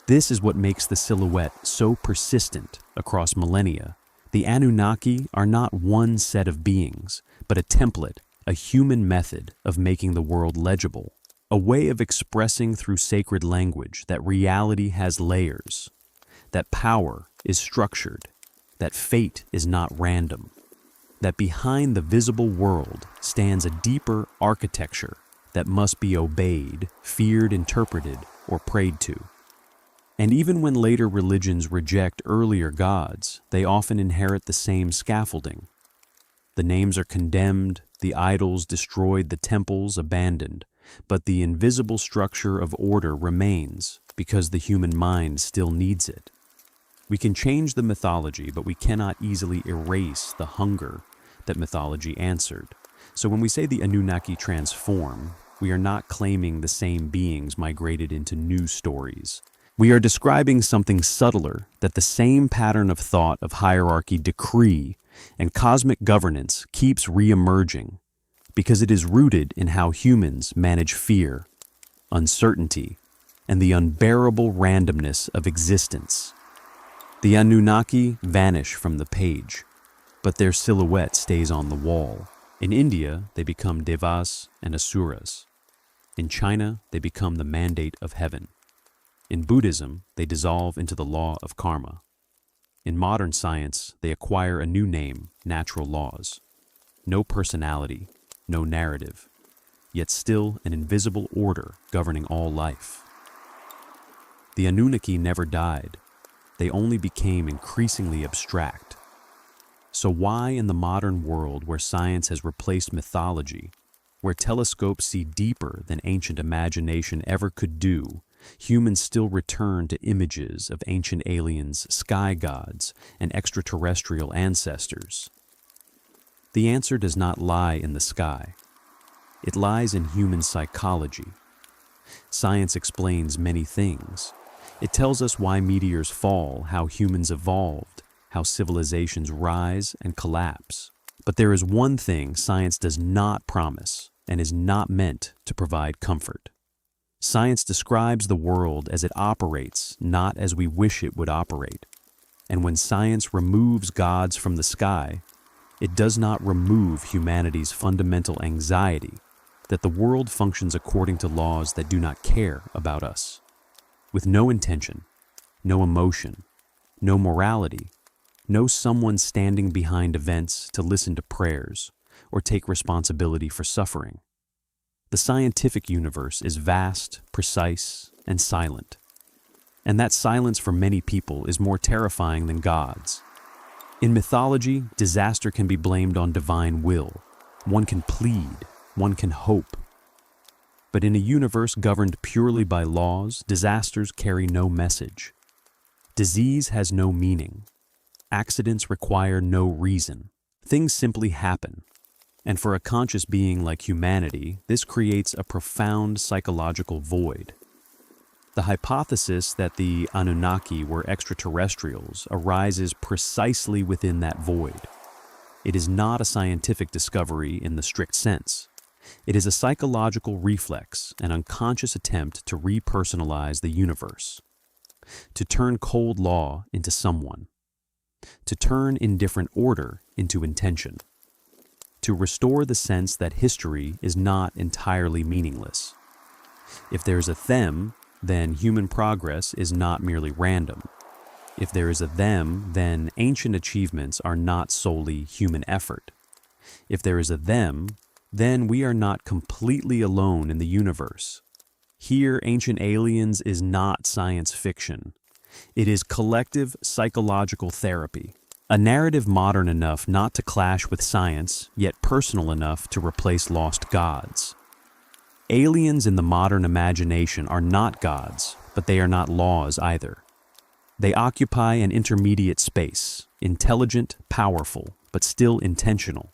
This is what makes the silhouette so persistent across millennia. The Anunnaki are not one set of beings, but a template, a human method of making the world legible, a way of expressing through sacred language that reality has layers, that power is structured, that fate is not random, that behind the visible world stands a deeper architecture that must be obeyed, feared, interpreted, or prayed to. And even when later religions reject earlier gods, they often inherit the same scaffolding. The names are condemned, the idols destroyed, the temples abandoned, but the invisible structure of order remains because the human mind still needs it. We can change the mythology, but we cannot easily erase the hunger that mythology answered. So when we say the Anunnaki transform, we are not claiming the same beings migrated into new stories. We are describing something subtler, that the same pattern of thought of hierarchy, decree, and cosmic governance keeps re-emerging because it is rooted in how humans manage fear, uncertainty, and the unbearable randomness of existence. The Anunnaki vanish from the page, but their silhouette stays on the wall. In India, they become devas and asuras. In China, they become the mandate of heaven. In Buddhism, they dissolve into the law of karma. In modern science, they acquire a new name, natural laws. No personality, no narrative, yet still an invisible order governing all life. The Anunnaki never died. they only became increasingly abstract. So why in the modern world, where science has replaced mythology, where telescopes see deeper than ancient imagination ever could do, humans still return to images of ancient aliens, sky gods, and extraterrestrial ancestors? The answer does not lie in the sky. It lies in human psychology. Science explains many things. It tells us why meteors fall, how humans evolved, how civilizations rise and collapse. But there is one thing science does not promise and is not meant to provide comfort. Science describes the world as it operates, not as we wish it would operate. And when science removes gods from the sky, it does not remove humanity's fundamental anxiety that the world functions according to laws that do not care about us. With no intention, no emotion, no morality, no someone standing behind events to listen to prayers or take responsibility for suffering. The scientific universe is vast, precise, and silent. And that silence for many people is more terrifying than God's. In mythology, disaster can be blamed on divine will. One can plead, one can hope. But in a universe governed purely by laws, disasters carry no message. Disease has no meaning. Accidents require no reason. Things simply happen. And for a conscious being like humanity, this creates a profound psychological void. The hypothesis that the Anunnaki were extraterrestrials arises precisely within that void. It is not a scientific discovery in the strict sense. It is a psychological reflex, an unconscious attempt to repersonalize the universe, to turn cold law into someone, to turn indifferent order into intention, to restore the sense that history is not entirely meaningless. If there is a them, then human progress is not merely random. If there is a them, then ancient achievements are not solely human effort. If there is a them, then we are not completely alone in the universe. Here, Ancient Aliens is not science fiction. It is collective psychological therapy, a narrative modern enough not to clash with science, yet personal enough to replace lost gods. Aliens in the modern imagination are not gods, but they are not laws either. They occupy an intermediate space, intelligent, powerful, but still intentional.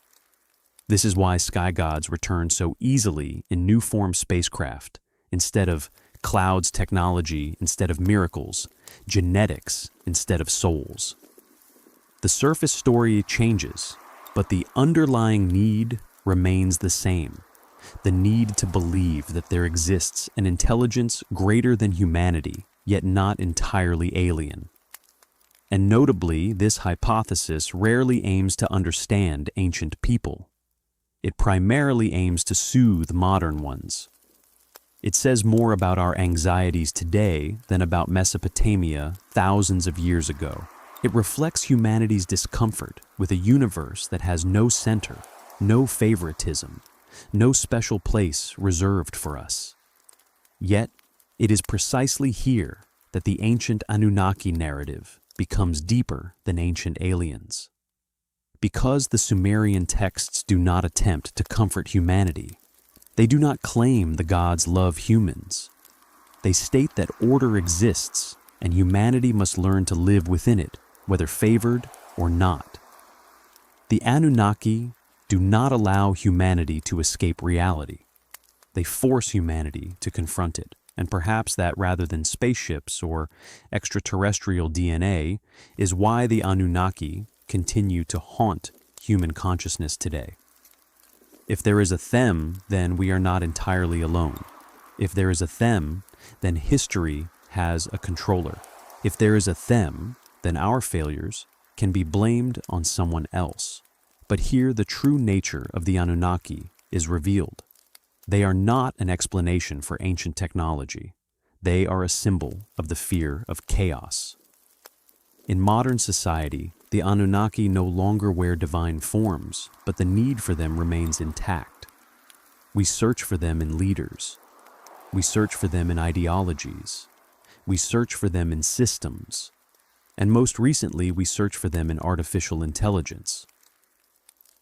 This is why sky gods return so easily in new-form spacecraft, instead of clouds technology instead of miracles, genetics instead of souls. The surface story changes, but the underlying need remains the same. The need to believe that there exists an intelligence greater than humanity, yet not entirely alien. And notably, this hypothesis rarely aims to understand ancient people. It primarily aims to soothe modern ones. It says more about our anxieties today than about Mesopotamia thousands of years ago. It reflects humanity's discomfort with a universe that has no center, no favoritism, no special place reserved for us. Yet, it is precisely here that the ancient Anunnaki narrative becomes deeper than Ancient Aliens. Because the Sumerian texts do not attempt to comfort humanity, they do not claim the gods love humans. They state that order exists and humanity must learn to live within it, whether favored or not. The Anunnaki do not allow humanity to escape reality. They force humanity to confront it, and perhaps that rather than spaceships or extraterrestrial DNA is why the Anunnaki continue to haunt human consciousness today. If there is a them, then we are not entirely alone. If there is a them, then history has a controller. If there is a them, then our failures can be blamed on someone else. But here the true nature of the Anunnaki is revealed. They are not an explanation for ancient technology. They are a symbol of the fear of chaos. In modern society, the Anunnaki no longer wear divine forms, but the need for them remains intact. We search for them in leaders. We search for them in ideologies. We search for them in systems. And most recently, we search for them in artificial intelligence.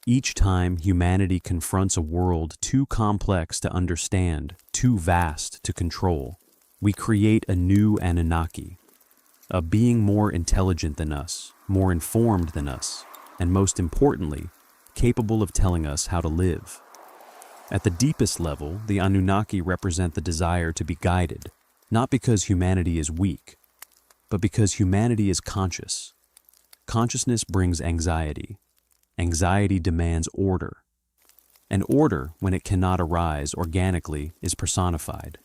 Each time humanity confronts a world too complex to understand, too vast to control, we create a new Anunnaki, a being more intelligent than us, more informed than us, and most importantly, capable of telling us how to live. At the deepest level, the Anunnaki represent the desire to be guided, not because humanity is weak, but because humanity is conscious. Consciousness brings anxiety. Anxiety demands order. And order, when it cannot arise organically, is personified.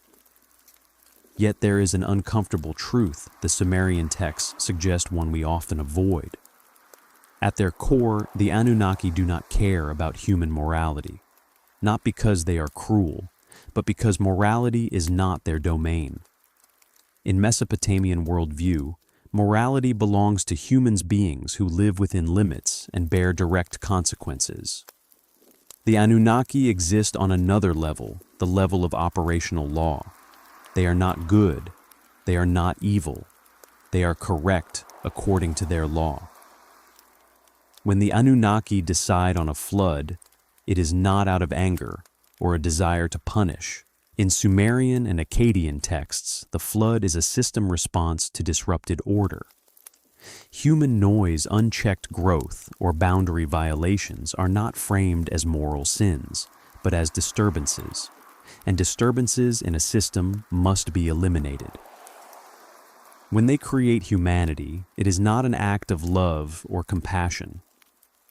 Yet there is an uncomfortable truth the Sumerian texts suggest one we often avoid. At their core, the Anunnaki do not care about human morality, not because they are cruel, but because morality is not their domain. In Mesopotamian worldview, morality belongs to human beings who live within limits and bear direct consequences. The Anunnaki exist on another level, the level of operational law. They are not good. They are not evil. They are correct according to their law. When the Anunnaki decide on a flood, it is not out of anger or a desire to punish. In Sumerian and Akkadian texts, the flood is a system response to disrupted order. Human noise, unchecked growth, or boundary violations are not framed as moral sins, but as disturbances, and disturbances in a system must be eliminated. When they create humanity, it is not an act of love or compassion.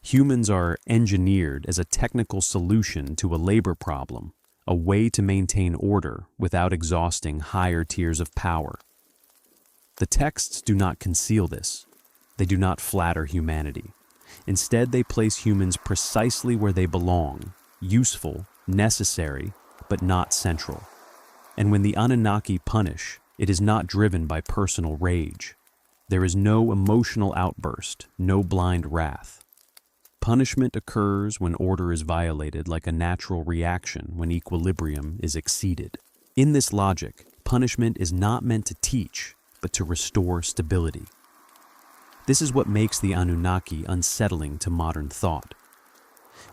Humans are engineered as a technical solution to a labor problem, a way to maintain order without exhausting higher tiers of power. The texts do not conceal this. They do not flatter humanity. Instead, they place humans precisely where they belong, useful, necessary, but not central. And when the Anunnaki punish, it is not driven by personal rage. There is no emotional outburst, no blind wrath. Punishment occurs when order is violated, like a natural reaction when equilibrium is exceeded. In this logic, punishment is not meant to teach, but to restore stability. This is what makes the Anunnaki unsettling to modern thought.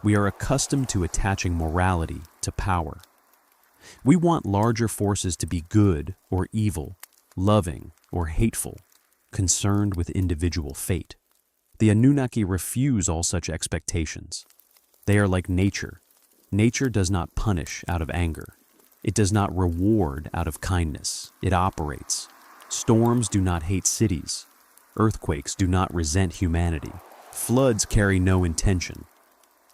We are accustomed to attaching morality to power. We want larger forces to be good or evil, loving or hateful, concerned with individual fate. The Anunnaki refuse all such expectations. They are like nature. Nature does not punish out of anger. It does not reward out of kindness. It operates. Storms do not hate cities. Earthquakes do not resent humanity. Floods carry no intention.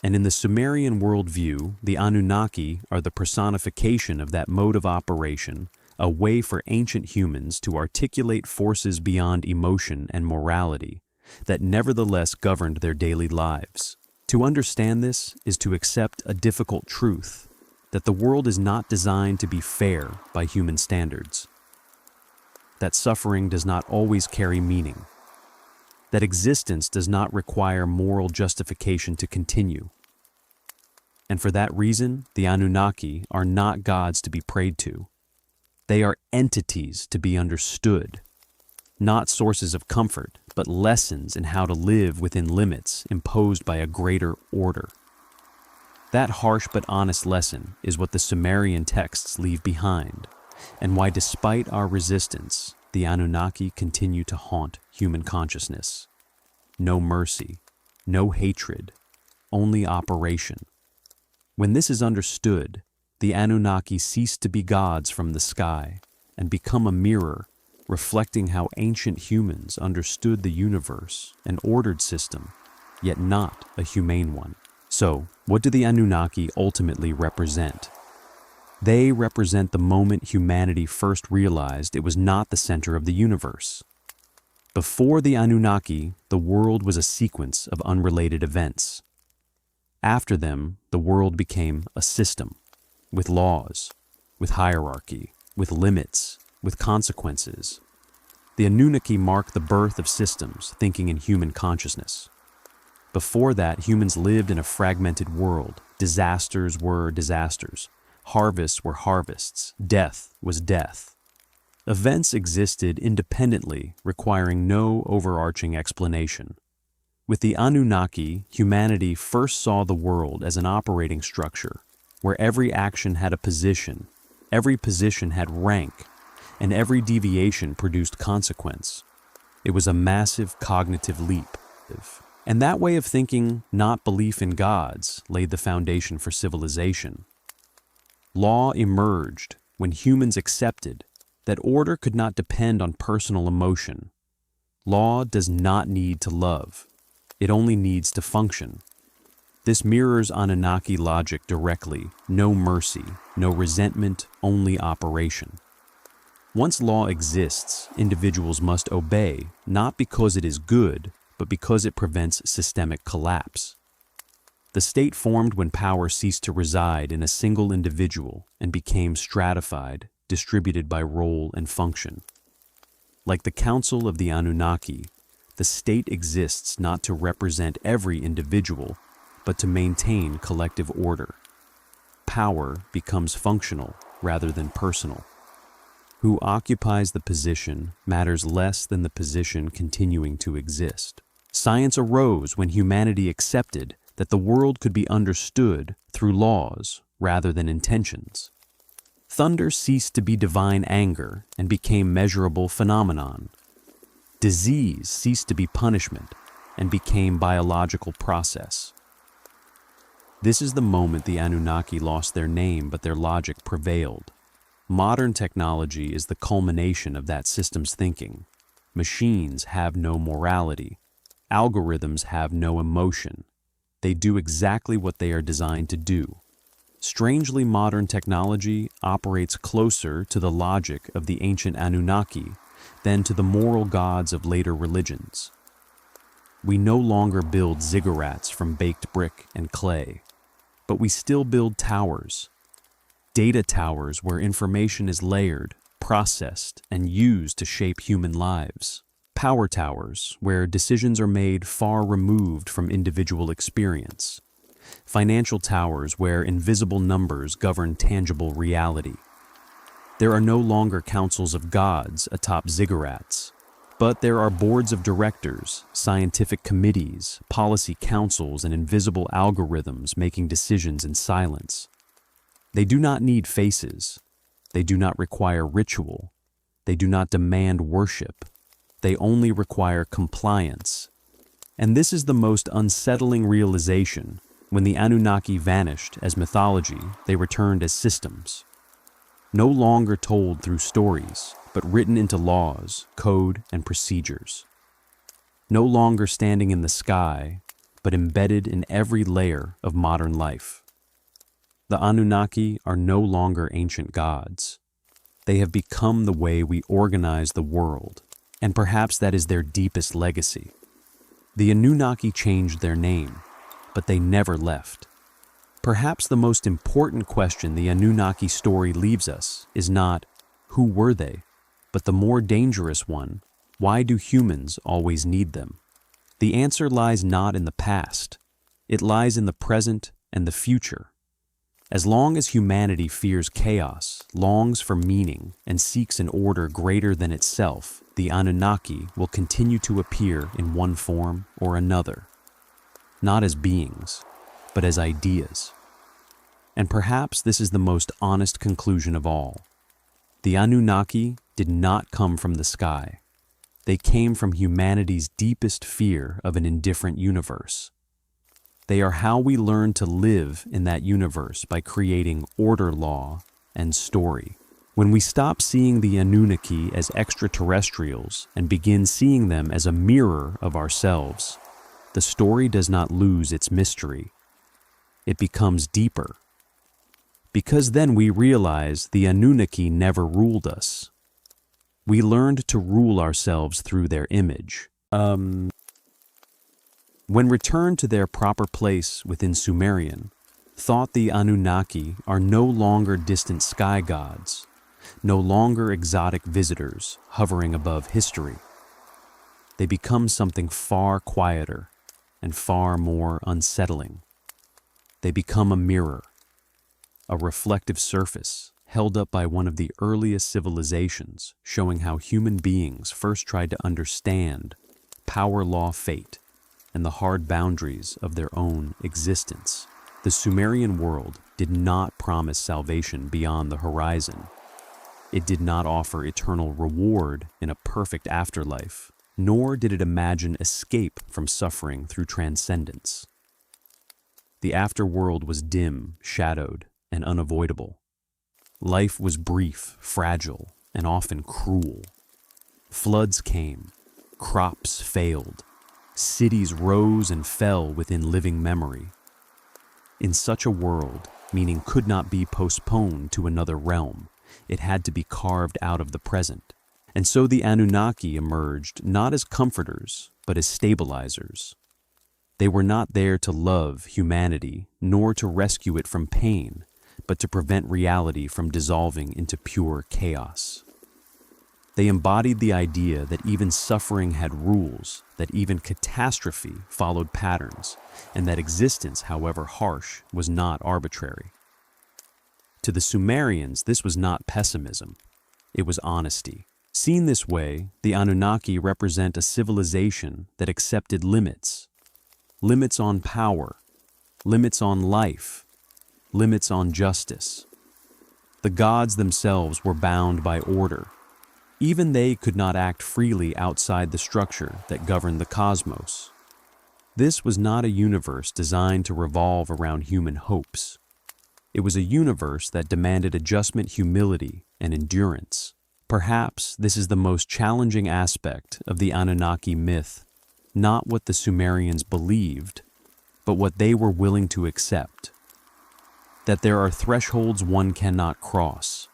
And in the Sumerian worldview, the Anunnaki are the personification of that mode of operation, a way for ancient humans to articulate forces beyond emotion and morality that nevertheless governed their daily lives. To understand this is to accept a difficult truth, that the world is not designed to be fair by human standards, that suffering does not always carry meaning, that existence does not require moral justification to continue. And for that reason, the Anunnaki are not gods to be prayed to. They are entities to be understood, not sources of comfort, but lessons in how to live within limits imposed by a greater order. That harsh but honest lesson is what the Sumerian texts leave behind, and why, despite our resistance, the Anunnaki continue to haunt human consciousness. No mercy, no hatred, only operation. When this is understood, the Anunnaki cease to be gods from the sky and become a mirror reflecting how ancient humans understood the universe, an ordered system, yet not a humane one. So, what do the Anunnaki ultimately represent? They represent the moment humanity first realized it was not the center of the universe. Before the Anunnaki, the world was a sequence of unrelated events. After them, the world became a system, with laws, with hierarchy, with limits, with consequences. The Anunnaki mark the birth of systems thinking in human consciousness. Before that, humans lived in a fragmented world. Disasters were disasters. Harvests were harvests. Death was death. Events existed independently, requiring no overarching explanation. With the Anunnaki, humanity first saw the world as an operating structure, where every action had a position, every position had rank, and every deviation produced consequence. It was a massive cognitive leap. And that way of thinking, not belief in gods, laid the foundation for civilization. Law emerged when humans accepted that order could not depend on personal emotion. Law does not need to love. It only needs to function. This mirrors Anunnaki logic directly: no mercy, no resentment, only operation. Once law exists, individuals must obey, not because it is good, but because it prevents systemic collapse. The state formed when power ceased to reside in a single individual and became stratified, distributed by role and function. Like the Council of the Anunnaki, the state exists not to represent every individual, but to maintain collective order. Power becomes functional rather than personal. Who occupies the position matters less than the position continuing to exist. Science arose when humanity accepted that the world could be understood through laws rather than intentions. Thunder ceased to be divine anger and became measurable phenomenon. Disease ceased to be punishment and became biological process. This is the moment the Anunnaki lost their name, but their logic prevailed. Modern technology is the culmination of that system's thinking. Machines have no morality. Algorithms have no emotion. They do exactly what they are designed to do. Strangely, modern technology operates closer to the logic of the ancient Anunnaki than to the moral gods of later religions. We no longer build ziggurats from baked brick and clay, but we still build towers. Data towers where information is layered, processed, and used to shape human lives. Power towers where decisions are made far removed from individual experience. Financial towers where invisible numbers govern tangible reality. There are no longer councils of gods atop ziggurats, but there are boards of directors, scientific committees, policy councils, and invisible algorithms making decisions in silence. They do not need faces. They do not require ritual. They do not demand worship. They only require compliance. And this is the most unsettling realization. When the Anunnaki vanished as mythology, they returned as systems. No longer told through stories, but written into laws, code, and procedures. No longer standing in the sky, but embedded in every layer of modern life. The Anunnaki are no longer ancient gods. They have become the way we organize the world, and perhaps that is their deepest legacy. The Anunnaki changed their name, but they never left. Perhaps the most important question the Anunnaki story leaves us is not, who were they? But the more dangerous one, why do humans always need them? The answer lies not in the past. It lies in the present and the future. As long as humanity fears chaos, longs for meaning, and seeks an order greater than itself, the Anunnaki will continue to appear in one form or another. Not as beings, but as ideas. And perhaps this is the most honest conclusion of all. The Anunnaki did not come from the sky. They came from humanity's deepest fear of an indifferent universe. They are how we learn to live in that universe by creating order, law, and story. When we stop seeing the Anunnaki as extraterrestrials and begin seeing them as a mirror of ourselves, the story does not lose its mystery. It becomes deeper. Because then we realize the Anunnaki never ruled us. We learned to rule ourselves through their image. When returned to their proper place within Sumerian, thought the Anunnaki are no longer distant sky gods, no longer exotic visitors hovering above history. They become something far quieter and far more unsettling. They become a mirror, a reflective surface held up by one of the earliest civilizations, showing how human beings first tried to understand power, law, fate, and the hard boundaries of their own existence. The Sumerian world did not promise salvation beyond the horizon. It did not offer eternal reward in a perfect afterlife, nor did it imagine escape from suffering through transcendence. The afterworld was dim, shadowed, and unavoidable. Life was brief, fragile, and often cruel. Floods came, crops failed, cities rose and fell within living memory. In such a world, meaning could not be postponed to another realm. It had to be carved out of the present. And so the Anunnaki emerged not as comforters, but as stabilizers. They were not there to love humanity, nor to rescue it from pain, but to prevent reality from dissolving into pure chaos. They embodied the idea that even suffering had rules, that even catastrophe followed patterns, and that existence, however harsh, was not arbitrary. To the Sumerians, this was not pessimism. It was honesty. Seen this way, the Anunnaki represent a civilization that accepted limits. Limits on power, limits on life, limits on justice. The gods themselves were bound by order. Even they could not act freely outside the structure that governed the cosmos. This was not a universe designed to revolve around human hopes. It was a universe that demanded adjustment, humility, and endurance. Perhaps this is the most challenging aspect of the Anunnaki myth, not what the Sumerians believed, but what they were willing to accept. That there are thresholds one cannot cross.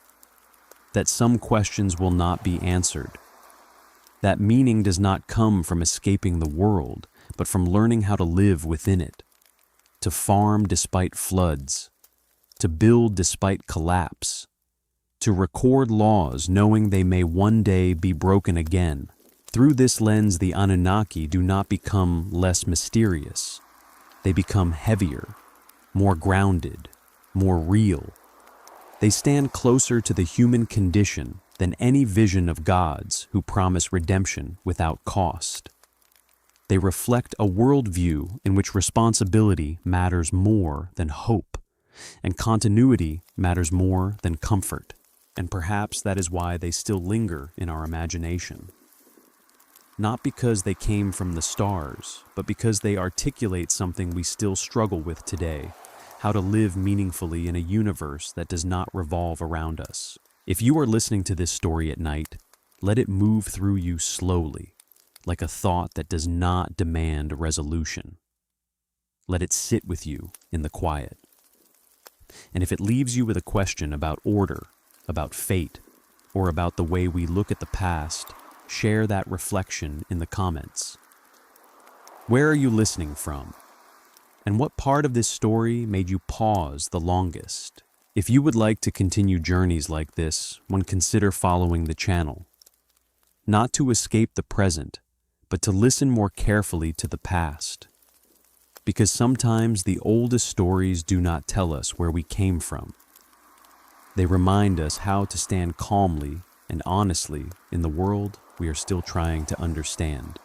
That some questions will not be answered. That meaning does not come from escaping the world, but from learning how to live within it. To farm despite floods. To build despite collapse. To record laws knowing they may one day be broken again. Through this lens, the Anunnaki do not become less mysterious. They become heavier, more grounded, more real. They stand closer to the human condition than any vision of gods who promise redemption without cost. They reflect a worldview in which responsibility matters more than hope, and continuity matters more than comfort. And perhaps that is why they still linger in our imagination. Not because they came from the stars, but because they articulate something we still struggle with today: how to live meaningfully in a universe that does not revolve around us. If you are listening to this story at night, let it move through you slowly, like a thought that does not demand a resolution. Let it sit with you in the quiet. And if it leaves you with a question about order, about fate, or about the way we look at the past, share that reflection in the comments. Where are you listening from? And what part of this story made you pause the longest? If you would like to continue journeys like this, one consider following the channel. Not to escape the present, but to listen more carefully to the past. Because sometimes the oldest stories do not tell us where we came from. They remind us how to stand calmly and honestly in the world we are still trying to understand.